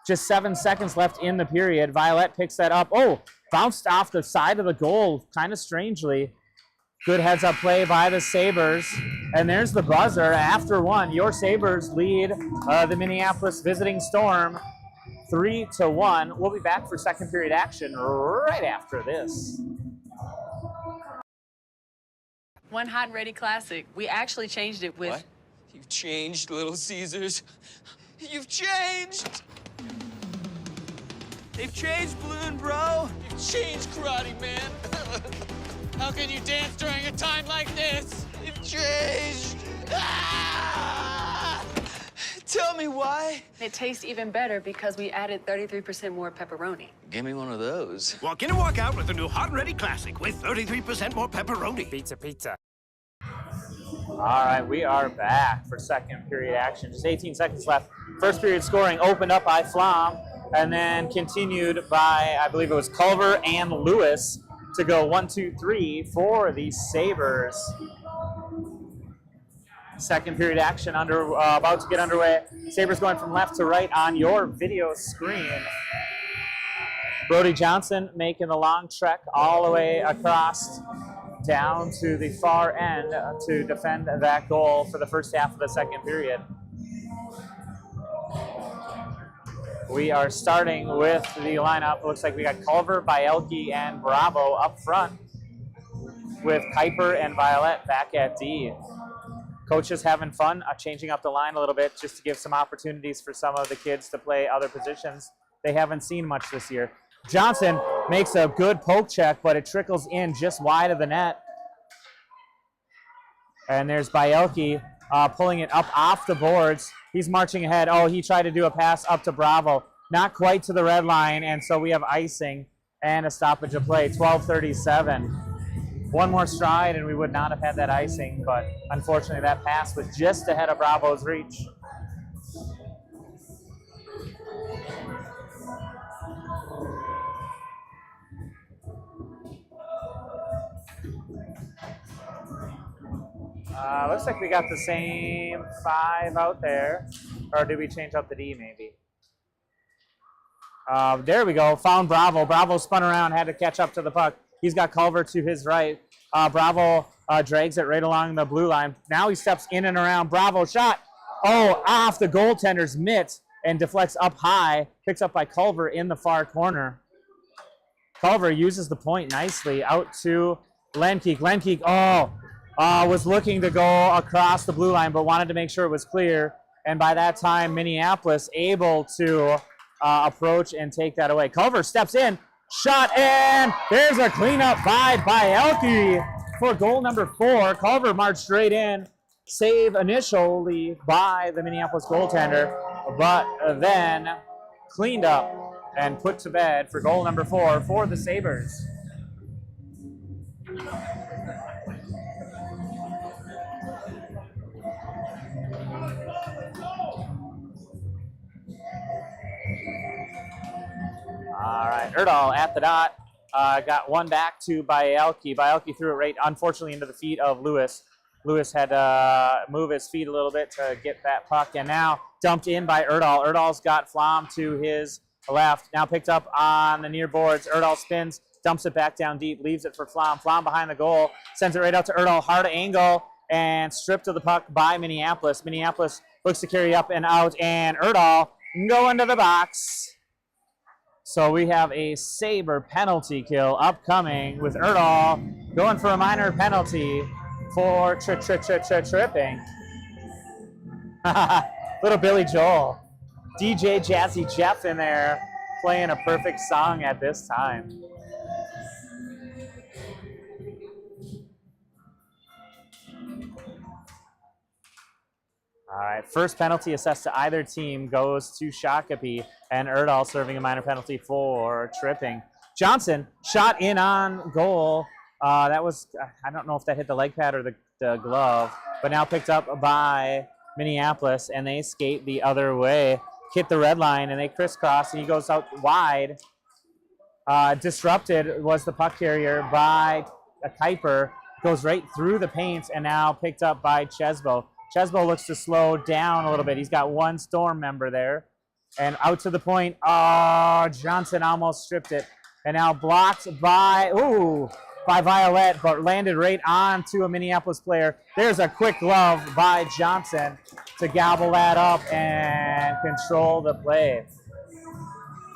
Just 7 seconds left in the period. Violet picks that up. Oh, bounced off the side of the goal, kind of strangely. Good heads-up play by the Sabres. And there's the buzzer. After one, your Sabres lead the Minneapolis Visiting Storm 3-1. We'll be back for second period action right after this. One Hot and Ready Classic. We actually changed it with... What? You've changed, Little Caesars. You've changed! They've changed, Balloon Bro. You've changed, Karate Man. How can you dance during a time like this? You've changed. Ah! Tell me why. It tastes even better because we added 33% more pepperoni. Give me one of those. Walk in and walk out with the new Hot and Ready Classic with 33% more pepperoni. Pizza. All right, we are back for second period action. Just 18 seconds left. First period scoring opened up by Flom and then continued by, I believe it was Culver and Lewis to go 1, 2, 3 for the Sabres. Second period action about to get underway. Sabres going from left to right on your video screen. Brody Johnson making the long trek all the way across down to the far end to defend that goal for the first half of the second period. We are starting with the lineup. It looks like we got Culver, Bielke, and Bravo up front with Kuiper and Violet back at D. Coaches having fun changing up the line a little bit just to give some opportunities for some of the kids to play other positions they haven't seen much this year. Johnson makes a good poke check, but it trickles in just wide of the net. And there's Bielke pulling it up off the boards. He's marching ahead. Oh, he tried to do a pass up to Bravo. Not quite to the red line, and so we have icing and a stoppage of play, 12:37. One more stride, and we would not have had that icing, but unfortunately that pass was just ahead of Bravo's reach. Looks like we got the same 5 out there. Or did we change up the D maybe? There we go. Found Bravo. Bravo spun around, had to catch up to the puck. He's got Culver to his right. Bravo drags it right along the blue line. Now he steps in and around. Bravo shot. Oh, off the goaltender's mitt and deflects up high. Picks up by Culver in the far corner. Culver uses the point nicely out to Lenkeek. Lenkeek, was looking to go across the blue line, but wanted to make sure it was clear. And by that time, Minneapolis able to approach and take that away. Culver steps in, shot, and there's a cleanup by Bielke for goal number 4. Culver marched straight in, save initially by the Minneapolis goaltender, but then cleaned up and put to bed for goal number 4 for the Sabres. All right, Erdahl at the dot. Got one back to Bielke. Bielke threw it right, unfortunately, into the feet of Lewis. Lewis had to move his feet a little bit to get that puck, and now dumped in by Erdahl. Erdahl's got Flom to his left, now picked up on the near boards. Erdahl spins, dumps it back down deep, leaves it for Flom. Flom behind the goal, sends it right out to Erdahl. Hard angle, and stripped of the puck by Minneapolis. Minneapolis looks to carry up and out, and Erdahl going to the box. So we have a Sabre penalty kill upcoming with Erdahl going for a minor penalty for tripping. Little Billy Joel. DJ Jazzy Jeff in there playing a perfect song at this time. All right, first penalty assessed to either team goes to Shakopee, and Erdahl serving a minor penalty for tripping. Johnson shot in on goal. That was, I don't know if that hit the leg pad or the glove, but now picked up by Minneapolis, and they skate the other way, hit the red line, and they crisscross, and he goes out wide. Disrupted was the puck carrier by a Kuiper, goes right through the paint, and now picked up by Chesbo. Chesbo looks to slow down a little bit. He's got one Storm member there. And out to the point. Oh, Johnson almost stripped it. And now blocked by Violet, but landed right onto a Minneapolis player. There's a quick glove by Johnson to gobble that up and control the play.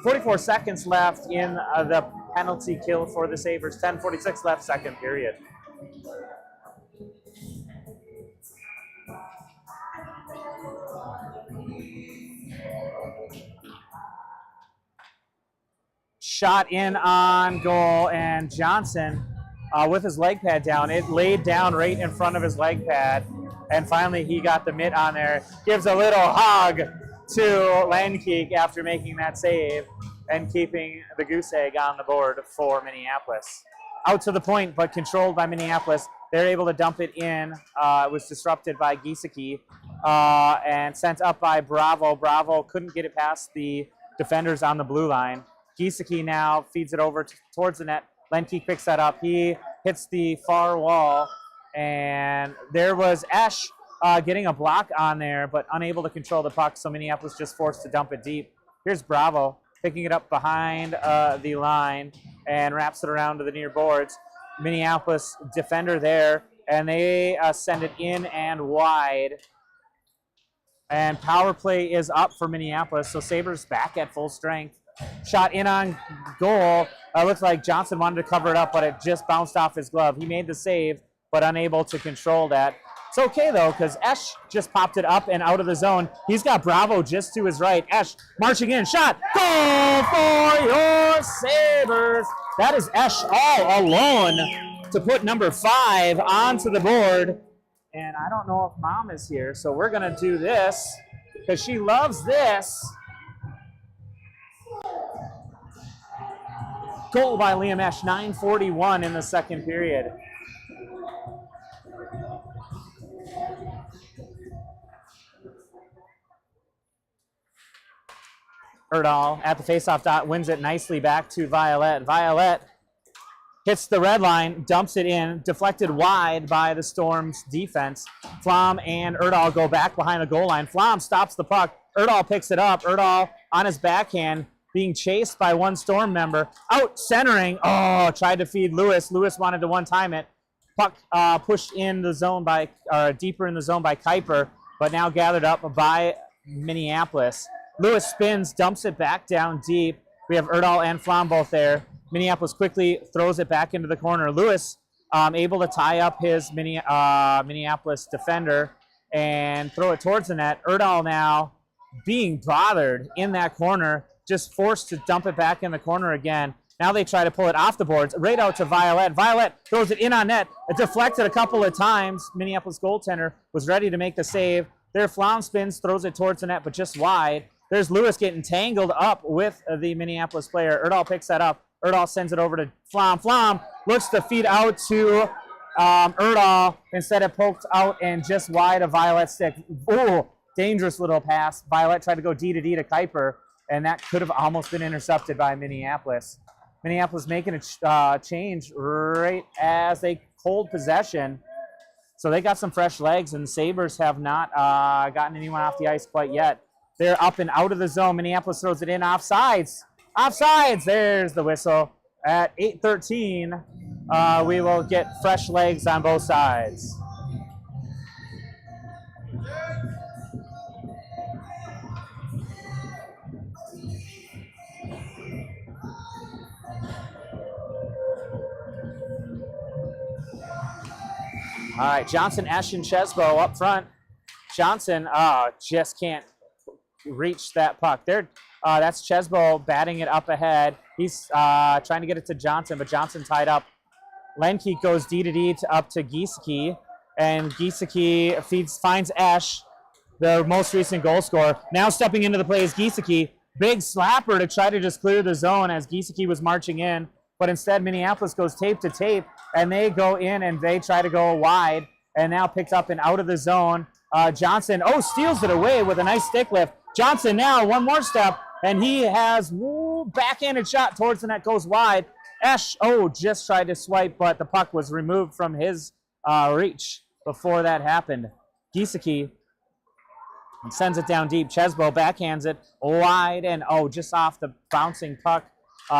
44 seconds left in the penalty kill for the Sabres. 10:46 left, second period. Shot in on goal, and Johnson with his leg pad down. It laid down right in front of his leg pad, and finally he got the mitt on there. Gives a little hug to Landkeek after making that save and keeping the goose egg on the board for Minneapolis. Out to the point, but controlled by Minneapolis. They're able to dump it in. It was disrupted by Giesecke and sent up by Bravo. Bravo couldn't get it past the defenders on the blue line. Giesecke now feeds it over towards the net. Landkeek picks that up. He hits the far wall, and there was Esch getting a block on there, but unable to control the puck, so Minneapolis just forced to dump it deep. Here's Bravo picking it up behind the line and wraps it around to the near boards. Minneapolis defender there, and they send it in and wide. And power play is up for Minneapolis, so Sabres back at full strength. Shot in on goal. Looks like Johnson wanted to cover it up, but it just bounced off his glove. He made the save, but unable to control that. It's okay, though, because Esch just popped it up and out of the zone. He's got Bravo just to his right. Esch marching in. Shot. Goal for your Sabres. That is Esch all alone to put number 5 onto the board. And I don't know if Mom is here, so we're going to do this because she loves this. Goal by Liam Esch, 9:41 in the second period. Erdahl at the faceoff dot wins it nicely back to Violet. Violet hits the red line, dumps it in, deflected wide by the Storm's defense. Flom and Erdahl go back behind the goal line. Flom stops the puck. Erdahl picks it up. Erdahl on his backhand, being chased by one Storm member. Out centering. Oh, tried to feed Lewis. Lewis wanted to one-time it. Puck pushed in the zone by, deeper in the zone by Kuiper, but now gathered up by Minneapolis. Lewis spins, dumps it back down deep. We have Erdahl and Flom both there. Minneapolis quickly throws it back into the corner. Lewis able to tie up his Minneapolis defender and throw it towards the net. Erdahl now being bothered in that corner, just forced to dump it back in the corner again. Now they try to pull it off the boards, right out to Violet. Violet throws it in on net. It deflected a couple of times. Minneapolis goaltender was ready to make the save. There, Flom spins, throws it towards the net, but just wide. There's Lewis getting tangled up with the Minneapolis player. Erdahl picks that up. Erdahl sends it over to Flom. Flom looks to feed out to Erdahl. Instead, it poked out and just wide of Violet's stick. Ooh, dangerous little pass. Violet tried to go D to D to Kuiper, and that could have almost been intercepted by Minneapolis. Minneapolis making a change right as they hold possession. So they got some fresh legs, and the Sabres have not gotten anyone off the ice quite yet. They're up and out of the zone. Minneapolis throws it in offsides. Offsides! There's the whistle. At 8:13, we will get fresh legs on both sides. All right, Johnson, Esch, and Chesbo up front. Johnson just can't reach that puck. That's Chesbo batting it up ahead. He's trying to get it to Johnson, but Johnson tied up. Lenke goes D to D up to Giesecke, and Giesecke finds Esch, the most recent goal scorer. Now stepping into the play is Giesecke. Big slapper to try to just clear the zone as Giesecke was marching in, but instead Minneapolis goes tape to tape, and they go in and they try to go wide, and now picked up and out of the zone. Johnson, steals it away with a nice stick lift. Johnson now, one more step, and he has backhanded shot towards the net, goes wide. Esch, just tried to swipe, but the puck was removed from his reach before that happened. Giesecke sends it down deep. Chesbo backhands it wide, and just off the bouncing puck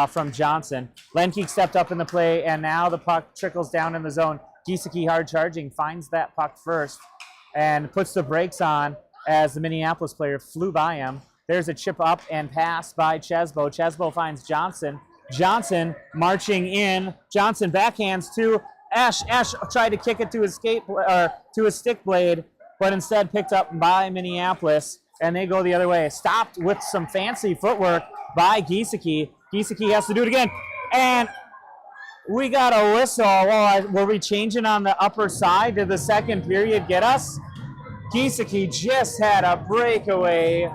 from Johnson. Lenke stepped up in the play, and now the puck trickles down in the zone. Giesecke hard charging, finds that puck first, and puts the brakes on as the Minneapolis player flew by him. There's a chip up and pass by Chesbo. Chesbo finds Johnson. Johnson marching in. Johnson backhands to Esch. Esch tried to kick it to his to his stick blade, but instead picked up by Minneapolis, and they go the other way. Stopped with some fancy footwork by Giesecke. Giesecke has to do it again, and we got a whistle. Were we changing on the upper side? Did the second period get us? Giesecke just had a breakaway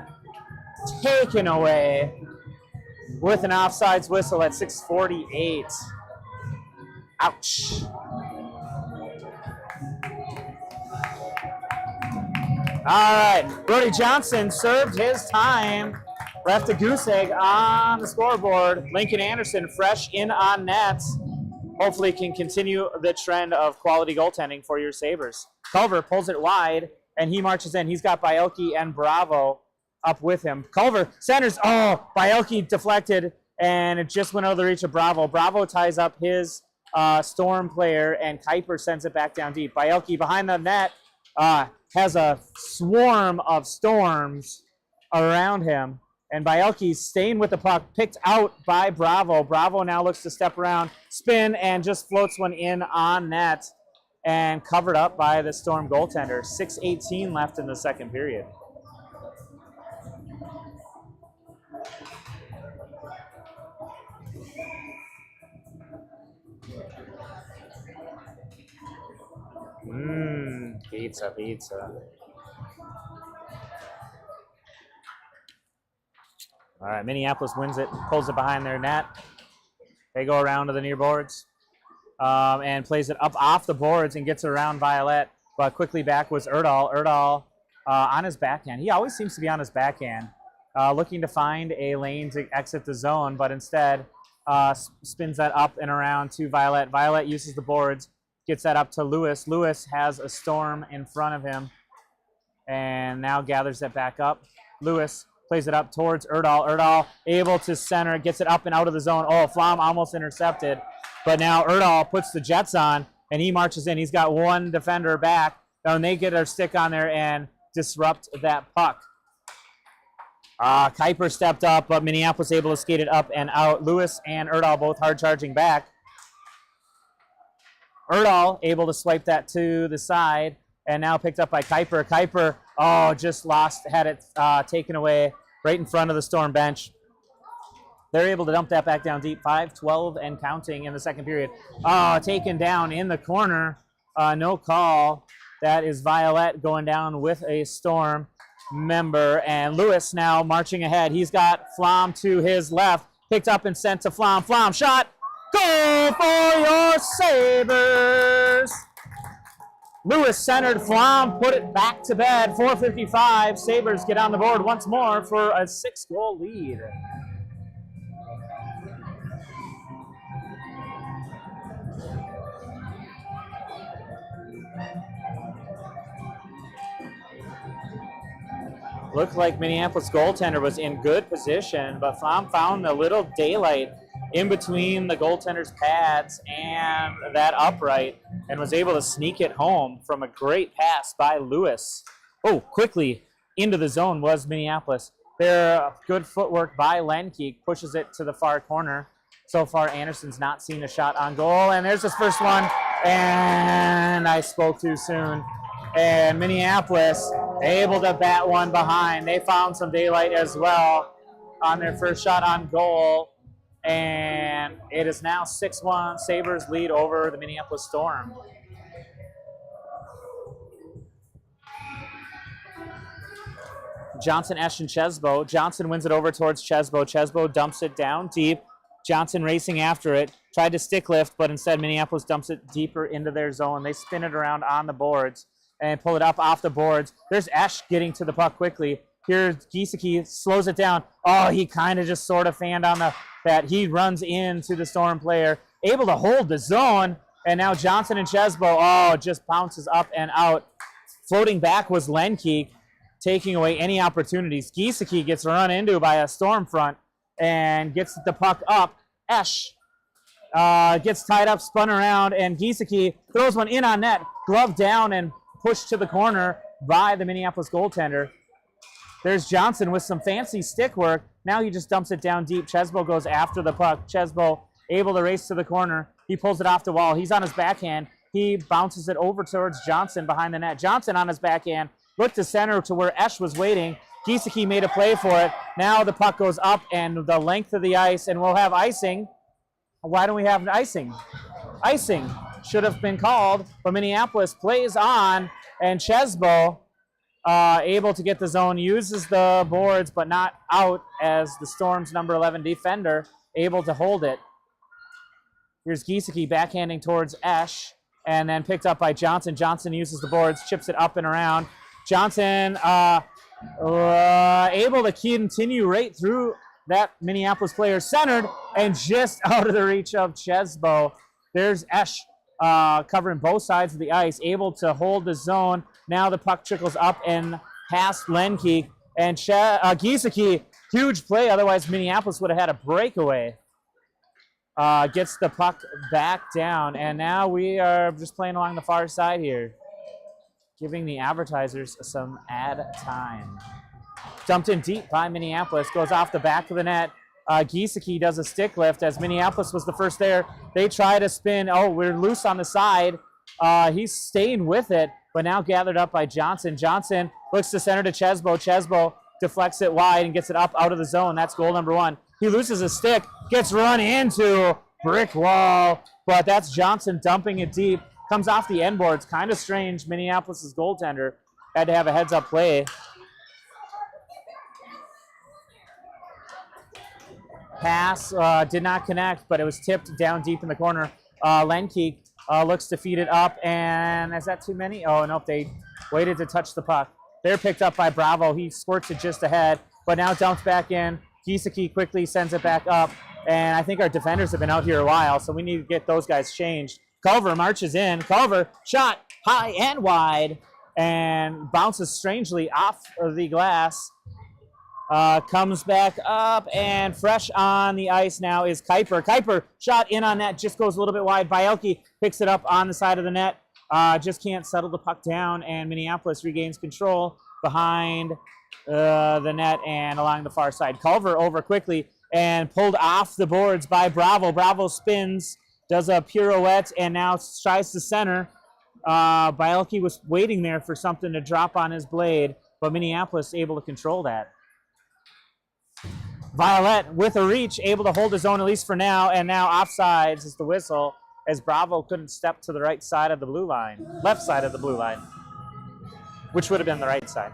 taken away with an offsides whistle at 6:48. Ouch. All right, Brody Johnson served his time. Left a goose egg on the scoreboard. Lincoln Anderson fresh in on nets. Hopefully can continue the trend of quality goaltending for your Sabres. Culver pulls it wide, and he marches in. He's got Bielke and Bravo up with him. Culver centers. Bielke deflected, and it just went out of the reach of Bravo. Bravo ties up his Storm player, and Kuiper sends it back down deep. Bielke behind the net has a swarm of Storms around him, and Bielke's staying with the puck, picked out by Bravo. Bravo now looks to step around, spin, and just floats one in on net, and covered up by the Storm goaltender. 6:18 left in the second period. Pizza. All right, Minneapolis wins it, pulls it behind their net. They go around to the near boards and plays it up off the boards and gets it around Violet, but quickly back was Erdahl. Erdahl on his backhand. He always seems to be on his backhand, looking to find a lane to exit the zone, but instead spins that up and around to Violet. Violet uses the boards, gets that up to Lewis. Lewis has a Storm in front of him and now gathers it back up. Lewis plays it up towards Erdahl. Erdahl able to center, gets it up and out of the zone. Flom almost intercepted, but now Erdahl puts the Jets on, and he marches in. He's got one defender back, and they get their stick on there and disrupt that puck. Kuiper stepped up, but Minneapolis able to skate it up and out. Lewis and Erdahl both hard charging back. Erdahl able to swipe that to the side, and now picked up by Kuiper. Kuiper, just lost, had it taken away right in front of the Storm bench. They're able to dump that back down deep, 5-12 and counting in the second period. Taken down in the corner, no call. That is Violet going down with a Storm member, and Lewis now marching ahead. He's got Flom to his left, picked up and sent to Flom. Flom shot, goal for your Sabres! Lewis centered, Flom put it back to bed, 4:55. Sabres get on the board once more for a 6-goal lead. Looked like Minneapolis goaltender was in good position, but Flom found a little daylight in between the goaltender's pads and that upright and was able to sneak it home from a great pass by Lewis. Quickly into the zone was Minneapolis. Their good footwork by Lenkeek pushes it to the far corner. So far, Anderson's not seen a shot on goal, and there's his first one, and I spoke too soon. And Minneapolis able to bat one behind. They found some daylight as well on their first shot on goal. And it is now 6-1. Sabres lead over the Minneapolis Storm. Johnson, Esch, and Chesbo. Johnson wins it over towards Chesbo. Chesbo dumps it down deep. Johnson racing after it. Tried to stick lift, but instead Minneapolis dumps it deeper into their zone. They spin it around on the boards and pull it up off the boards. There's Esch getting to the puck quickly. Here's Giesecke, slows it down. He kind of just sort of fanned on that. He runs into the Storm player, able to hold the zone, and now Johnson and Chesbo, just bounces up and out. Floating back was Lenkeek, taking away any opportunities. Giesecke gets run into by a Storm front and gets the puck up. Esch gets tied up, spun around, and Giesecke throws one in on net, glove down and pushed to the corner by the Minneapolis goaltender. There's Johnson with some fancy stick work. Now he just dumps it down deep. Chesbo goes after the puck. Chesbo able to race to the corner. He pulls it off the wall. He's on his backhand. He bounces it over towards Johnson behind the net. Johnson on his backhand. Looked to center to where Esch was waiting. Giesecke made a play for it. Now the puck goes up and the length of the ice, and we'll have icing. Why don't we have icing? Icing should have been called, but Minneapolis plays on, and Chesbo able to get the zone, uses the boards, but not out as the Storm's number 11 defender, able to hold it. Here's Giesecke backhanding towards Esch, and then picked up by Johnson. Johnson uses the boards, chips it up and around. Johnson able to continue right through that Minneapolis player, centered, and just out of the reach of Chesbo. There's Esch covering both sides of the ice, able to hold the zone. Now the puck trickles up and past Lenkeek, and Giesecke, huge play, otherwise Minneapolis would have had a breakaway. Gets the puck back down, and now we are just playing along the far side here, giving the advertisers some ad time. Dumped in deep by Minneapolis, goes off the back of the net. Giesecke does a stick lift as Minneapolis was the first there. They try to spin. We're loose on the side. He's staying with it, but now gathered up by Johnson. Johnson looks to center to Chesbo. Chesbo deflects it wide and gets it up out of the zone. That's goal number 1. He loses a stick, gets run into brick wall, but that's Johnson dumping it deep. Comes off the end boards. Kind of strange. Minneapolis' goaltender had to have a heads-up play. Pass did not connect, but it was tipped down deep in the corner. Lenkeek looks to feed it up, and is that too many? Nope, they waited to touch the puck. They're picked up by Bravo. He squirts it just ahead, but now dumps back in. Giesecke quickly sends it back up, and I think our defenders have been out here a while, so we need to get those guys changed. Culver marches in. Culver shot high and wide, and bounces strangely off of the glass. Comes back up, and fresh on the ice now is Kuiper. Kuiper shot in on net, just goes a little bit wide. Bielke picks it up on the side of the net, just can't settle the puck down, and Minneapolis regains control behind the net and along the far side. Culver over quickly and pulled off the boards by Bravo. Bravo spins, does a pirouette and now tries to center. Bielke was waiting there for something to drop on his blade, but Minneapolis able to control that. Violet with a reach, able to hold his own at least for now, and now offsides is the whistle as Bravo couldn't step to the right side of the blue line, left side of the blue line, which would have been the right side.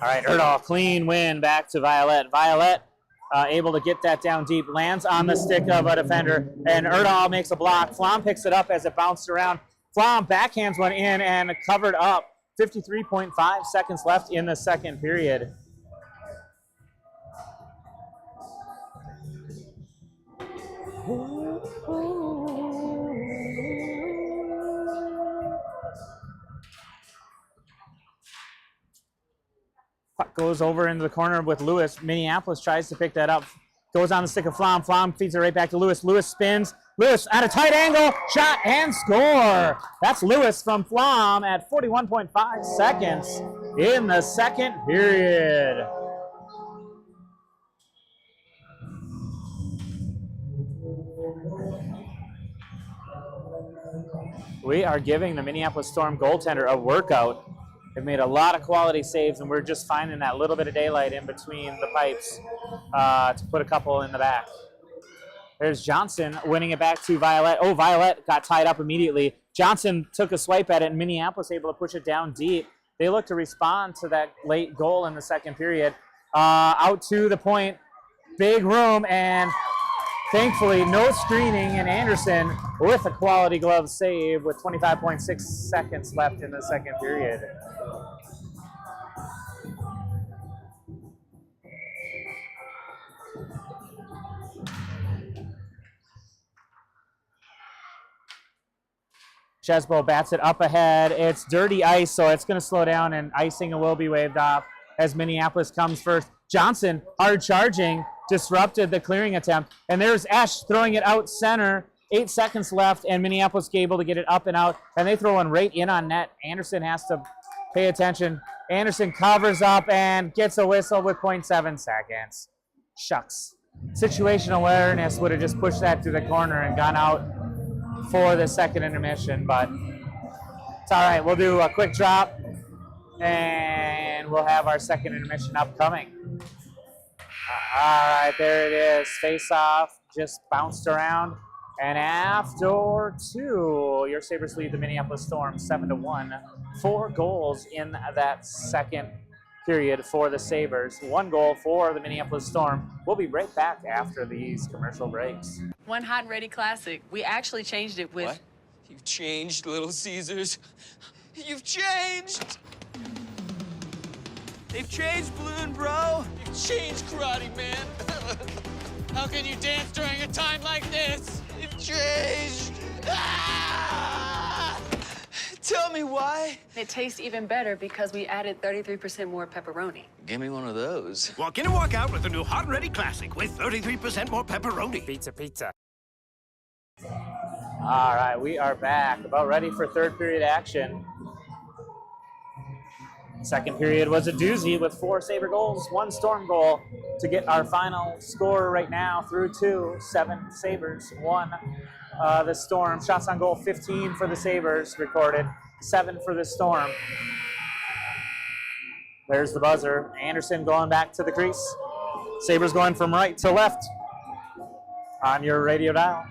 All right, Erdahl, clean win back to Violet. Violet able to get that down deep, lands on the stick of a defender, and Erdahl makes a block. Flom picks it up as it bounced around. Flom backhands one in and covered up. 53.5 seconds left in the second period. Puck goes over into the corner with Lewis. Minneapolis tries to pick that up. Goes on the stick of Flom. Flom feeds it right back to Lewis. Lewis spins. Lewis at a tight angle. Shot and score. That's Lewis from Flom at 41.5 seconds in the second period. We are giving the Minneapolis Storm goaltender a workout. They've made a lot of quality saves, and we're just finding that little bit of daylight in between the pipes to put a couple in the back. There's Johnson winning it back to Violet. Oh, Violet got tied up immediately. Johnson took a swipe at it, and Minneapolis able to push it down deep. They look to respond to that late goal in the second period. Out to the point, big room, and thankfully no screening, and Anderson with a quality glove save with 25.6 seconds left in the second period. Chesbo bats it up ahead. It's dirty ice, so it's going to slow down, and icing will be waved off as Minneapolis comes first. Johnson, hard charging, disrupted the clearing attempt. And there's Esch throwing it out center. 8 seconds left, and Minneapolis able to get it up and out, and they throw one right in on net. Anderson has to pay attention. Anderson covers up and gets a whistle with 0.7 seconds. Shucks. Situational awareness would have just pushed that to the corner and gone out for the second intermission, but it's all right. We'll do a quick drop, and we'll have our second intermission upcoming. All right, there it is. Face-off just bounced around, and after two, your Sabres lead the Minneapolis Storm 7-1. 4 goals in that second period for the Sabres. 1 goal for the Minneapolis Storm. We'll be right back after these commercial breaks. One hot and ready classic. We actually changed it with... What? You've changed, Little Caesars. You've changed! They've changed, Balloon Bro. You've changed, Karate Man. How can you dance during a time like this? You've changed. Ah! Tell me why. It tastes even better because we added 33% more pepperoni. Give me one of those. Walk in and walk out with the new Hot and Ready Classic with 33% more pepperoni. Pizza, pizza. All right, we are back. About ready for third period action. Second period was a doozy with 4 Sabre goals, 1 Storm goal to get our final score right now through 2. 7 Sabres, 1 the Storm. Shots on goal 15 for the Sabres recorded, 7 for the Storm. There's the buzzer. Anderson going back to the crease. Sabres going from right to left on your radio dial.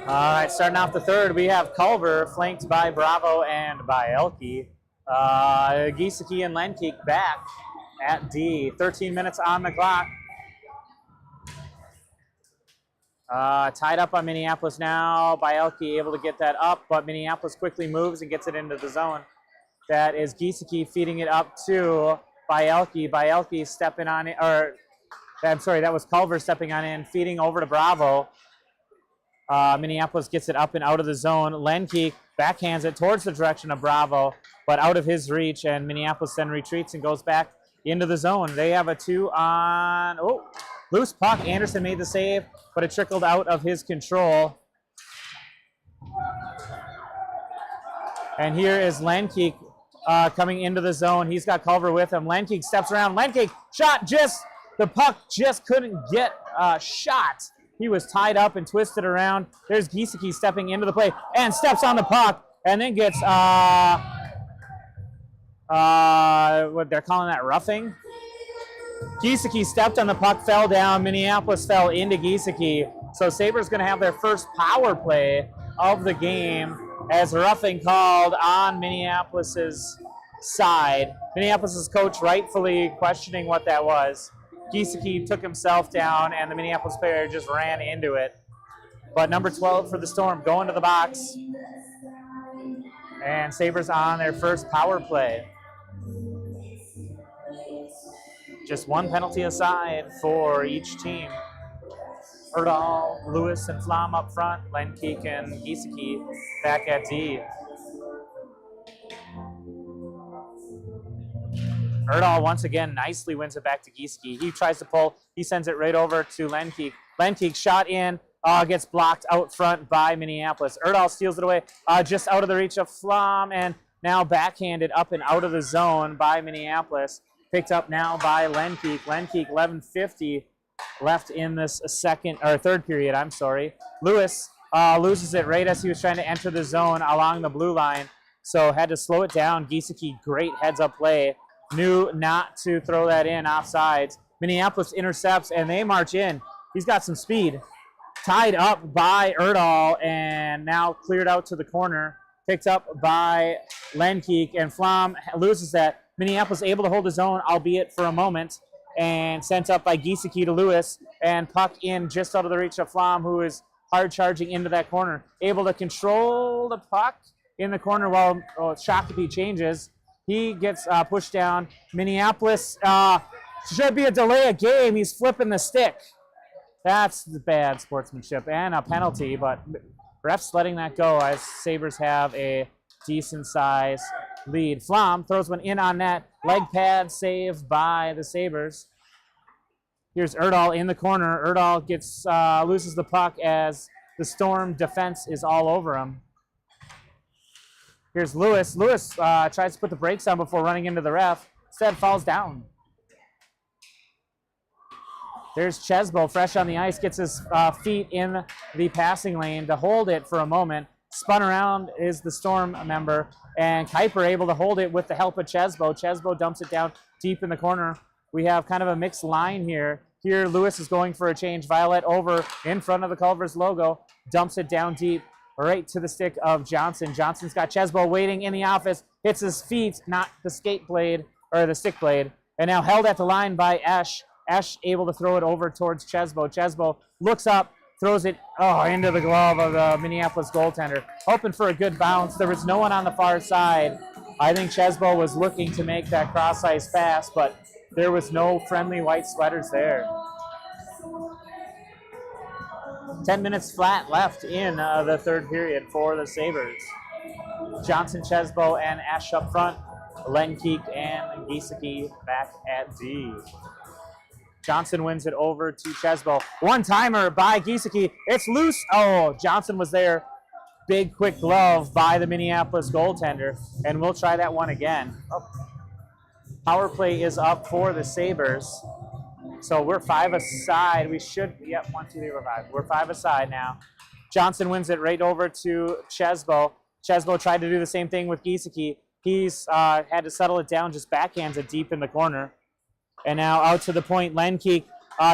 All right, starting off the third, we have Culver flanked by Bravo and by Elke. Giesecke and Lenkeek back at D. 13 minutes on the clock. Tied up on Minneapolis now. Bielke able to get that up, but Minneapolis quickly moves and gets it into the zone. That is Giesecke feeding it up to Bielke. Bielke stepping on it, or I'm sorry, that was Culver stepping on in, feeding over to Bravo. Minneapolis gets it up and out of the zone. Lenkeek backhands it towards the direction of Bravo, but out of his reach, and Minneapolis then retreats and goes back into the zone. They have a 2 on, Loose puck. Anderson made the save, but it trickled out of his control. And here is Lenkeek coming into the zone. He's got Culver with him. Lenkeek steps around. Lenkeek shot, the puck just couldn't get shot. He was tied up and twisted around. There's Giesecke stepping into the play and steps on the puck and then gets what they're calling that, roughing. Giesecke stepped on the puck, fell down. Minneapolis fell into Giesecke. So Sabres going to have their first power play of the game as roughing called on Minneapolis's side. Minneapolis's coach rightfully questioning what that was. Giesecke took himself down, and the Minneapolis player just ran into it. But number 12 for the Storm going to the box. And Sabres on their first power play. Just one penalty aside for each team. Erdahl, Lewis, and Flom up front. Lenkeek and Giesecke back at D. Erdahl once again nicely wins it back to Giesecke. He tries to pull. He sends it right over to Lenkeek. Lenkeek shot in. Gets blocked out front by Minneapolis. Erdahl steals it away just out of the reach of Flom, and now backhanded up and out of the zone by Minneapolis. Picked up now by Lenkeek. Lenkeek, 11:50 left in this third period. I'm sorry. Lewis loses it right as he was trying to enter the zone along the blue line, so had to slow it down. Giesecke, great heads-up play. Knew not to throw that in offsides. Minneapolis intercepts, and they march in. He's got some speed. Tied up by Erdahl, and now cleared out to the corner. Picked up by Lenkeek, and Flom loses that. Minneapolis able to hold his own, albeit for a moment, and sent up by Giesecke to Lewis, and puck in just out of the reach of Flom, who is hard charging into that corner. Able to control the puck in the corner while Shakopee changes. He gets pushed down. Minneapolis should be a delay of game. He's flipping the stick. That's bad sportsmanship and a penalty, but refs letting that go as Sabres have a decent size lead. Flom throws one in on net. Leg pad save by the Sabres. Here's Erdahl in the corner. Erdahl gets loses the puck as the Storm defense is all over him. Here's Lewis. Lewis tries to put the brakes on before running into the ref. Instead falls down. There's Chesbo, fresh on the ice, gets his feet in the passing lane to hold it for a moment. Spun around is the Storm member, and Kuiper able to hold it with the help of Chesbo. Chesbo dumps it down deep in the corner. We have kind of a mixed line here. Here, Lewis is going for a change. Violet over in front of the Culver's logo, dumps it down deep, right to the stick of Johnson. Johnson's got Chesbo waiting in the office, hits his feet, not the skate blade, or the stick blade, and now held at the line by Esch. Esch able to throw it over towards Chesbo. Chesbo looks up, throws it into the glove of the Minneapolis goaltender. Hoping for a good bounce. There was no one on the far side. I think Chesbo was looking to make that cross-ice pass, but there was no friendly white sweaters there. 10 minutes flat left in the third period for the Sabres. Johnson, Chesbo, and Esch up front. Lenkeek and Giesecke back at D. Johnson wins it over to Chesbo. One-timer by Giesecke. It's loose. Oh, Johnson was there. Big, quick glove by the Minneapolis goaltender. And we'll try that one again. Oh. Power play is up for the Sabres. So we're 5 aside. We should, 1, 2, 3, 4, 5. We're 5 aside now. Johnson wins it right over to Chesbo. Chesbo tried to do the same thing with Giesecke. He's had to settle it down, just backhands it deep in the corner. And now out to the point, Lenkeek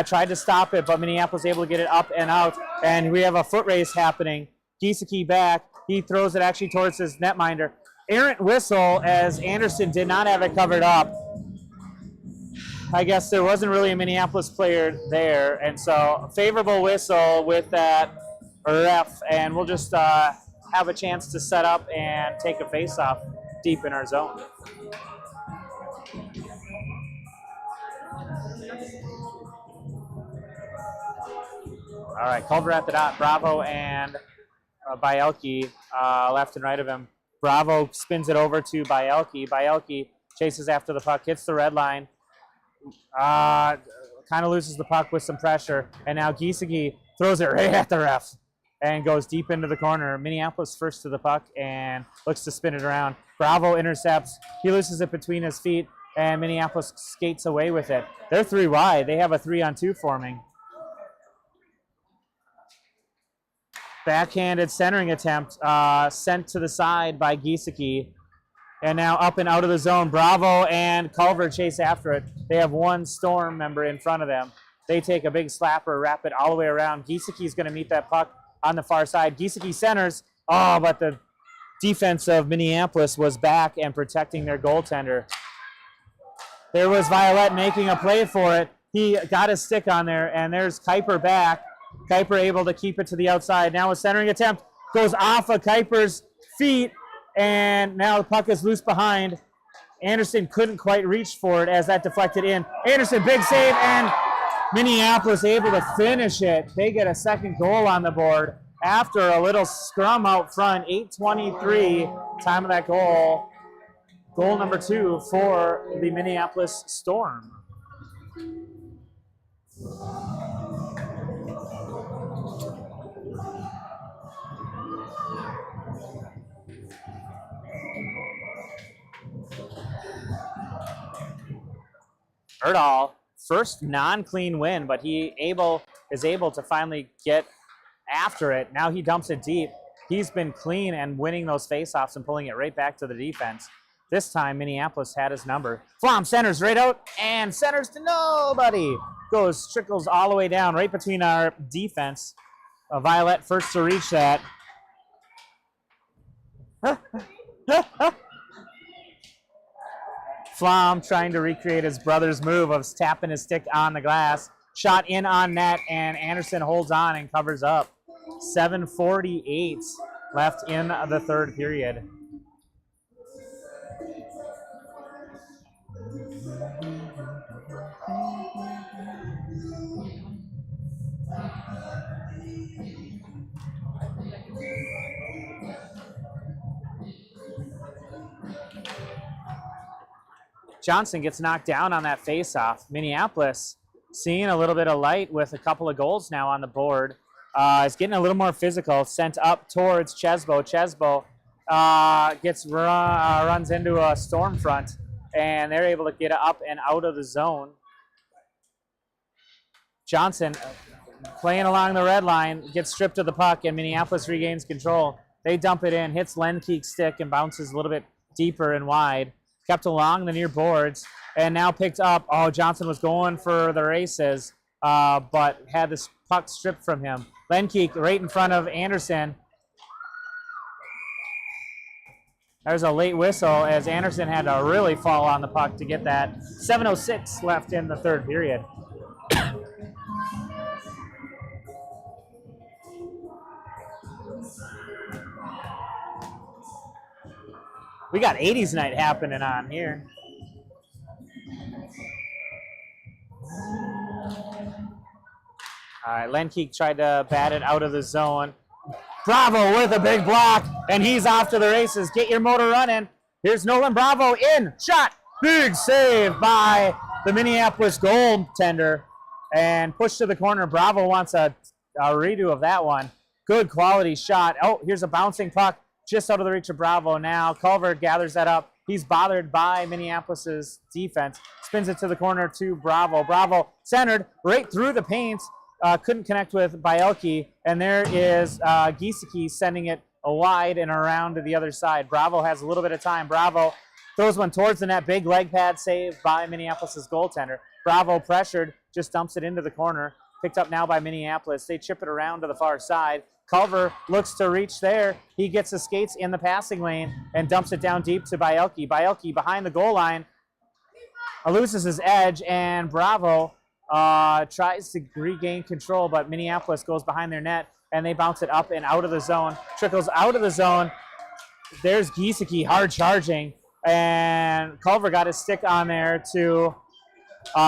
tried to stop it, but Minneapolis able to get it up and out. And we have a foot race happening. Giesecke back. He throws it actually towards his netminder. Errant whistle as Anderson did not have it covered up. I guess there wasn't really a Minneapolis player there. And so favorable whistle with that ref. And we'll just have a chance to set up and take a face-off deep in our zone. All right, Culver at the dot. Bravo and Bielke left and right of him. Bravo spins it over to Bielke. Bielke chases after the puck, hits the red line. kind of loses the puck with some pressure, and now Giesecke throws it right at the ref and goes deep into the corner. Minneapolis first to the puck and looks to spin it around. Bravo intercepts. He loses it between his feet, and Minneapolis skates away with it. They're 3 wide. They have a 3-on-2 forming. Backhanded centering attempt sent to the side by Giesecke. And now up and out of the zone. Bravo and Culver chase after it. They have one Storm member in front of them. They take a big slapper, wrap it all the way around. Giesecke's going to meet that puck on the far side. Giesecke centers. Oh, but the defense of Minneapolis was back and protecting their goaltender. There was Violet making a play for it. He got his stick on there, and there's Kuiper back. Kuiper able to keep it to the outside. Now a centering attempt goes off of Kuiper's feet, and now the puck is loose behind. Anderson couldn't quite reach for it as that deflected in. Anderson, big save, and Minneapolis able to finish it. They get a second goal on the board after a little scrum out front. 8:23, time of that goal. Goal number 2 for the Minneapolis Storm. Erdahl, first non-clean win, but he is able to finally get after it. Now he dumps it deep. He's been clean and winning those faceoffs and pulling it right back to the defense. This time, Minneapolis had his number. Flom centers right out and centers to nobody. Trickles all the way down right between our defense. Violet first to reach that. Flom trying to recreate his brother's move of tapping his stick on the glass. Shot in on net, and Anderson holds on and covers up. 7:48 left in the third period. Johnson gets knocked down on that faceoff. Minneapolis seeing a little bit of light with a couple of goals now on the board. Is getting a little more physical. Sent up towards Chesbo. Chesbo runs into a storm front, and they're able to get up and out of the zone. Johnson playing along the red line, gets stripped of the puck, and Minneapolis regains control. They dump it in, hits Lenkeek's stick, and bounces a little bit deeper and wide. Kept along the near boards, and now picked up. Oh, Johnson was going for the races, but had this puck stripped from him. Lenkeek right in front of Anderson. There's a late whistle as Anderson had to really fall on the puck to get that. 7:06 left in the third period. We got 80s night happening on here. All right, Lenkeek tried to bat it out of the zone. Bravo with a big block, and he's off to the races. Get your motor running. Here's Nolan Bravo in. Shot. Big save by the Minneapolis goaltender. And pushed to the corner. Bravo wants a redo of that one. Good quality shot. Oh, here's a bouncing puck. Just out of the reach of Bravo now. Culver gathers that up. He's bothered by Minneapolis's defense. Spins it to the corner to Bravo. Bravo centered right through the paint. Couldn't connect with Bielke. And there is Giesecke sending it wide and around to the other side. Bravo has a little bit of time. Bravo throws one towards the net. Big leg pad save by Minneapolis's goaltender. Bravo pressured, just dumps it into the corner. Picked up now by Minneapolis. They chip it around to the far side. Culver looks to reach there. He gets his skates in the passing lane and dumps it down deep to Bielke. Bielke behind the goal line loses his edge, and Bravo tries to regain control, but Minneapolis goes behind their net, and they bounce it up and out of the zone. Trickles out of the zone. There's Giesecke hard charging, and Culver got his stick on there to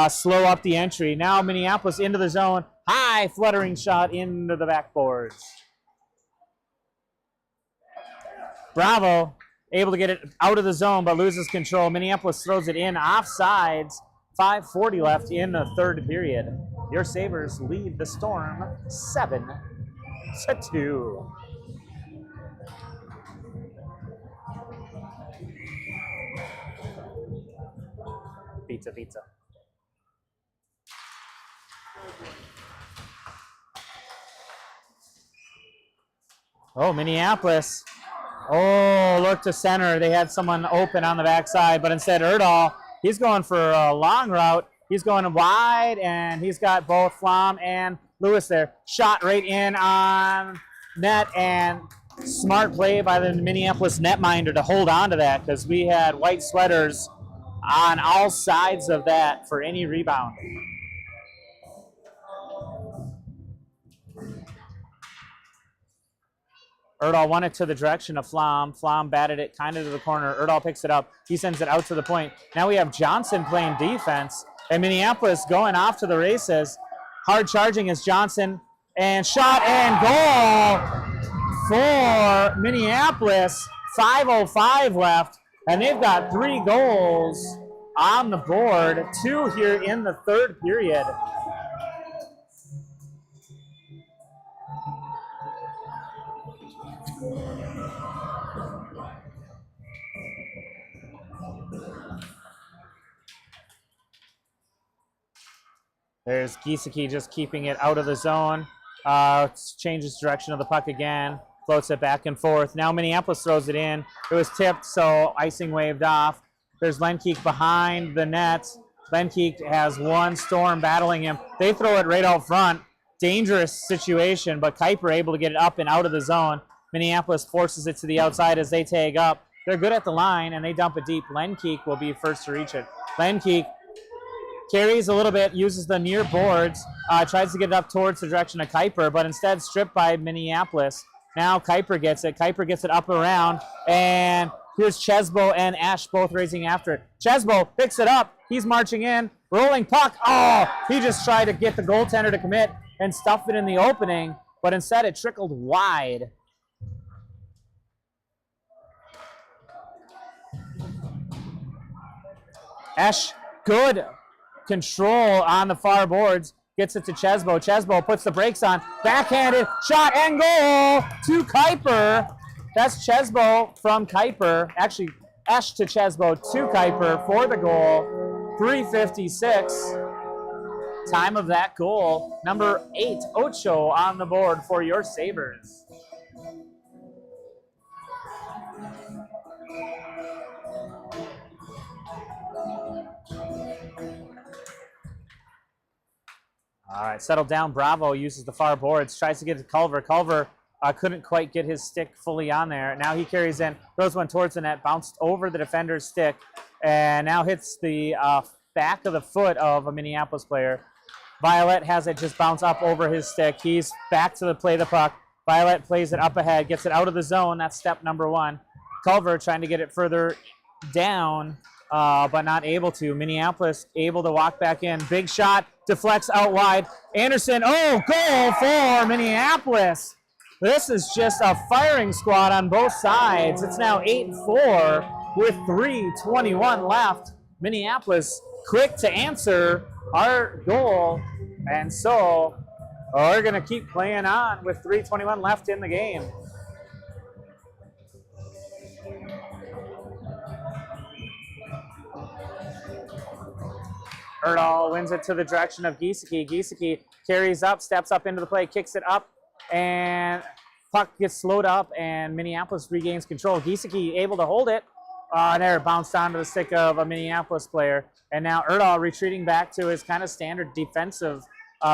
slow up the entry. Now Minneapolis into the zone. High fluttering shot into the backboards. Bravo able to get it out of the zone, but loses control. Minneapolis throws it in offsides, 5:40 left in the third period. Your Sabres lead the Storm 7-2. Pizza. Oh, Minneapolis. Oh, look to center. They had someone open on the backside, but instead Erdahl, he's going for a long route. He's going wide, and he's got both Flom and Lewis there. Shot right in on net, and smart play by the Minneapolis netminder to hold on to that, because we had white sweaters on all sides of that for any rebound. Erdahl won it to the direction of Flom. Flom batted it kind of to the corner. Erdahl picks it up. He sends it out to the point. Now we have Johnson playing defense, and Minneapolis going off to the races. Hard charging is Johnson, and shot and goal for Minneapolis. 5:05 left, and they've got 3 goals on the board, 2 here in the third period. There's Giesecke just keeping it out of the zone. Changes direction of the puck again. Floats it back and forth. Now Minneapolis throws it in. It was tipped, so icing waved off. There's Lenkeek behind the net. Lenkeek has one Storm battling him. They throw it right out front. Dangerous situation, but Kuiper able to get it up and out of the zone. Minneapolis forces it to the outside as they tag up. They're good at the line, and they dump it deep. Lenkeek will be first to reach it. Lenkeek carries a little bit, uses the near boards, tries to get it up towards the direction of Kuiper, but instead stripped by Minneapolis. Now Kuiper gets it. Kuiper gets it up around, and here's Chesbo and Ash both racing after it. Chesbo picks it up. He's marching in. Rolling puck. Oh, he just tried to get the goaltender to commit and stuff it in the opening, but instead it trickled wide. Ash, good control on the far boards, gets it to Chesbo. Chesbo puts the brakes on, backhanded, shot and goal to Kuiper. That's Chesbo from Kuiper. Actually, Ash to Chesbo to Kuiper for the goal. 3:56. Time of that goal. Number 8, Ocho on the board for your Sabres. All right, settled down. Bravo uses the far boards, tries to get to Culver. Culver couldn't quite get his stick fully on there. Now he carries in, throws one towards the net, bounced over the defender's stick, and now hits the back of the foot of a Minneapolis player. Violet has it just bounce up over his stick. He's back to the play the puck. Violet plays it up ahead, gets it out of the zone. That's step number 1. Culver trying to get it further down, but not able to. Minneapolis able to walk back in. Big shot, deflects out wide. Anderson, goal for Minneapolis. This is just a firing squad on both sides. It's now 8-4 with 3:21 left. Minneapolis quick to answer our goal, and so we're going to keep playing on with 3:21 left in the game. Erdahl wins it to the direction of Giesecke. Giesecke carries up, steps up into the play, kicks it up, and puck gets slowed up, and Minneapolis regains control. Giesecke able to hold it. There, bounced onto the stick of a Minneapolis player. And now Erdahl retreating back to his kind of standard defensive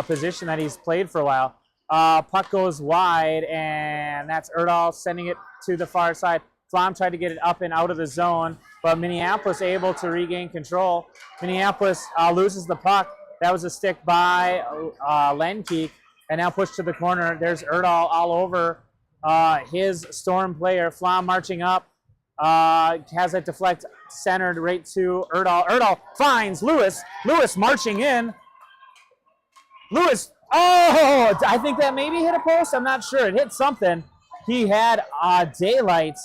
position that he's played for a while. Puck goes wide, and that's Erdahl sending it to the far side. Flom tried to get it up and out of the zone, but Minneapolis able to regain control. Minneapolis loses the puck. That was a stick by Lenkeek, and now pushed to the corner. There's Erdahl all over his Storm player. Flom marching up, has it deflect centered right to Erdahl. Erdahl finds Lewis. Lewis marching in. Lewis, I think that maybe hit a post. I'm not sure. It hit something. He had daylight,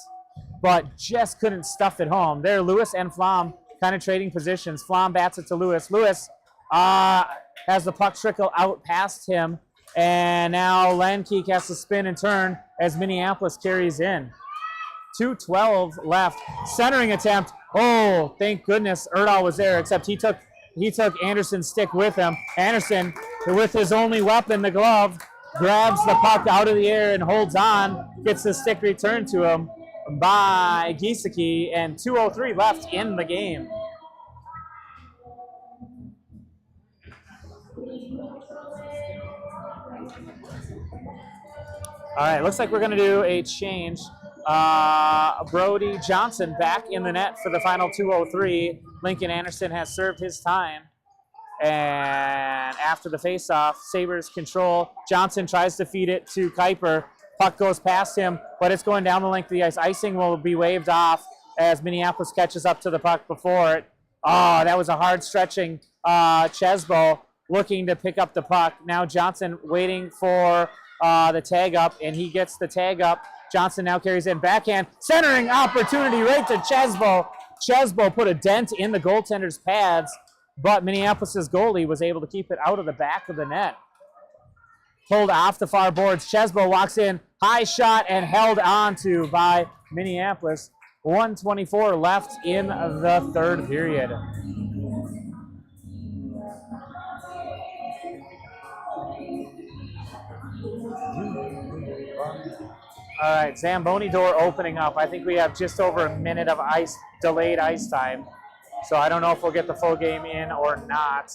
but just couldn't stuff it home. There, Lewis and Flom kind of trading positions. Flom bats it to Lewis. Lewis has the puck trickle out past him, and now Landkeek has to spin and turn as Minneapolis carries in. 2:12 left. Centering attempt. Oh, thank goodness Erdahl was there, except he took Anderson's stick with him. Anderson, with his only weapon, the glove, grabs the puck out of the air and holds on, gets the stick returned to him by Giesecke, and 2:03 left in the game. All right, looks like we're going to do a change. Brody Johnson back in the net for the final 2:03. Lincoln Anderson has served his time. And after the faceoff, Sabres control. Johnson tries to feed it to Kuiper. Puck goes past him, but it's going down the length of the ice. Icing will be waved off as Minneapolis catches up to the puck before it. Oh, that was a hard stretching Chesbo looking to pick up the puck. Now Johnson waiting for the tag up, and he gets the tag up. Johnson now carries in backhand. Centering opportunity right to Chesbo. Chesbo put a dent in the goaltender's pads, but Minneapolis' goalie was able to keep it out of the back of the net. Pulled off the far boards. Chesbo walks in, high shot, and held on to by Minneapolis. 1:24 left in the third period. All right, Zamboni door opening up. I think we have just over a minute of delayed ice time. So I don't know if we'll get the full game in or not.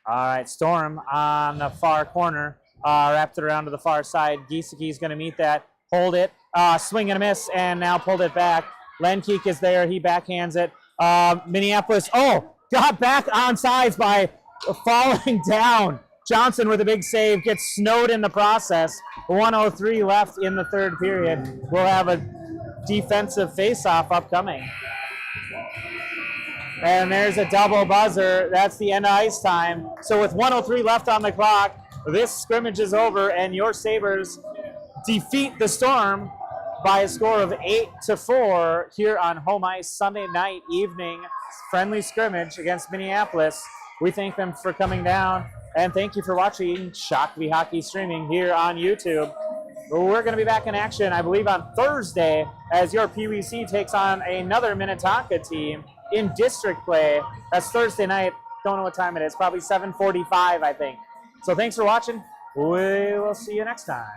All right, Storm on the far corner. Wrapped it around to the far side. Giesecke is going to meet that. Hold it. Swing and a miss, and now pulled it back. Landkeek is there. He backhands it. Minneapolis, got back on sides by falling down. Johnson with a big save, gets snowed in the process. 1:03 left in the third period. We'll have a defensive face-off upcoming. And there's a double buzzer. That's the end of ice time. So with 1:03 left on the clock, this scrimmage is over, and your Sabres defeat the Storm by a score of 8-4 here on home ice Sunday night evening friendly scrimmage against Minneapolis. We thank them for coming down, and thank you for watching Shakopee Hockey streaming here on YouTube. We're going to be back in action, I believe, on Thursday as your PWC takes on another Minnetonka team in district play. That's Thursday night. Don't know what time it is. Probably 7:45, I think. So thanks for watching. We will see you next time.